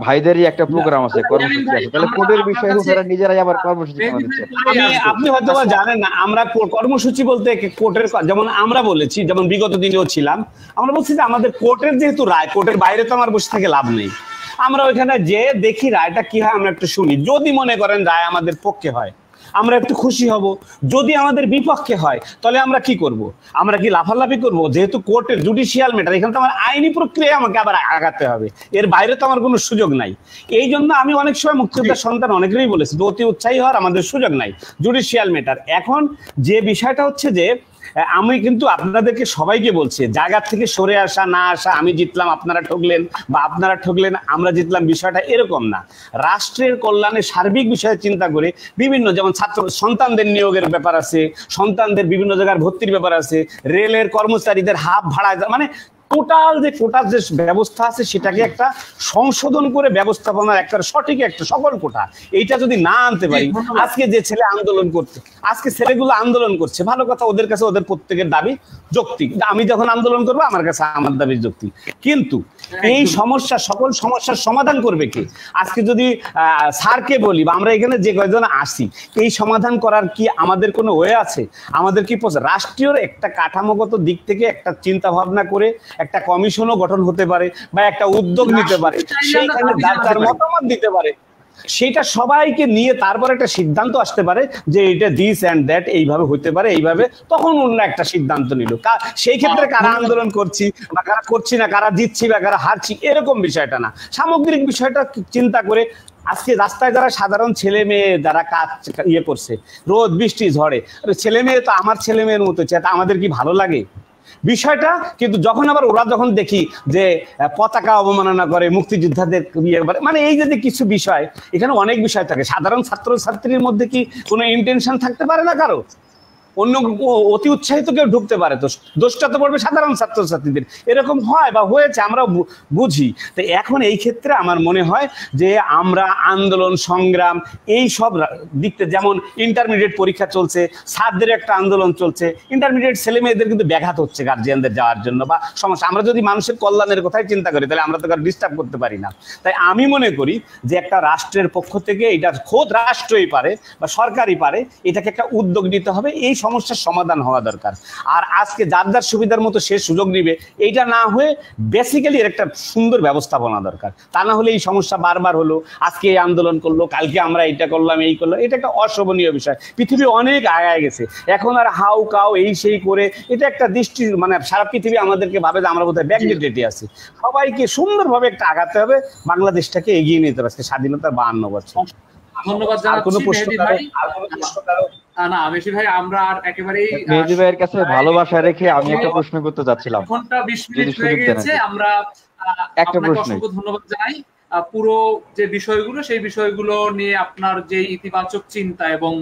ভাইদেরই একটা প্রোগ্রাম আছে, কর্মসূচি আছে, তাহলে কোর্টের বিষয়ে ওনারা নিজেরাই আবার কর্মসূচি দিচ্ছে। আপনি হয়তো জানেন না, আমরা কর্মসূচি বলতে কোর্টের, যেমন আমরা বলেছি, যেমন বিগত দিনেও ছিলাম, আমরা বলছি যে আমাদের কোর্টের যেহেতু রায়, কোর্টের বাইরে তো আমার বসে থেকে লাভ নেই, আমরা ওইখানে যে দেখি রায়টা কি হয় আমরা একটু শুনি, যদি মনে করেন রায় আমাদের পক্ষে হয় আমরা একটু খুশি হব, যদি আমাদের বিপক্ষে হয় তাহলে আমরা কি করব, আমরা কি লাফালাফি করব, যেহেতু কোর্টের জুডিশিয়াল ম্যাটার, এখানে তো আমার আইনি প্রক্রিয়া আমাকে আবার আগাতে হবে, এর বাইরে তো আমার কোনো সুযোগ নাই। এই জন্য আমি অনেক সময় মুক্তিযোদ্ধার সন্তান অনেকেরই বলেছি অতি উৎসাহী হওয়ার আমাদের সুযোগ নাই, জুডিশিয়াল ম্যাটার। এখন যে বিষয়টা হচ্ছে যে আমি কিন্তু আপনাদেরকে সবাইকে বলছি, জায়গা থেকে সরে আসা না আসা, আমি জিতলাম আপনারা ঠকলেন বা আপনারা ঠকলেন আমরা জিতলাম, বিষয়টা এরকম না। রাষ্ট্রের কল্যাণে সার্বিক বিষয়ে চিন্তা করে বিভিন্ন, যেমন ছাত্র সন্তানদের নিয়োগের ব্যাপার আছে, সন্তানদের বিভিন্ন জায়গার ভর্তির ব্যাপার আছে, রেলের কর্মচারীদের হাফ ভাড়া, মানে টোটাল যে কোটার যে ব্যবস্থা আছে সেটাকে একটা সংশোধন করে ব্যবস্থাপনার একটা সঠিক একটা সকল কোটা, এইটা যদি না আনতে পারি, আজকে যে ছেলে আন্দোলন করতে, আজকে ছেলেগুলো আন্দোলন করছে ভালো কথা, ওদের কাছে ওদের প্রত্যেকের দাবি যৌক্তিক, আমি যখন আন্দোলন করবো আমার কাছে আমার দাবি যৌক্তিক, কিন্তু এই সমস্যা, সকল সমস্যার সমাধান করবে কে? আজকে যদি স্যারকে বলি বা আমরা এখানে যে কয়েকজন আসি, এই সমাধান করার কি আমাদের কোনো ওয়ে আছে? আমাদের কি রাষ্ট্রীয় একটা কাঠামোগত দিক থেকে একটা চিন্তা ভাবনা করে একটা কমিশনও গঠন হতে পারে বা একটা উদ্যোগ নিতে পারে, সেইখানে যার মতামত দিতে পারে, সেটা সবাইকে নিয়ে তারপর একটা সিদ্ধান্ত আসতে পারে যে এটা দিস এন্ড দ্যাট এইভাবে হইতে পারে, এইভাবে, তখন অন্য একটা সিদ্ধান্ত নিল। সেই ক্ষেত্রে কারা আন্দোলন করছি বা কারা করছি না, কারা জিতছি বা কারা হারছি, এরকম বিষয়টা না, সামগ্রিক বিষয়টা চিন্তা করে আজকে রাস্তায় যারা সাধারণ ছেলে মেয়ে যারা কাজ করছে, রোদ বৃষ্টি ঝড়ে, ছেলে মেয়ে তো আমার ছেলে মেয়ের মতো, আমাদের কি ভালো লাগে বিষয়টা? কিন্তু যখন আবার ওরা যখন দেখি যে পতাকা অবমাননা করে, মুক্তিযোদ্ধাদের মানে এই যে কিছু বিষয়, এখানে অনেক বিষয় থাকে, সাধারণ ছাত্র ছাত্রীর মধ্যে কি কোনো ইন্টেনশন থাকতে পারে না কারো, অন্য অতি উৎসাহিত কেউ ঢুকতে পারে, তো দোষটা তো পড়বে সাধারণ ছাত্রছাত্রীদের, এরকম হয় বা হয়েছে আমরা বুঝি। তো এখন এই ক্ষেত্রে আমার মনে হয় যে আমরা আন্দোলন সংগ্রাম এই সব দিকতে, যেমন ইন্টারমিডিয়েট পরীক্ষা চলছে, স্যারদের একটা আন্দোলন চলছে, ইন্টারমিডিয়েট ছেলে মেয়েদের কিন্তু ব্যাঘাত হচ্ছে গার্জিয়ানদের যাওয়ার জন্য বা সমস্যা, আমরা যদি মানুষের কল্যাণের কথাই চিন্তা করি তাহলে আমরা তো আর ডিস্টার্ব করতে পারি না। তাই আমি মনে করি যে একটা রাষ্ট্রের পক্ষ থেকে, এটা খোদ রাষ্ট্রই পারে বা সরকারই পারে, এটাকে একটা উদ্যোগ নিতে হবে, এই সমস্যার সমাধান হওয়া দরকার। আর আজকে যার যার সুবিধার মতো সে সুযোগ নিবে, এইটা না হয়ে বেসিক্যালি এর একটা সুন্দর ব্যবস্থাপনা দরকার। তা না হলে এই সমস্যা বারবার হলো, আজকে এই আন্দোলন করলো, কালকে আমরা এইটা করলাম, এই করলাম, এটা একটা অশোভনীয় বিষয়। পৃথিবী অনেক আগায় গেছে, এখন আর হাউ কাউ এই সেই করে এটা একটা দৃষ্টি, মানে সারা পৃথিবী আমাদেরকে ভাবে যে আমরা বোধহয় ব্যাকডেটে আছি। সবাইকে সুন্দরভাবে একটা আগাতে হবে, বাংলাদেশটাকে এগিয়ে নিতে হবে। স্বাধীনতার 52 বছর। ধন্যবাদ জানাচ্ছি মেহেদী ভাই। না মেহেদী ভাই, আমরা আর একেবারেই মেহেদী ভাইয়ের কাছে ভালোবাসা রেখে আমি একটা প্রশ্ন করতে যাচ্ছিলাম, ঘন্টা 20 মিনিট হয়ে গেছে, আমরা একটা প্রশ্ন ধন্যবাদ জানাই। পুরো যে বিষয়গুলো, সেই বিষয়গুলো নিয়ে আপনার যে ইতিবাচক চিন্তা এবং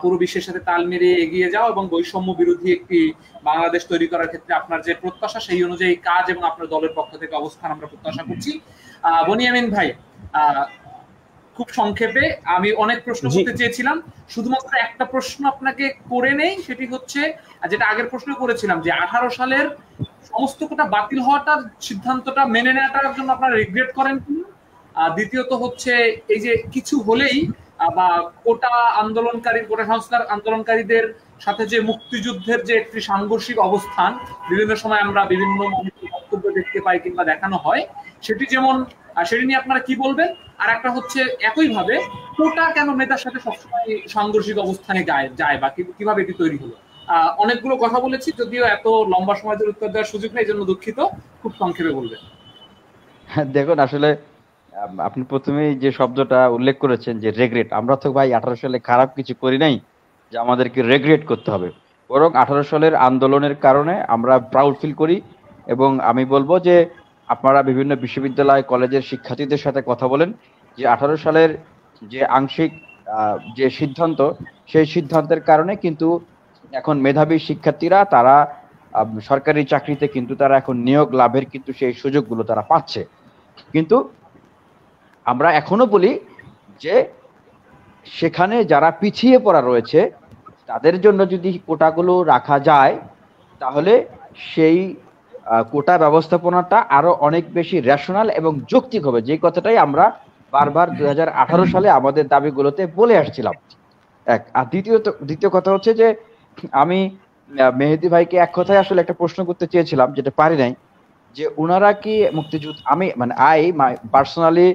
পুরো বিশ্বের সাথে তাল মিলিয়ে এগিয়ে যাও এবং বৈষম্য বিরোধী একটি বাংলাদেশ তৈরি করার ক্ষেত্রে আপনার যে প্রত্যাশা, সেই অনুযায়ী কাজ এবং আপনার দলের পক্ষ থেকে অবস্থান আমরা প্রত্যাশা করছি। বনিয়ামিন ভাই, খুব সংক্ষেপে, আমি অনেক প্রশ্ন করতে চেয়েছিলাম, শুধুমাত্র একটা প্রশ্ন আপনাকে করে নেই, সেটি হচ্ছে যেটা আগের প্রশ্ন করেছিলাম, যে 18 সালের সমস্ত কোটা বাতিল হওয়াটার সিদ্ধান্তটা মেনে নেওয়াটার জন্য আপনারা রিগ্রেট করেন কিনা? দ্বিতীয়ত হচ্ছে, এই যে কিছু হলেই বা কোটা সংস্কার আন্দোলনকারীদের সাথে যে মুক্তিযুদ্ধের যে একটি সাংঘর্ষিক অবস্থান বিভিন্ন সময় আমরা বিভিন্ন বক্তব্য দেখতে পাই কিংবা দেখানো হয়, সেটি যেমন, সেটি নিয়ে আপনারা কি বলবেন? আর একটা হচ্ছে, একইভাবে কোটা কেন নেতার সাথে সবসময় সাংঘর্ষিক অবস্থানে যায় বা কিভাবে এটি তৈরি হলো? অনেকগুলো কথা বলেছি, যদিও এত লম্বা সময় ধরে উত্তর দেওয়ার সুযোগ নেই, এই জন্য দুঃখিত, খুব সংক্ষেপে বলবেন। দেখুন, আসলে আপনি প্রথমেই যে শব্দটা উল্লেখ করেছেন যে রেগ্রেট, আমরা তো ভাই 18 সালে খারাপ কিছু করি নাই যে আমাদেরকে রেগ্রেট করতে হবে। বরং 18 সালের আন্দোলনের কারণে আমরা প্রাউড ফিল করি। এবং আমি বলবো যে আপনারা বিভিন্ন বিশ্ববিদ্যালয় কলেজের শিক্ষার্থীদের সাথে কথা বলেন যে 18 সালের যে আংশিক যে সিদ্ধান্ত, সেই সিদ্ধান্তের কারণে কিন্তু এখন মেধাবী শিক্ষার্থীরা তারা সরকারি চাকরিতে কিন্তু তারা এখন নিয়োগ লাভের কিন্তু সেই সুযোগগুলো তারা পাচ্ছে। কিন্তু আমরা এখনো বলি যে সেখানে যারা পিছিয়ে পড়া রয়েছে তাদের জন্য যদি কোটাগুলো রাখা যায় তাহলে সেই কোটা ব্যবস্থাপনাটা আরো অনেক বেশি রেশনাল এবং যৌক্তিক হবে, যে কথাটাই আমরা বারবার 2018 সালে আমাদের দাবিগুলোতে বলে আসছিলাম। আর দ্বিতীয় কথা হচ্ছে যে আমি মেহেদী ভাইকে এক কথায় আসলে একটা প্রশ্ন করতে চেয়েছিলাম, যেটা পারি নাই, যে ওনারা কি মুক্তিযুদ্ধ, আমি মানে পার্সোনালি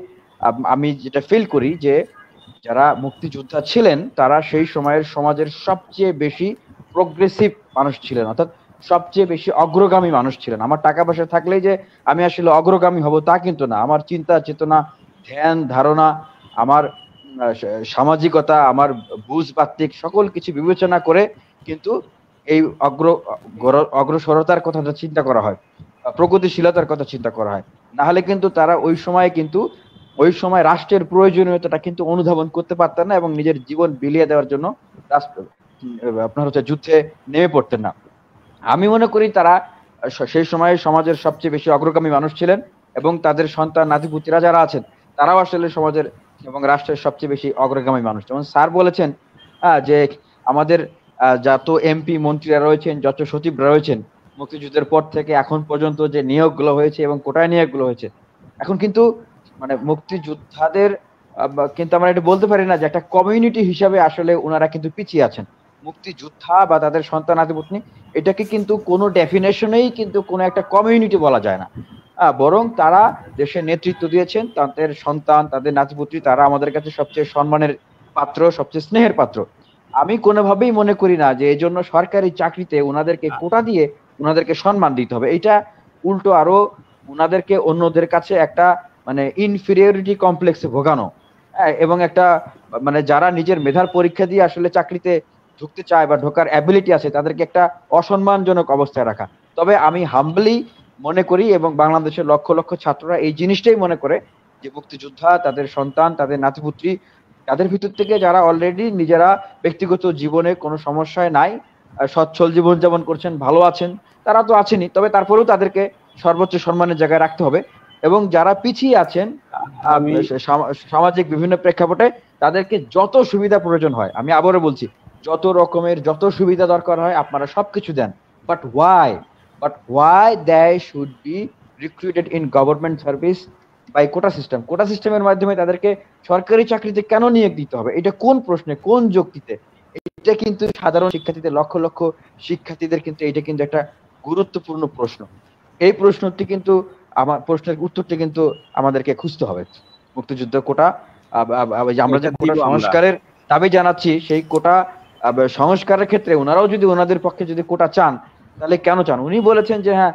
আমি যেটা ফিল করি যে যারা মুক্তিযোদ্ধা ছিলেন তারা সেই সময়ের সমাজের সবচেয়ে বেশি প্রোগ্রেসিভ মানুষ ছিলেন, অর্থাৎ সবচেয়ে বেশি অগ্রগামী মানুষ ছিলেন। আমার টাকা পয়সা থাকলেই যে আমি আসলে অগ্রগামী হব তা কিন্তু না। আমার চিন্তা চেতনা, ধ্যান ধারণা, আমার সামাজিকতা, আমার বুঝ বাত্তিক সকল কিছু বিবেচনা করে কিন্তু এই অগ্রসরতার কথাটা চিন্তা করা হয়, প্রগতিশীলতার কথা চিন্তা করা হয়। না হলে কিন্তু তারা ওই সময় রাষ্ট্রের প্রয়োজনীয়তাটা কিন্তু অনুধাবন করতে পারতেন না এবং নিজের জীবন বিলিয়ে দেওয়ার জন্য আপনার হচ্ছে যুদ্ধে নেমে পড়তেন না। আমি মনে করি তারা সেই সময়ে সমাজের সবচেয়ে বেশি অগ্রগামী মানুষ ছিলেন এবং তাদের সন্তান নাতিপুতিরা যারা আছেন তারাও আসলে সমাজের এবং রাষ্ট্রের সবচেয়ে বেশি অগ্রগামী মানুষ। যেমন স্যার বলেছেন যে আমাদের যত এমপি মন্ত্রীরা রয়েছেন, যত সচিবরা রয়েছেন, মুক্তিযুদ্ধের পর থেকে এখন পর্যন্ত যে নিয়োগগুলো হয়েছে এবং কোটায় নিয়োগগুলো হয়েছে, এখন কিন্তু মানে মুক্তিযোদ্ধাদের কিন্তু আমরা এটা বলতে পারি না যে একটা কমিউনিটি হিসাবে আসলে ওনারা কিন্তু পিছিয়ে আছেন। মুক্তিযোদ্ধা বা তাদের সন্তান নাতিপুতি এটাকে কিন্তু কোনো ডেফিনেশনেই কিন্তু কোনো একটা কমিউনিটি বলা যায় না, বরং তারা দেশের নেতৃত্ব দিয়েছেন, তাদের সন্তান, তাদের নাতিপুতি, তারা আমাদের কাছে সবচেয়ে সম্মানের পাত্র, সবচেয়ে স্নেহের পাত্র। আমি কোনোভাবেই মনে করি না যে এই জন্য সরকারি চাকরিতে ওনাদেরকে কোটা দিয়ে ওনাদেরকে সম্মান দিতে হবে। এটা উল্টো আরো ওনাদেরকে অন্যদের কাছে একটা মানে ইনফিরিয়রিটি কমপ্লেক্সে ভোগানো, এবং একটা মানে যারা নিজের মেধার পরীক্ষা দিয়ে আসলে চাকরিতে ঢুকতে চায় বা ঢোকার অ্যাবিলিটি আছে তাদেরকে একটা অসম্মানজনক অবস্থায় রাখা। তবে আমি হাম্বলি মনে করি এবং বাংলাদেশের লক্ষ লক্ষ ছাত্ররা এই জিনিসটাই মনে করে যে মুক্তিযোদ্ধা, তাদের সন্তান, তাদের নাতিপুত্রী, তাদের ভিতর থেকে যারা অলরেডি নিজেরা ব্যক্তিগত জীবনে কোনো সমস্যায় নাই, সচ্ছল জীবনযাপন করছেন, ভালো আছেন, তারা তো আছেনই, তবে তারপরেও তাদেরকে সর্বোচ্চ সম্মানের জায়গায় রাখতে হবে। এবং যারা পিছিয়ে আছেন সামাজিক বিভিন্ন প্রেক্ষাপটে তাদেরকে যত সুবিধা প্রয়োজন হয়, আমি আবারও বলছি, যত রকমের যত সুবিধা দরকার হয় আপনারা সবকিছু দেন, but why they should be recruited in government service by quota system. Quota সিস্টেমের মাধ্যমে তাদেরকে সরকারি চাকরিতে কেন নিয়োগ দিতে হবে? এটা কোন প্রশ্নে, কোন যুক্তিতে? এটা কিন্তু সাধারণ শিক্ষার্থীদের, লক্ষ লক্ষ শিক্ষার্থীদের কিন্তু এটা কিন্তু একটা গুরুত্বপূর্ণ প্রশ্ন। এই প্রশ্নটি কিন্তু প্রশ্নের উত্তরটি কিন্তু আমাদেরকে খুঁজতে হবে। মুক্তিযুদ্ধ কোটা, আমরা যে কোটা সংস্কারের দাবি জানাচ্ছি, সেই কোটা সংস্কারের ক্ষেত্রে ওনারাও যদি ওনাদের পক্ষে যদি কোটা চান তাহলে কেন চান? উনি বলেছেন যে হ্যাঁ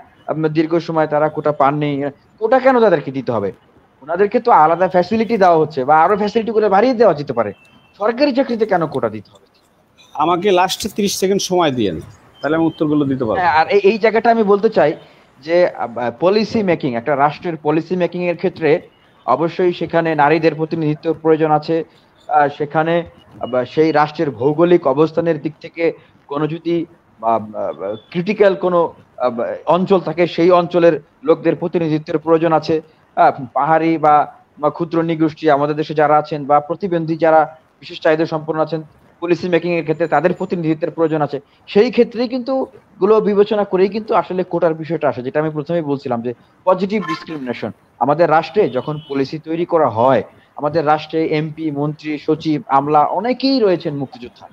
দীর্ঘ সময় তারা কোটা পাননি, কোটা কেন তাদেরকে দিতে হবে? ওনাদেরকে তো আলাদা ফ্যাসিলিটি দেওয়া হচ্ছে বা আরো ফ্যাসিলিটি করে বাড়িয়ে দেওয়া যেতে পারে। সরকারি চাকরিতে কেন কোটা দিতে হবে? আমাকে লাস্টে 30 সেকেন্ড সময় দিয়েন, তাহলে আমি উত্তরগুলো দিতে পারবো। আর এই জায়গাটা আমি বলতে চাই যে পলিসি মেকিং, একটা রাষ্ট্রের পলিসি মেকিং এর ক্ষেত্রে অবশ্যই সেখানে নারীদের প্রতিনিধিত্ব প্রয়োজন আছে। সেখানে সেই রাষ্ট্রের ভৌগোলিক অবস্থানের দিক থেকে কোনো যদি ক্রিটিক্যাল কোনো অঞ্চল থাকে, সেই অঞ্চলের লোকদের প্রতিনিধিত্বের প্রয়োজন আছে। পাহাড়ি বা ক্ষুদ্র নিগোষ্ঠী আমাদের দেশে যারা আছেন বা প্রতিবন্ধী যারা বিশেষ চাহিদা সম্পন্ন আছেন, পলিসি মেকিং এর ক্ষেত্রে তাদের প্রতিনিধিত্বের প্রয়োজন আছে। সেই ক্ষেত্রেই কিন্তু গুলো বিবেচনা করেই কিন্তু আসলে কোটার বিষয়টা আসে, যেটা আমি প্রথমেই বলছিলাম যে পজিটিভ ডিসক্রিমিনেশন। আমাদের রাষ্ট্রে যখন পলিসি তৈরি করা হয়, আমাদের রাষ্ট্রে এমপি, মন্ত্রী, সচিব, আমলা অনেকেই রয়েছেন মুক্তিযোদ্ধা,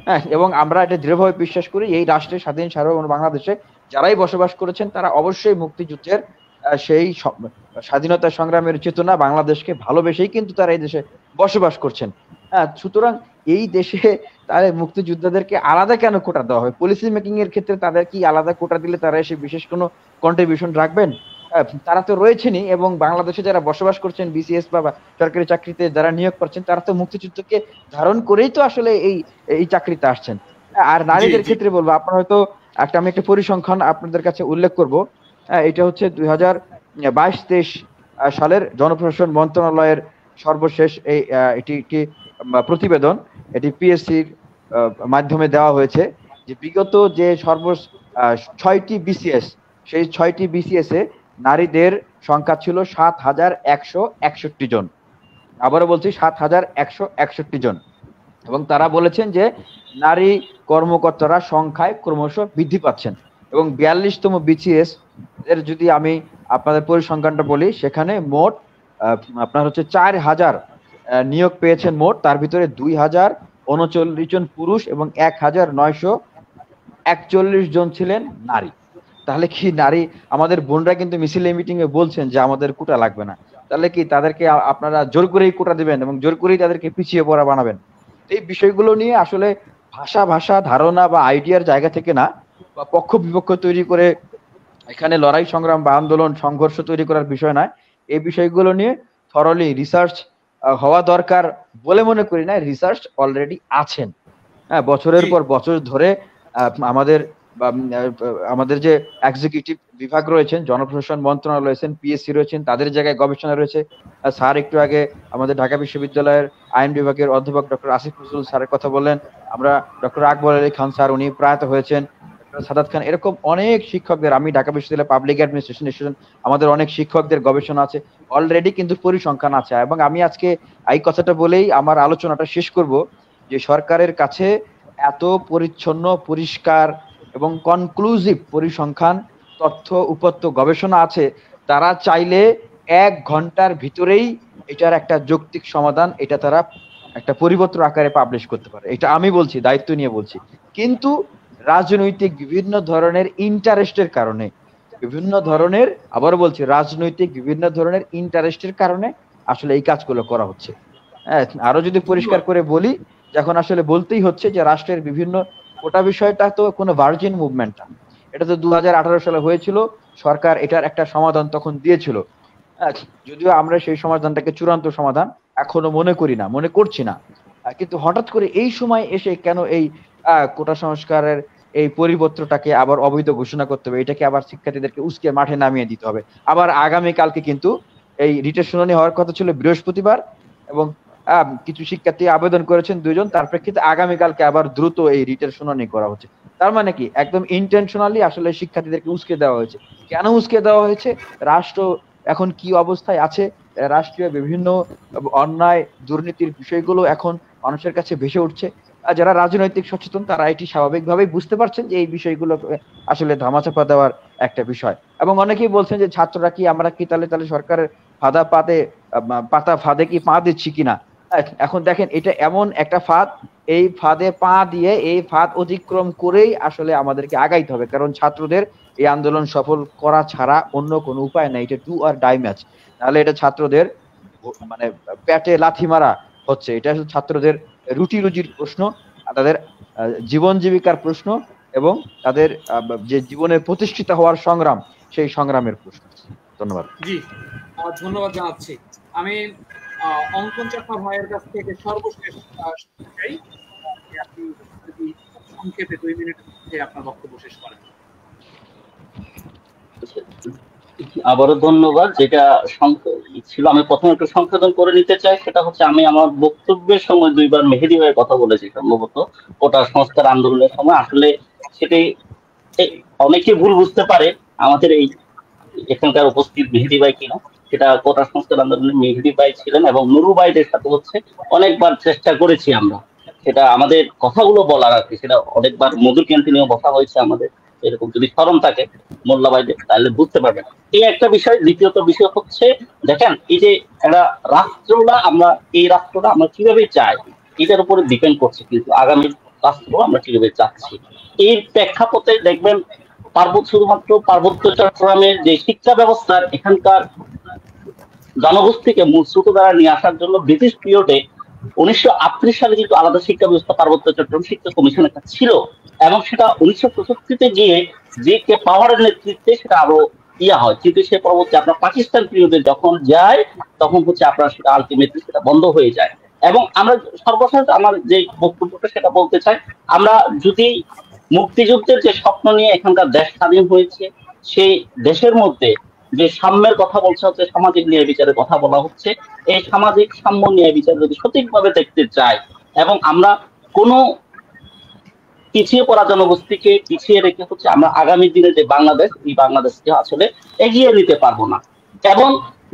হ্যাঁ, এবং আমরা এটা দৃঢ়ভাবে বিশ্বাস করি এই রাষ্ট্রের স্বাধীন সার্বভৌম বাংলাদেশে যারাই বসবাস করেছেন তারা অবশ্যই মুক্তিযুদ্ধের সেই স্বাধীনতা সংগ্রামের চেতনা, বাংলাদেশকে ভালোবেসেই কিন্তু তারা এই দেশে বসবাস করছেন। হ্যাঁ, সুতরাং এই দেশে তাহলে মুক্তিযোদ্ধাদেরকে আলাদা কেন কোটা দেওয়া হয়? পলিসি মেকিং এর ক্ষেত্রে তাদের কি আলাদা কোটা দিলে তারা এসে বিশেষ কোনো কন্ট্রিবিউশন রাখবেন? তারা তো রয়েছেনই, এবং বাংলাদেশে যারা বসবাস করছেন বিসিএস বা সরকারি চাকরিতে যারা নিয়োগ করছেন তারা তো মুক্তিযুদ্ধকে ধারণ করেই তো আসলে এই চাকরিতে আসছেন। আর নারীদের ক্ষেত্রে বলবো, আপনার হয়তো আমি একটা পরিসংখ্যান আপনাদের কাছে উল্লেখ করব। এটা হচ্ছে 2022-23 সালের জনপ্রশাসন মন্ত্রণালয়ের সর্বশেষ এটি একটি প্রতিবেদন, এটি পিএসসির মাধ্যমে দেওয়া হয়েছে, যে বিগত যে 6টি বিসিএস, সেই 6টি বিসিএস এ নারীদের সংখ্যা ছিল 7,161 জন। আবারও বলছি 7,161 জন। এবং তারা বলেছেন যে নারী কর্মকর্তারা সংখ্যায় ক্রমশ বৃদ্ধি পাচ্ছেন। এবং 42তম বিসিএস এর যদি আমি আপনাদের পরিসংখ্যানটা বলি, সেখানে মোট আপনার হচ্ছে 4,000 নিয়োগ পেয়েছেন মোট, তার ভিতরে 2,039 জন পুরুষ এবং 1,941 জন ছিলেন নারী। তাহলে কি নারী, আমাদের বোনরা কিন্তু মিছিলে মিটিং এ বলছেন যে আমাদের কোটা লাগবে না, তাহলে কি তাদেরকে আপনারা জোর করেই কোটা দিবেন এবং জোর করেই তাদেরকে পিছিয়ে পড়া বানাবেন? এই বিষয়গুলো নিয়ে আসলে ভাষা ধারণা বা আইডিয়ার জায়গা থেকে না, বা পক্ষ বিপক্ষ তৈরি করে এখানে লড়াই সংগ্রাম বা আন্দোলন সংঘর্ষ তৈরি করার বিষয় নয়। এই বিষয়গুলো নিয়ে থরলি রিসার্চ হওয়া দরকার বলে মনে করি না। রিসার্চ অলরেডি আছেন, হ্যাঁ, বছরের পর বছর ধরে আমাদের যে এক্সিকিউটিভ বিভাগ রয়েছেন, জনপ্রশাসন মন্ত্রণালয় রয়েছেন, পিএসসি রয়েছেন, তাদের জায়গায় গবেষণা রয়েছে। স্যার একটু আগে আমাদের ঢাকা বিশ্ববিদ্যালয়ের আইন বিভাগের অধ্যাপক ডক্টর আসিফ নজরুল স্যারের কথা বললেন, আমরা ডক্টর আকবর আলী খান স্যার, উনি প্রয়াত হয়েছেন, সাদাত খান, এরকম অনেক শিক্ষকদের, আমি ঢাকা বিশ্ববিদ্যালয় পাবলিক অ্যাডমিনিস্ট্রেশন স্টুডেন্ট, আমাদের অনেক শিক্ষকদের গবেষণা আছে অলরেডি, কিন্তু পরিসংখ্যান আছে। এবং আমি আজকে এই কথাটা বলেই আমার আলোচনাটা শেষ করব, যে সরকারের কাছে এত পরিচ্ছন্ন, পরিষ্কার এবং কনক্লুসিভ পরিসংখ্যান, তথ্য উপাত্ত, গবেষণা আছে, তারা চাইলে 1 ঘন্টার ভিতরেই এটার একটা যৌক্তিক সমাধান, এটা তারা একটা পরিপত্র আকারে পাবলিশ করতে পারে। এটা আমি বলছি, দায়িত্ব নিয়ে বলছি। কিন্তু রাজনৈতিক বিভিন্ন ধরনের ইন্টারেস্টের কারণে, আবারও বলছি, রাজনৈতিক বিভিন্ন ধরনের ইন্টারেস্টের কারণে আসলে এই কাজগুলো করা হচ্ছে। হ্যাঁ, আরো যদি পরিষ্কার করে বলি, যখন আসলে বলতেই হচ্ছে যে রাষ্ট্রের বিভিন্ন কোটা বিষয়টা তো কোনো ভার্জিন মুভমেন্ট না, এটা তো 2018 সালে হয়েছিল, সরকার এটার একটা সমাধান তখন দিয়েছিল। যদিও আমরা সেই সমাধানটাকে চূড়ান্ত সমাধান এখনো মনে করছি না, কিন্তু হঠাৎ করে এই সময় এসে কেন এই কোটা সংস্কারের এই পরিপত্রটাকে আবার অবৈধ ঘোষণা করতে হবে, এটাকে আবার শিক্ষার্থীদেরকে উস্কে মাঠে নামিয়ে দিতে হবে? আবার আগামীকালকে কিন্তু এই রিটের শুনানি হওয়ার কথা ছিল বৃহস্পতিবার, এবং কিছু শিক্ষার্থী আবেদন করেছেন 2 জন, তার প্রেক্ষিতে আগামীকালকে আবার দ্রুত এই রিটের শুনানি করা হচ্ছে। তার মানে কি, একদম ইন্টেনশনালি আসলে শিক্ষার্থীদেরকে উস্কে দেওয়া হয়েছে। কেন উস্কে দেওয়া হয়েছে? রাষ্ট্র এখন কি অবস্থায় আছে, রাষ্ট্রীয় বিভিন্ন অন্যায় দুর্নীতির বিষয়গুলো এখন মানুষের কাছে ভেসে উঠছে। যারা রাজনৈতিক সচেতন তারা এটি স্বাভাবিকভাবেই বুঝতে পারছেন যে এই বিষয়গুলো আসলে ধামাচাপা দেওয়ার একটা বিষয়। এবং অনেকেই বলছেন যে ছাত্ররা কি, আমরা কি তাহলে সরকারের পাতা ফাঁদে কি পা দিচ্ছি কিনা। এখন দেখেন, এটা এমন একটা ফাঁদ, এই ফাঁদে পা দিয়ে এই ফাঁদ অতিক্রম করেই আসলে আমাদেরকে আগাইতে হবে, কারণ ছাত্রদের এই আন্দোলন সফল করা ছাড়া অন্য কোনো উপায় নাই। এটা ডু আর ডাই ম্যাচ, নাহলে এটা ছাত্রদের মানে পেটে লাথি মারা হচ্ছে। এটা ছাত্রদের রুটি রুজির প্রশ্ন, তাদের জীবন জীবিকার প্রশ্ন, এবং তাদের যে জীবনে প্রতিষ্ঠিত হওয়ার সংগ্রাম, সেই সংগ্রামের প্রশ্ন। ধন্যবাদ। জি, ধন্যবাদ জানাচ্ছি। আমি অঙ্কন চাকমা ভাইয়ের কাছ থেকে সর্বশেষ চাই, আপনি যদি সংক্ষেপে 2 মিনিটের মধ্যে আপনার বক্তব্য শেষ করেন। আবারও ধন্যবাদ। যেটা ছিল, আমি প্রথমে একটু সংশোধন করে নিতে চাই, সেটা হচ্ছে আমি আমার বক্তব্যের সময় 2 বার মেহেদী ভাইয়ের কথা বলেছি, সম্ভবত কোটা সংস্কার আন্দোলনের সময়। আসলে সেটাই অনেকে ভুল বুঝতে পারে আমাদের এই এখানকার উপস্থিত মেহেদী ভাই কিনা, সেটা কোটা সংস্কার আন্দোলনে মেহেদী ভাই ছিলেন, এবং নুরু ভাইদের সাথে হচ্ছে অনেকবার চেষ্টা করেছি আমরা, সেটা আমাদের কথাগুলো বলার আর কি, সেটা অনেকবার মধুর ক্যান্টিনেও বসা হয়েছে আমাদের। এরকম যদি স্মরণ থাকে মোল্লা ভাইদের, তাহলে বুঝতে পারবেন। এই একটা বিষয়। দ্বিতীয়ত বিষয় হচ্ছে, দেখেন, এই যে একটা রাষ্ট্রটা আমরা কিভাবে চাই, এটার উপরে ডিপেন্ড করছে কিন্তু আগামী রাষ্ট্র আমরা কিভাবে চাচ্ছি। এই প্রেক্ষাপটে দেখবেন, শুধুমাত্র পার্বত্য চট্টগ্রামের যে শিক্ষা ব্যবস্থার এখানকার জনগোষ্ঠীকে মূল স্রোতধারা নিয়ে আসার জন্য ব্রিটিশ পিরিয়ডে 1938 সালে কিন্তু আলাদা শিক্ষা ব্যবস্থা পার্বত্য চট্টগ্রাম শিক্ষা কমিশন একটা ছিল, এবং সেটা 1964-তে গিয়ে যে কে পাওয়ারের নেতৃত্বে সেটা আরো হয়, কিন্তু সে পরবর্তী আপনার পাকিস্তান পিরিয়ডে যখন যায়, তখন হচ্ছে আপনার সেটা আলটিমেটলি সেটা বন্ধ হয়ে যায়। এবং আমরা সর্বশেষ আমার যে বক্তব্যটা সেটা বলতে চাই, আমরা যদি মুক্তিযুদ্ধের যে স্বপ্ন নিয়ে এখানকার দেশ স্বাধীন হয়েছে, সেই দেশের মধ্যে যে সাম্যের কথা বলছে হচ্ছে, সামাজিক ন্যায় বিচারের কথা বলা হচ্ছে, এই সামাজিক সাম্য ন্যায় বিচার যদি সঠিকভাবে দেখতে চাই এবং আমরা কোনো পিছিয়ে পড়া জনগোষ্ঠীকে পিছিয়ে রেখে হচ্ছে আমরা আগামী দিনে যে বাংলাদেশ, এই বাংলাদেশকে আসলে এগিয়ে নিতে পারবো না। এবং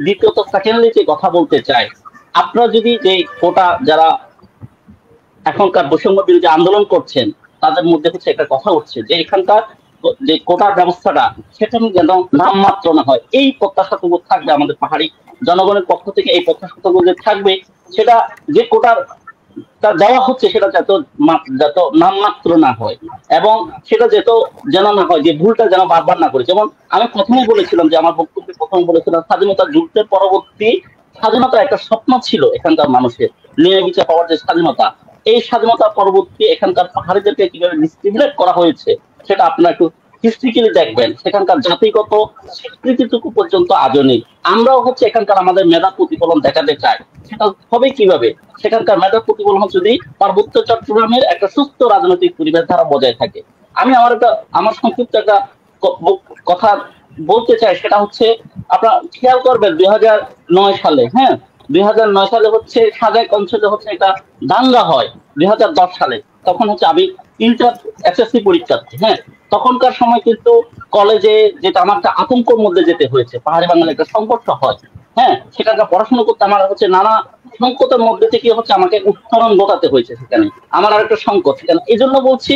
দ্বিতীয়ত সেকেন্ডলি যে কথা বলতে চাই, আপনারা যদি যে কোটা যারা এখনকার বৈষম্য বিরোধী আন্দোলন করছেন তাদের মধ্যে হচ্ছে একটা কথা উঠছে যে এখানকার যে কোটার ব্যবস্থাটা সেটা যেন নামমাত্র না হয়, এই প্রত্যাশাটুকু থাকবে আমাদের পাহাড়ি জনগণের পক্ষ থেকে, এই প্রত্যাশাটুকু যে থাকবে সেটা যে কোটার দেওয়া হচ্ছে সেটা যত নামমাত্র না হয় এবং সেটা যেন না হয় যে ভুলটা যেন বারবার না করে। যেমন আমি প্রথমেই বলেছিলাম যে আমার বক্তব্যে প্রথমে বলেছিলাম স্বাধীনতা যুদ্ধের পরবর্তী স্বাধীনতা একটা স্বপ্ন ছিল এখানকার মানুষের, ন্যায় বিচার পাওয়ার যে স্বাধীনতা, এই স্বাধীনতা পরবর্তী এখানকার পাহাড়িদেরকে কিভাবে ডিসক্রিমিনেট করা হয়েছে সেটা আপনারা একটু হিস্ট্রিক্যালি দেখবেন। সেখানকার জাতিগত স্বীকৃতিটুকু পর্যন্ত আজও নেই। আমরাও হচ্ছে এখানকার আমাদের মেধা প্রতিফলন দেখাতে চাই, সেটা হবে কিভাবে? সেখানকার মেধা প্রতিফলন যদি পার্বত্য চট্টগ্রামের একটা সুস্থ রাজনৈতিক পরিবেশ ধারা বজায় থাকে। আমি আমার সংক্ষিপ্ত একটা কথা বলতে চাই, সেটা হচ্ছে আপনারা খেয়াল করবেন 2009 সালে, হ্যাঁ 2009 সালে হচ্ছে সাজেক অঞ্চলে হচ্ছে একটা দাঙ্গা হয় 2010 সালে, তখন হচ্ছে আমি ইন্টার এসএসসি পরীক্ষার্থী, হ্যাঁ তখনকার সময় কিন্তু কলেজে যেটা আমার একটা আতঙ্কের মধ্যে যেতে হয়েছে, পাহাড়ি বাঙালি একটা সংঘর্ষ হয়, হ্যাঁ সেখানকার পড়াশোনা করতে আমার হচ্ছে নানা সংকটের মধ্যে থেকে হচ্ছে আমাকে উত্তরণ ঘটাতে হয়েছে, সেখানে আমার আর একটা সংকট সেখানে। এই জন্য বলছি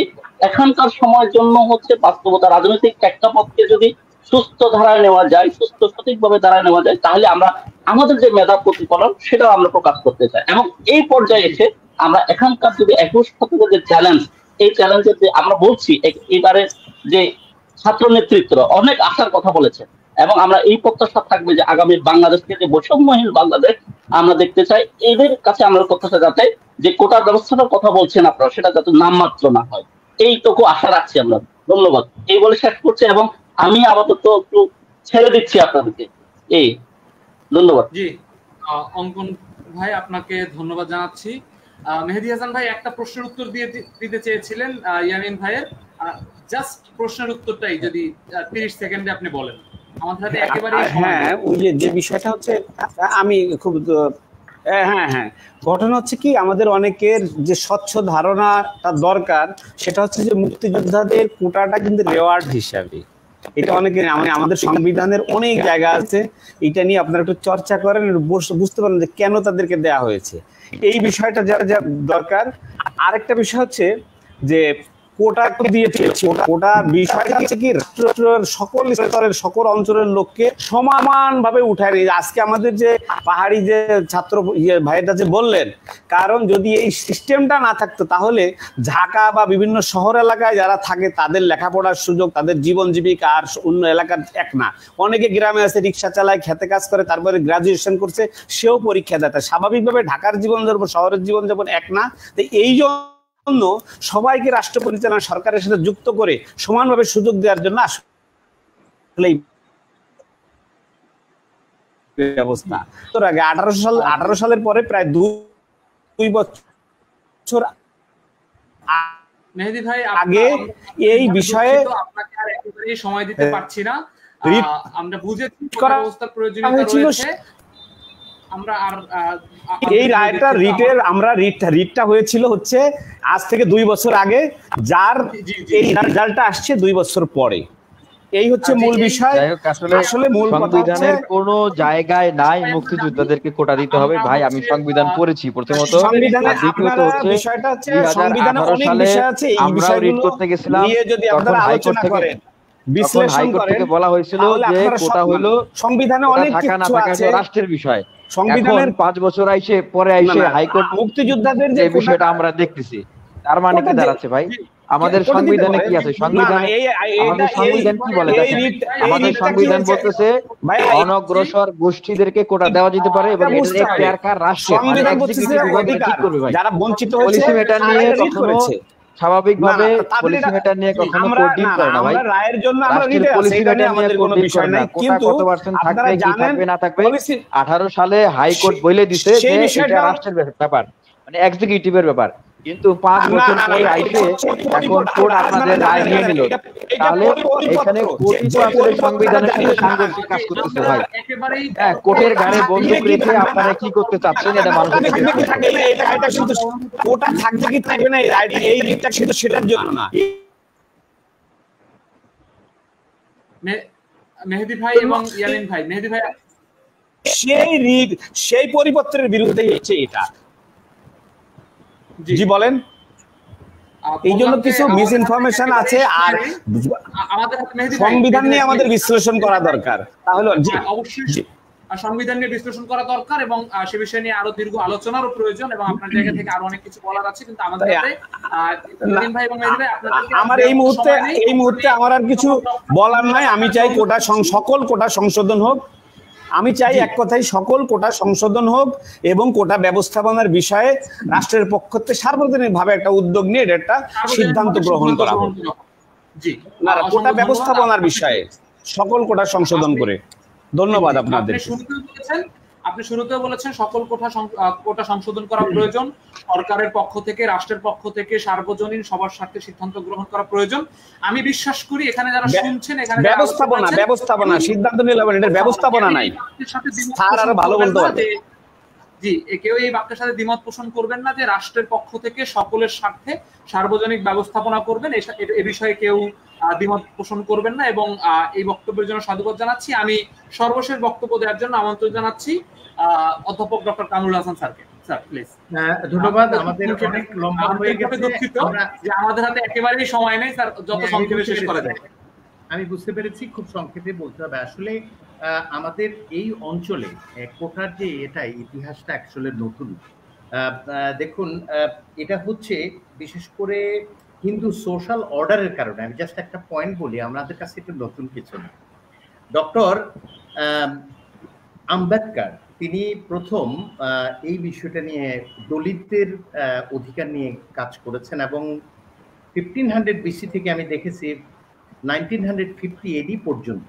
এখনকার সময়ের জন্য হচ্ছে বাস্তবতা রাজনৈতিক প্রেক্ষাপটকে যদি সুস্থ ধারায় নেওয়া যায়, সুস্থ সঠিকভাবে ধারায় নেওয়া যায়, তাহলে আমরা আমাদের যে মেধা প্রতিফলন সেটাও আমরা প্রকাশ করতে চাই। এবং এই পর্যায়ে এসে আমরা এখানকার যদি 21 শতকের যে চ্যালেঞ্জ, এই চ্যালেঞ্জের যে আমরা বলছি এবারে যে ছাত্র নেতৃত্ব অনেক আশার কথা বলেছে এবং আমরা এই প্রত্যাশা থাকবে যে আগামী বাংলাদেশকে যে বৈষম্যহীন বাংলাদেশ আমরা দেখতে চাই, এদের কাছে আমরা প্রত্যাশা যাতে যে কোটার ব্যবস্থাটার কথা বলছেন আপনারা সেটা যাতে নামমাত্র না হয়, এইটুকু আশা রাখছি আমরা। ধন্যবাদ, এই বলে শেষ করছি এবং আমি আপাতত একটু ছেড়ে দিচ্ছি আপনাদেরকে। এই ধন্যবাদ। জি অঙ্কন ভাই আপনাকে ধন্যবাদ জানাচ্ছি। মেহেদী হাসান ভাই একটা প্রশ্নের উত্তর দিতে চেয়েছিলেন ইয়ামিন ভাইয়ের, জাস্ট প্রশ্নের উত্তরটাই যদি 30 সেকেন্ডে আপনি বলেন আমাদের হাতে একেবারে। হ্যাঁ ওই যে বিষয়টা হচ্ছে আমি খুব হ্যাঁ ঘটনা হচ্ছে কি আমাদের অনেকের যে স্বচ্ছ ধারণাটা দরকার সেটা হচ্ছে যে মুক্তিযোদ্ধাদের কোটাটা কিন্তু রেওয়ার্ড হিসাবে, এটা অনেকে আমাদের সংবিধানের অনেক জায়গা আছে, এটা নিয়ে আপনারা একটু চর্চা করেন, বুঝতে পারেন যে কেন তাদেরকে দেয়া হয়েছে, এই বিষয়টা যারা যা দরকার। আরেকটা বিষয় হচ্ছে যে কোটা দিয়েছে, কোটা বিষয়টা হচ্ছে কি রাষ্ট্রের সকল স্তরের সকল অঞ্চলের লোককে সমানভাবে উঠায় নিয়ে আজকে আমাদের যে পাহাড়ি যে ছাত্র ভাইটা যে বললেন, কারণ যদি এই সিস্টেমটা না থাকতো তাহলে ঢাকা বা বিভিন্ন শহর এলাকায় যারা থাকে তাদের লেখাপড়ার সুযোগ, তাদের জীবন জীবিকা আর অন্য এলাকার এক না। অনেকে গ্রামে আছে, রিক্সা চালায়, খেতে কাজ করে, তারপরে গ্রাজুয়েশন করছে, সেও পরীক্ষা দেয়। স্বাভাবিকভাবে ঢাকার জীবনযাপন শহরের জীবনযাপন এক না। তো এই জন্য সবাইকে রাষ্ট্র পরিচালনা সরকারের সাথে যুক্ত করে সমানভাবে সুযোগ দেওয়ার জন্য আসলে ব্যবস্থা। তোর আগে 18 সালের পরে প্রায় 2 বছর মেহেদী ভাই আগে এই বিষয়ে আপনাকে আর একেবারেই সময় দিতে পারছি না, আমরা বুঝেছি ব্যবস্থার প্রয়োজনীয়তা রয়েছে। আমরা আর এই রায়টা রিটটা হয়েছিল হচ্ছে আজ থেকে 2 বছর আগে, যার এই রেজাল্টটা আসছে 2 বছর পরে। এই হচ্ছে মূল বিষয়। আসলে মূল সংবিধানের কোন জায়গায় নাই মুক্তিযোদ্ধাদেরকে কোটা দিতে হবে। ভাই আমি সংবিধান পড়েছি প্রথমত, আর দ্বিতীয়ত হচ্ছে বিষয়টা হচ্ছে সংবিধানে অনেক বিষয় আছে, এই বিষয়গুলো করতে গেছিলাম নিয়ে যদি আপনারা আলোচনা করেন, বিশ্লেষণ করেন, থেকে বলা হয়েছিল যে কোটা হলো সংবিধানে অনেক কিছু আছে, রাষ্ট্রের বিষয়। সংবিধানের 5 বছর পরে হাইকোর্ট মুক্তিযোদ্ধাদের যে বিষয়টা আমরা দেখতেছি, তার মানে কি দাঁড়াচ্ছে ভাই? আমাদের সংবিধানে কি আছে? আমাদের সংবিধান কি বলে? আমাদের সংবিধান বলতেছে অনগ্রসর গোষ্ঠীদেরকে কোটা দেওয়া যেতে পারে এবং যারা বঞ্চিত হয়েছে পলিসি ম্যাটার নিয়ে কখনো স্বাভাবিকভাবে পলিসি ম্যাটার নিয়ে কখনো কোর্ট ডিল করে না ভাই। রায়ের জন্য আমরা রিটে আছি, এটা নিয়ে আমাদের কোনো বিষয় নাই, কিন্তু কত পার্সেন্ট থাকবে কি থাকবে না থাকবে 18 সালে হাইকোর্ট বলে দিয়েছে যে এটা রাষ্ট্রের ব্যাপার। মানে এক্সিকিউটিভের ব্যাপার। কিন্তু 5 বছর পরে আইসে এখন কোর্ট আপনাদের রায় নিয়ে নিল, তাহলে এখানে কোর্টই তো আসলে সংবিধানের সাথে সাংঘর্ষিক কাজ করতেছে ভাই। হ্যাঁ, কোর্টের ঘাড়ে বন্দুক রেখে আপনারা কি করতে চাচ্ছেন এটা মানুষের কোটা থাকবে কি থাকবে না এই রিটটা সেটার জন্য না। মেহেদী ভাই এবং ইয়ামিন ভাই, মেহেদী ভাই সেই রিট সেই পরিপত্রের বিরুদ্ধে হচ্ছে এটা। জি বলেন। এই জন্য কিছু মিস ইনফরমেশন আছে, আর সংবিধান নিয়ে আমাদের বিশ্লেষণ করা দরকার। তাহলে অবশ্যই সংবিধান নিয়ে বিশ্লেষণ করা দরকার এবং সে বিষয় নিয়ে আরো দীর্ঘ আলোচনারও প্রয়োজন, এবং আপনার জায়গা থেকে আরো অনেক কিছু বলার আছে, কিন্তু আমাদের ভাই এবং মেহেদী ভাই আমার এই মুহূর্তে আমার আর কিছু বলার নাই। আমি চাই সকল কোটা সংশোধন হোক। আমি চাই এক কথাই সকল কোটা সংশোধন হোক এবং কোটা ব্যবস্থাপনার বিষয়ে রাষ্ট্রের পক্ষ থেকে সার্বজনীন ভাবে একটা উদ্যোগ নিয়ে একটা সিদ্ধান্ত গ্রহণ করা হোক। কোটা ব্যবস্থাপনার বিষয়ে সকল কোটা সংশোধন করে। ধন্যবাদ আপনাদের। আপনি শুরুতেও বলেছেন সকল কোটা সংশোধন করা প্রয়োজন, সরকারের পক্ষ থেকে, রাষ্ট্রের পক্ষ থেকে সার্বজনীন সবার স্বার্থে সিদ্ধান্ত গ্রহণ করা প্রয়োজন। আমি বিশ্বাস করি এখানে যারা শুনছেন, এখানে ব্যবস্থাপনা সিদ্ধান্ত নিলাম, এটার ব্যবস্থাপনা নাই। স্যার আরো ভালো বলতে পারবে। জি, কেউ এই বাক্যের সাথে দ্বিমত পোষণ করবেন না যে রাষ্ট্রের পক্ষ থেকে সকলের স্বার্থে সার্বজনিক ব্যবস্থাপনা করবেন, এ বিষয়ে কেউ দ্বিমত পোষণ করবেন না। এবং এই বক্তব্যের জন্য সাধুবাদ জানাচ্ছি। আমি সর্বশেষ বক্তব্য দেওয়ার জন্য আমন্ত্রণ জানাচ্ছি অধ্যাপক ডক্টর কামরুল হাসান স্যারকে। Sir please. ধন্যবাদ। আমাদের অনেক লম্বা হয়ে গেছে, দুঃখিত যে আমাদের হাতে একেবারেই সময় নেই স্যার, যত সংক্ষেপে শেষ করা যায়। আমি বুঝতে পেরেছি, খুব সংক্ষেপে বলতে হবে। আসলে আমাদের এই অঞ্চলে কোটার যে এটা ইতিহাসটা আসলে নতুন। দেখুন, এটা হচ্ছে বিশেষ করে হিন্দু সোশ্যাল অর্ডারের কারণে। আমি জাস্ট একটা পয়েন্ট বলি, আমাদের কাছে এটা নতুন কিছু না। ডক্টর আম্বেদকর তিনি প্রথম এই বিষয়টা নিয়ে দলিতদের অধিকার নিয়ে কাজ করেছেন, এবং 1500 BC থেকে আমি দেখেছি 1950 AD পর্যন্ত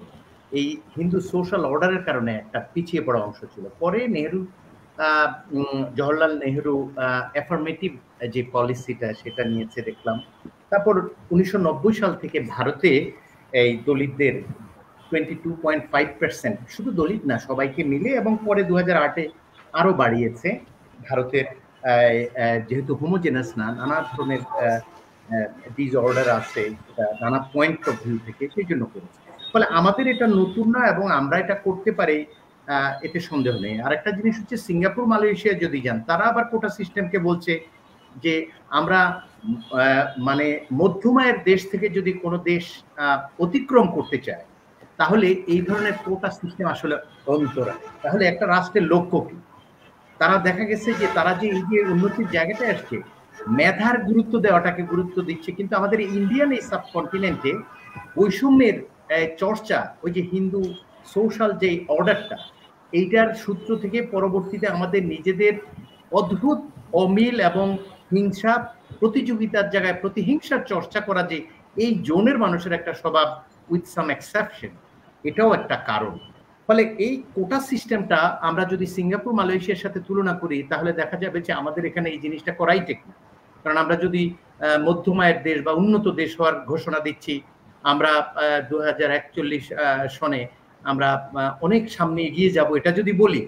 এই হিন্দু সোশ্যাল অর্ডারের কারণে একটা পিছিয়ে পড়া অংশ ছিল। পরে নেহরু, জওহরলাল নেহরু অ্যাফার্মেটিভ যে পলিসিটা সেটা নিয়েছে দেখলাম। তারপর 1990 সাল থেকে ভারতে এই দলিতদের 22.5%, শুধু দলিত না সবাইকে মিলে, এবং পরে 2008-এ আরো বাড়িয়েছে। ভারতের যেহেতু হোমোজেনাস না, নানা ধরনের ডিসঅর্ডার আছে, নানা পয়েন্ট অফ ভিউ থেকে, সেই জন্য করেছে। ফলে আমাদের এটা নতুন না, এবং আমরা এটা করতে পারি, এতে সন্দেহ নেই। আর একটা জিনিস হচ্ছে, সিঙ্গাপুর, মালয়েশিয়া যদি যান, তারা আবার কোটা সিস্টেমকে বলছে যে আমরা মানে মধ্যমায়ের দেশ থেকে যদি কোনো দেশ অতিক্রম করতে চায়, তাহলে এই ধরনের কোটা সিস্টেম আসলে অন্তরায়। তাহলে একটা রাষ্ট্রের লক্ষ্য কি? তারা দেখা গেছে যে তারা যে এই যে উন্নতির জায়গাটায় আসছে, মেধার গুরুত্ব দেওয়াটাকে গুরুত্ব দিচ্ছে, কিন্তু আমাদের ইন্ডিয়ান এই সাবকন্টিনেন্টে বৈষম্যের চর্চা, ওই যে হিন্দু সোশ্যাল যে অর্ডারটা, এইটার সূত্র থেকে পরবর্তীতে আমাদের নিজেদের অদ্ভুত অমিল এবং হিংসা, প্রতিযোগিতার জায়গায় প্রতিহিংসার চর্চা করা, যে এই জোনের মানুষের একটা স্বভাব, উইথ সাম এক্সেপশন, এটাও একটা কারণ। ফলে এই কোটা সিস্টেমটা আমরা যদি সিঙ্গাপুর, মালয়েশিয়ার সাথে তুলনা করি, তাহলে দেখা যাবে যে আমাদের এখানে এই জিনিসটা করাই ঠিক না। কারণ আমরা যদি মধ্যমায়ের দেশ বা উন্নত দেশ হওয়ার ঘোষণা দিচ্ছি, আমরা 2041 সনে আমরা অনেক সামনে এগিয়ে যাব, এটা যদি বলি,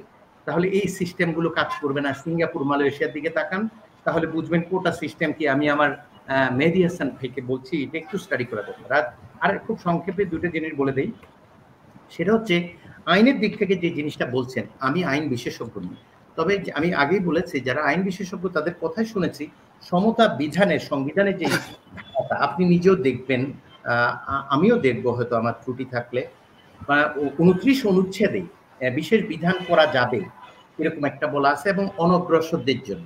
তাহলে এই সিস্টেমগুলো কাজ করবে না। সিঙ্গাপুর, মালয়েশিয়ার দিকে তাকান, তাহলে বুঝবেন কোটা সিস্টেম কি। আমি আমার মেহেদী হাসান ভাইকে বলছি, এটা একটু স্টাডি করা দরকার। আর খুব সংক্ষেপে দুটো জিনিস বলে দেই, সেটা হচ্ছে আইনের দিক থেকে যে জিনিসটা বলছেন, আমি আইন বিশেষজ্ঞ নই, তবে আমি আগেই বলেছি যারা আইন বিশেষজ্ঞ তাদের কথাই শুনেছি। সমতা বিধানের, সংবিধানের যে কথা আপনি নিজেও দেখবেন, আমিও দেখবো হয়তো আমার ত্রুটি থাকলে, 29 অনুচ্ছেদে বিশেষ বিধান করা যাবে এরকম একটা বলা আছে, এবং অনগ্রসরদের জন্য।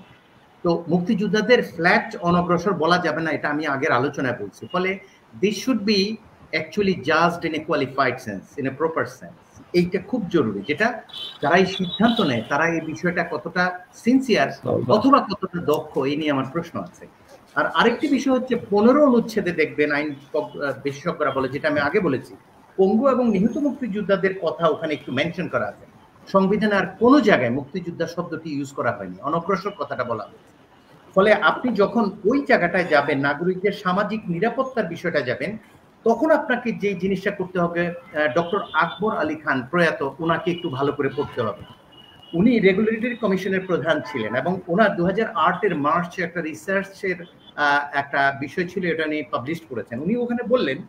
তো মুক্তিযোদ্ধাদের ফ্ল্যাট অনগ্রসর বলা যাবে না, এটা আমি আগের আলোচনায় বলছি। ফলে this should be actually judged in a qualified sense, in a proper sense. এইটা খুব জরুরি, যেটা যারা এই সিদ্ধান্ত নেয় তারা এই বিষয়টা কতটা সিনসিয়ার অথবা কতটা দক্ষ, এই নিয়ে আমার প্রশ্ন আছে। আর আরেকটি বিষয় হচ্ছে 15 অনুচ্ছেদে দেখবেন আইন বিশেষজ্ঞরা বলে, যেটা আমি আগে বলেছি, পঙ্গু এবং নিহত মুক্তিযোদ্ধাদের কথা ওখানে একটু মেনশন করা আছে। সংবিধানে আর কোনো জায়গায় মুক্তিযোদ্ধা শব্দটি ইউজ করা হয়নি, অনগ্রসর কথাটা বলা হয়েছে। ফলে আপনি যখন ওই জায়গাটায় যাবেন, নাগরিকদের সামাজিক নিরাপত্তার বিষয়টা যাবেন, তখন আপনাকে যে জিনিসটা করতে হবে, ডক্টর আকবর আলী খান প্রয়াত, ওনাকে একটু ভালো করে পড়তে হবে। উনি রেগুলেটরি কমিশনের প্রধান ছিলেন এবং ওনার 2008 মার্চে একটা রিসার্চের একটা বিষয় ছিল, এটা নিয়ে পাবলিশ করেছেন। উনি ওখানে বললেন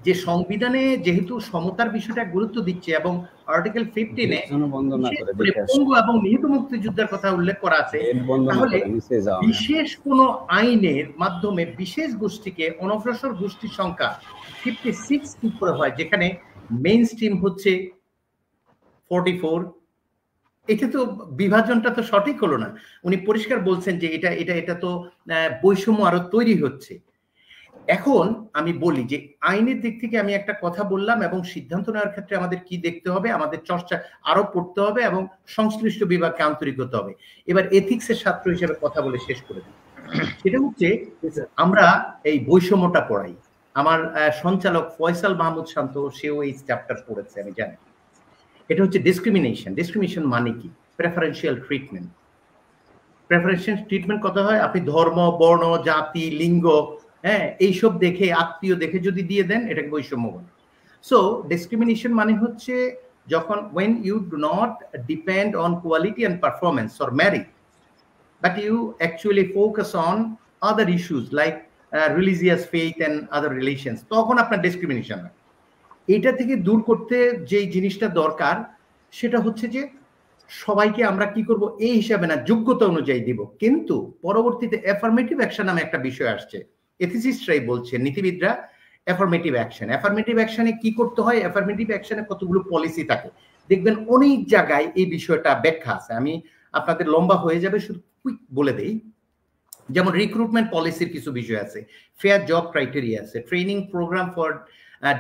যে সংবিধানে যেহেতু সমতার বিষয়টা গুরুত্ব দিচ্ছে এবং আর্টিকেল 15-এ পঙ্গু এবং নিহত মুক্তিযোদ্ধার কথা উল্লেখ করা আছে, তাহলে বিশেষ কোন আইনের মাধ্যমে বিশেষ গোষ্ঠীকে, অনগ্রসর গোষ্ঠীর সংখ্যা 56 কি করে হয়, যেখানে মেইন স্ট্রিম হচ্ছে 44। এটা তো বিভাজনটা তো সঠিক হলো না। উনি পরিষ্কার বলছেন যে এটা এটা এটা তো বৈষম্য আরো তৈরি হচ্ছে। এখন আমি বলি যে আইনের দিক থেকে আমি একটা কথা বললাম, এবং সিদ্ধান্ত নেওয়ার ক্ষেত্রে আমাদের কি দেখতে হবে, আমাদের চর্চা আরো পড়তে হবে এবং সংশ্লিষ্ট বিভাগকে আন্তরিক হতে হবে। এবার এথিক্সের ছাত্র হিসেবে কথা বলে শেষ করে দিই। সেটা হচ্ছে আমরা এই বৈষম্যটা পড়াই। আমার সঞ্চালক ফয়সাল মাহমুদ শান্ত, সেও এই চ্যাপ্টার পড়েছে, আমি জানি। এটা হচ্ছে ডিসক্রিমিনেশন। ডিসক্রিমিনেশন মানে কি? Preferential treatment. প্রেফারেন্সিয়াল ট্রিটমেন্ট কত হয়? আপনি ধর্ম, বর্ণ, জাতি, লিঙ্গ, হ্যাঁ, এইসব দেখে, আত্মীয় দেখে যদি দিয়ে দেন, এটাকে বৈষম্য বলে। সো ডিসক্রিমিনেশন মানে হচ্ছে যখন when you do not depend on quality and performance or merit, but you actually focus on other issues like religious faith and other relations, তখন আপনার ডিসক্রিমিনেশন হয়। এটা থেকে দূর করতে যে জিনিসটা দরকার সেটা হচ্ছে যে সবাইকে আমরা কি করব, এই হিসাবে না, যোগ্যতা অনুযায়ী দিব। কিন্তু পরবর্তীতে অ্যাফার্মেটিভ অ্যাকশন নামে একটা বিষয় আসছে, এথিসিস্টরাই বলছেন, নীতিবিদরা। অ্যাফার্মেটিভ অ্যাকশন, অ্যাফার্মেটিভ অ্যাকশনে কি করতে হয়? অ্যাফার্মেটিভ অ্যাকশনে কতগুলো পলিসি থাকে, দেখবেন অনেক জায়গায় এই বিষয়টা ব্যাখ্যা আছে। আমি আপনাদের লম্বা হয়ে যাবে, শুধু কুইক বলে দেই। যেমন রিক্রুটমেন্ট পলিসির কিছু বিষয় আছে, ফেয়ার জব ক্রাইটেরিয়া আছে, training programme for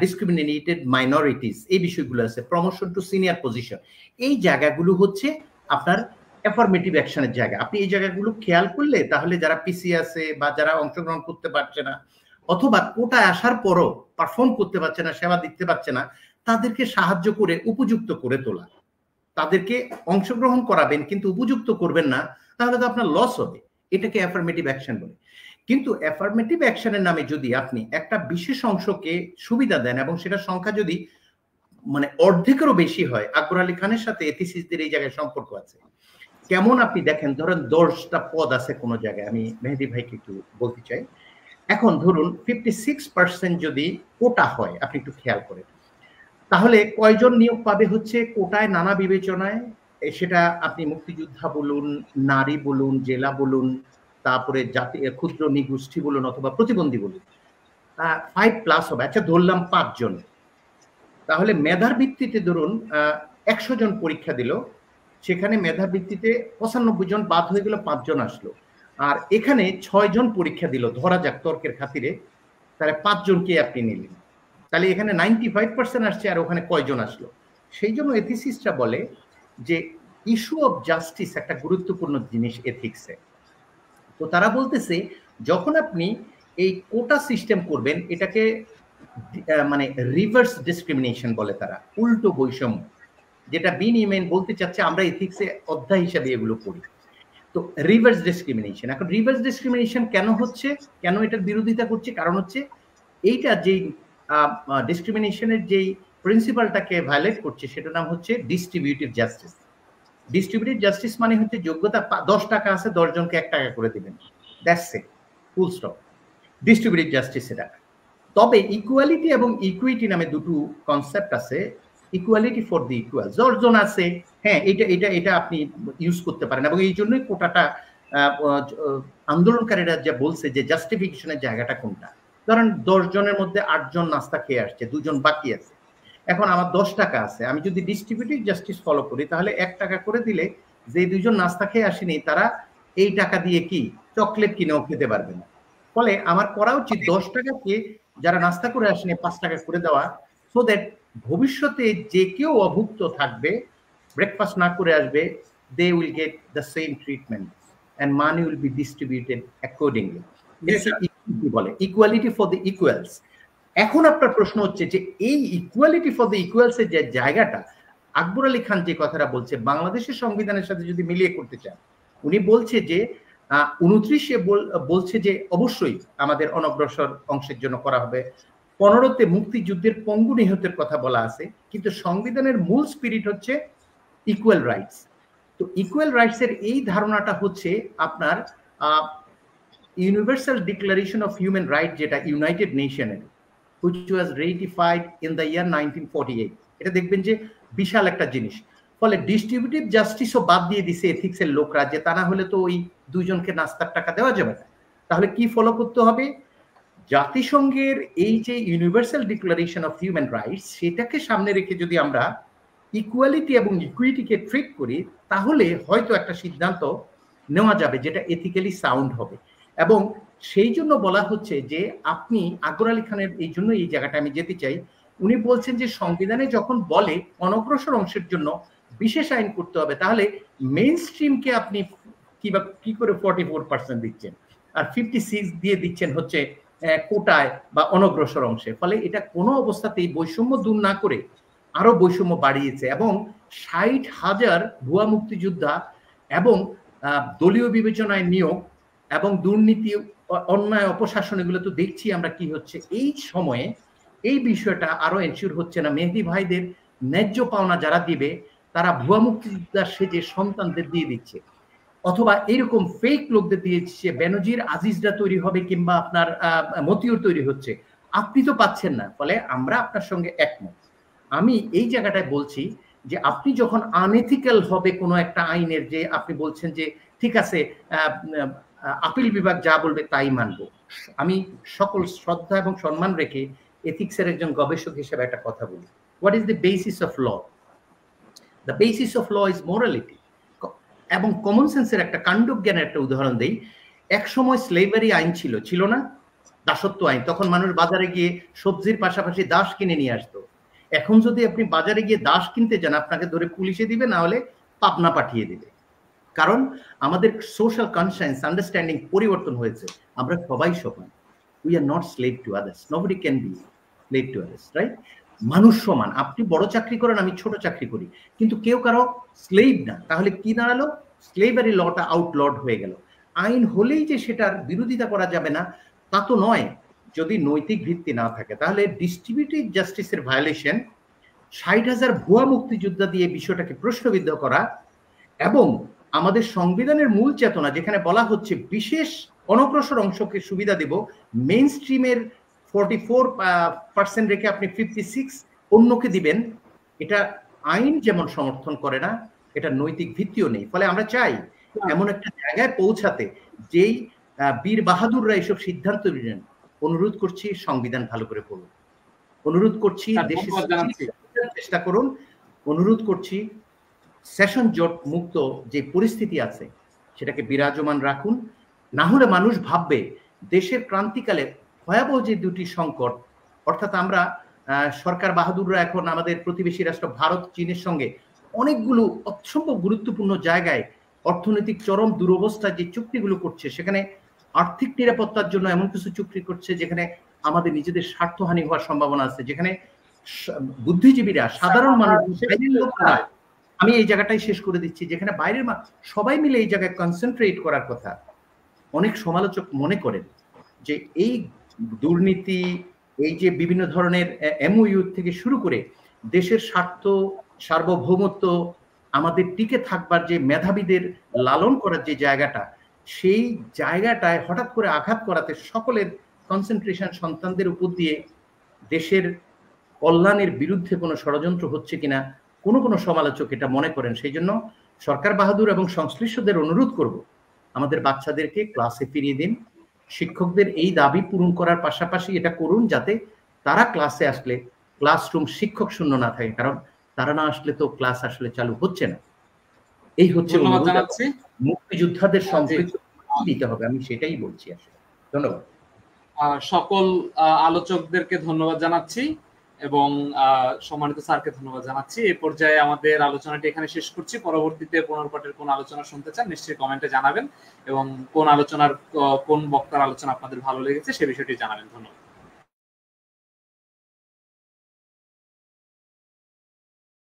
discriminated minorities, এই বিষয়গুলো আছে, প্রমোশন টু সিনিয়র পজিশন। এই জায়গাগুলো হচ্ছে আপনার অ্যাফার্মেটিভ অ্যাকশনের জায়গা। আপনি এই জায়গাগুলো খেয়াল করলে তাহলে যারা পিছিয়ে আছে বা যারা অংশগ্রহণ করতে পারছে না, অথবা কোটায় আসার পরও পারফর্ম করতে পারছে না, সেবা দিতে পারছে না, তাদেরকে সাহায্য করে উপযুক্ত করে তোলা। তাদেরকে অংশগ্রহণ করাবেন কিন্তু উপযুক্ত করবেন না, তাহলে তো আপনার লস হবে। এটাকে অ্যাফার্মেটিভ অ্যাকশন বলে। কিন্তু অ্যাফার্মেটিভ অ্যাকশনের নামে যদি আপনি একটা বিশেষ অংশকে সুবিধা দেন এবং সেটার সংখ্যা যদি মানে অর্ধেকেরও বেশি হয়, আকবর আলী খানের সাথে এথিসিস্টদের এই জায়গায় সম্পর্ক আছে। কেমন? আপনি দেখেন, ধরেন 10টা পদ আছে কোনো জায়গায়, আমি মেহেদী ভাইকে একটু বলতে চাই। এখন ধরুন 56% যদি কোটা হয়, আপনি একটু খেয়াল করেন, তাহলে কয়জন নিয়োগ পাবে? হচ্ছে কোটায় নানা বিবেচনায়, সেটা আপনি মুক্তিযোদ্ধা বলুন, নারী বলুন, জেলা বলুন, তারপরে জাতি, ক্ষুদ্র নিগোষ্ঠী বলুন, অথবা প্রতিবন্ধী বলুন, 5+ হবে। আচ্ছা ধরলাম 5 জন, তাহলে মেধার ভিত্তিতে ধরুন 100 জন পরীক্ষা দিল, সেখানে মেধার ভিত্তিতে 95 জন বাদ হয়ে গেল, 5 জন আসলো। আর এখানে 6 জন পরীক্ষা দিল, ধরা যাক তর্কের খাতিরে, তাহলে 5 জনকে আপনি নিলেন, তাহলে এখানে 95% আসছে, আর ওখানে কয়জন আসলো? সেই জন্য এথিসিস্টরা বলে যে ইস্যু অফ জাস্টিস একটা গুরুত্বপূর্ণ জিনিস এথিক্সে। তো তারা বলতেছে যখন আপনি এই কোটা সিস্টেম করবেন, এটাকে মানে রিভার্স ডিসক্রিমিনেশন বলে তারা, উল্টো বৈষম্য, যেটা বিন ইমেন বলতে চাচ্ছে। আমরা এথিক্সে অধ্যায় হিসাবে এগুলো পড়ি। তো রিভার্স ডিসক্রিমিনেশন, এখন রিভার্স ডিসক্রিমিনেশন কেন হচ্ছে, কেন এটার বিরোধিতা করছে? কারণ হচ্ছে এইটা যেই ডিসক্রিমিনেশনের যেই প্রিন্সিপালটাকে ভায়োলেট করছে, সেটার নাম হচ্ছে ডিস্ট্রিবিউটিভ জাস্টিস। ডিস্ট্রিবিউটিভ জাস্টিস মানে হচ্ছে যোগ্যতা 10 টাকা আছে, 10 জনকে 1 টাকা করে দিবেন, that's it, full stop. Distributive justice এটা। তবে ইকুয়ালিটি এবং ইকুইটি নামে দুটো কনসেপ্ট আছে। ইকুয়ালিটি ফর দি ইকুয়াল, যজন আছে, হ্যাঁ, এটা আপনি ইউজ করতে পারেন, এবং এই জন্যই কোটাটা আন্দোলনকারীরা যা বলছে যে জাস্টিফিকেশনের জায়গাটা কোনটা। ধরেন 10 জনের মধ্যে 8 জন নাস্তা খেয়ে আসছে, 2 জন বাকি আছে, এখন আমার 10 টাকা আছে, আমি যদি ডিস্ট্রিবিউটিভ জাস্টিস ফলো করি, তাহলে 1 টাকা করে দিলে যে 2 জন নাস্তা খেয়ে আসেনি, তারা এই টাকা দিয়ে কি চকলেট কিনেও খেতে পারবে না। ফলে আমার করা উচিত 10 টাকাকে যারা নাস্তা করে আসেনি 5 টাকা করে দেওয়া, সো দ্যাট ভবিষ্যতে যে কেউ অভুক্ত থাকবে, ব্রেকফাস্ট না করে আসবে, they will get the same treatment and money will be distributed accordingly. বলে ইকুয়ালিটি ফর দ্য ইকুয়ালস। এখন আপনার প্রশ্ন হচ্ছে যে এই ইকুয়ালিটি ফর দ্য ইকুয়ালস এর যে জায়গাটা, আকবর আলী খান যে কথাটা বলছে, বাংলাদেশের সংবিধানের সাথে যদি মিলিয়ে করতে চান, উনি বলছে যে 29 বলছে যে অবশ্যই আমাদের অনগ্রসর অংশের জন্য করা হবে। 15তে মুক্তিযুদ্ধের পঙ্গু নিহতের কথা বলা আছে, কিন্তু সংবিধানের মূল স্পিরিট হচ্ছে ইকুয়াল রাইটস। তো ইকুয়াল রাইটস এর এই ধারণাটা হচ্ছে আপনার universal declaration of human right, যেটা United নেশনের, which was ratified in the year 1948। এটা দেখবেন যে বিশাল একটা জিনিস। ফলে ডিস্ট্রিবিউটিভ জাস্টিসও বাদ দিয়ে দিছে এথিক্সের লোকরা, যে তা না হলে তো ওই দুইজনকে নাস্তার টাকা দেওয়া যাবে না। তাহলে কি ফলো করতে হবে? জাতিসংঘের এই যে universal declaration of human rights, সেটাকে সামনে রেখে যদি আমরা ইকুয়ালিটি এবং ইকুইটিকে ট্রিট করি, তাহলে হয়তো একটা সিদ্ধান্ত নেওয়া যাবে যেটা এথিক্যালি সাউন্ড হবে। এবং সেই জন্য বলা হচ্ছে যে আপনি আকবর আলী খানের, এই জন্য এই জায়গাটা আমি যেতে চাই, উনি বলছেন যে সংবিধানে যখন বলে অনগ্রসর অংশের জন্য বিশেষ আইন করতে হবে, তাহলে মেইন স্ট্রিমকে আপনি কি করে 44% দিচ্ছেন আর 56 দিয়ে দিচ্ছেন হচ্ছে কোটায় বা অনগ্রসর অংশে। ফলে এটা কোনো অবস্থাতেই বৈষম্য দূর না করে আরো বৈষম্য বাড়িয়েছে। এবং 60,000 ভুয়া মুক্তিযোদ্ধা এবং দলীয় বিবেচনায় নিয়োগ এবং দুর্নীতি, অন্যায়, অপশাসন, এগুলো তো দেখছি আমরা কি হচ্ছে। এই সময়ে এই বিষয়টা আরো এনশিওর হচ্ছে না। মেহেদী ভাইদের ন্যায্য পাওনা যারা দিবে, তারা ভুয়া মুক্তিযোদ্ধার সেজে সন্তানদের দিয়ে দিচ্ছে, অথবা এইরকম ফেক লোকদের দিয়ে দিচ্ছে। বেনজির আজিজরা তৈরি হবে কিংবা আপনার মতিউর তৈরি হচ্ছে, আপনি তো পাচ্ছেন না। ফলে আমরা আপনার সঙ্গে একমত। আমি এই জায়গাটায় বলছি যে আপনি যখন আনএথিক্যাল হবে কোনো একটা আইনের, যে আপনি বলছেন যে ঠিক আছে আপিল বিভাগ যা বলবে তাই মানব, আমি সকল শ্রদ্ধা এবং সম্মান রেখে এথিক্সের একজন গবেষক হিসেবে একটা কথা বলি। What is the basis of law? The basis of law is morality এবং কমন সেন্সের একটা কাণ্ডজ্ঞানের একটা উদাহরণ দেই। এক সময় স্লেভারি আইন ছিল না, দাসত্ব আইন। তখন মানুষ বাজারে গিয়ে সবজির পাশাপাশি দাস কিনে নিয়ে আসতো। এখন যদি আপনি বাজারে গিয়ে দাস কিনতে যান, আপনাকে ধরে পুলিশে দিবে, না হলে পাবনা পাঠিয়ে দিবে। কারণ আমাদের সোশ্যাল কনসায়েন্স, আন্ডারস্ট্যান্ডিং পরিবর্তন হয়েছে। আমরা সবাই সমান। We are not slave to others, nobody can be slave to others, right? মানুষ সমান। আপনি বড় চাকরি করেন, আমি ছোট চাকরি করি, কিন্তু কেউ কারো স্লেভ না। তাহলে কি দাঁড়ালো? স্লেভারি লটা আউটলড হয়ে গেল। আইন হলেই যে সেটার বিরোধিতা করা যাবে না তা তো নয়, যদি নৈতিক ভিত্তি না থাকে। তাহলে ডিস্ট্রিবিউটিভ জাস্টিসের ভায়োলেশন, 60,000 ভুয়া মুক্তিযোদ্ধা দিয়ে বিষয়টাকে প্রশ্নবিদ্ধ করা, এবং আমাদের সংবিধানের মূল চেতনা যেখানে বলা হচ্ছে বিশেষ অনগ্রসর অংশকে সুবিধা দেব, মেইন স্ট্রিমের 44% রেখে আপনি 56 অন্যকে দিবেন, এটা আইন যেমন সমর্থন করে না, এটা নৈতিক ভিত্তিও নেই। ফলে আমরা চাই এমন একটা জায়গায় পৌঁছাতে যেই বীর বাহাদুররা এসব সিদ্ধান্ত নিলেন। অনুরোধ করছি সংবিধান ভালো করে পড়ুন, অনুরোধ করছি দেশে চেষ্টা করুন, অনুরোধ করছি সেশন জট মুক্ত যে পরিস্থিতি আছে সেটাকে বিরাজমান রাখুন। না হলে মানুষ ভাববে দেশের ক্রান্তিকালে ভয়াবহ যে দুটি সংকট, অর্থাৎ আমরা সরকার বাহাদুররা এখন আমাদের প্রতিবেশী রাষ্ট্র ভারত, চীনের সঙ্গে অনেকগুলো অসম্ভব গুরুত্বপূর্ণ জায়গায় অর্থনৈতিক চরম দুরবস্থায় যে চুক্তিগুলো করছে, সেখানে আর্থিক নিরাপত্তার জন্য এমন কিছু চুক্তি করছে যেখানে আমাদের নিজেদের স্বার্থহানি হওয়ার সম্ভাবনা আছে, যেখানে বুদ্ধিজীবীরা, সাধারণ মানুষ, আমি এই জায়গাটাই শেষ করে দিচ্ছি, যেখানে বাইরের সবাই মিলে এই জায়গায় কনসেন্ট্রেট করার কথা। অনেক সমালোচক মনে করেন যে এই দুর্নীতি, এই যে বিভিন্ন ধরনের এমওইউ থেকে শুরু করে দেশের স্বার্থ, সার্বভৌমত্ব, আমাদের টিকে থাকবার যে মেধাবীদের লালন করার যে জায়গাটা, সেই জায়গাটায় হঠাৎ করে আঘাত করাতে সকলের কনসেন্ট্রেশন সন্তানদের উপর দিয়ে দেশের কল্যাণের বিরুদ্ধে কোনো ষড়যন্ত্র হচ্ছে কিনা কোনো সমালোচক এটা মনে করেন। সেই জন্য সরকার বাহাদুর এবং সংশ্লিষ্টদের অনুরোধ করব, আমাদের বাচ্চাদেরকে ক্লাসে ফিরিয়ে দিন। শিক্ষকদের এই দাবি পূরণ করার পাশাপাশি এটা করুন যাতে তারা ক্লাসে আসলে ক্লাসরুম শিক্ষক শূন্য না থাকে, কারণ তারা না আসলে তো ক্লাস আসলে চালু হচ্ছে না। এই হচ্ছে মুক্তিযোদ্ধাদের সম্পৃক্ত দিতে হবে, আমি সেটাই বলছি আসলে। ধন্যবাদ। সকল আলোচকদেরকে ধন্যবাদ জানাচ্ছি এবং সম্মানিত স্যারকে ধন্যবাদ জানাচ্ছি। এই পর্যায়ে আমাদের আলোচনাটি এখানে শেষ করছি। পরবর্তীতে পুনর্পাঠের কোন আলোচনা শুনতে চান নিশ্চয়ই কমেন্টে জানাবেন এবং কোন বক্তার আলোচনা আপনাদের ভালো লেগেছে সে বিষয়টি জানাবেন। ধন্যবাদ।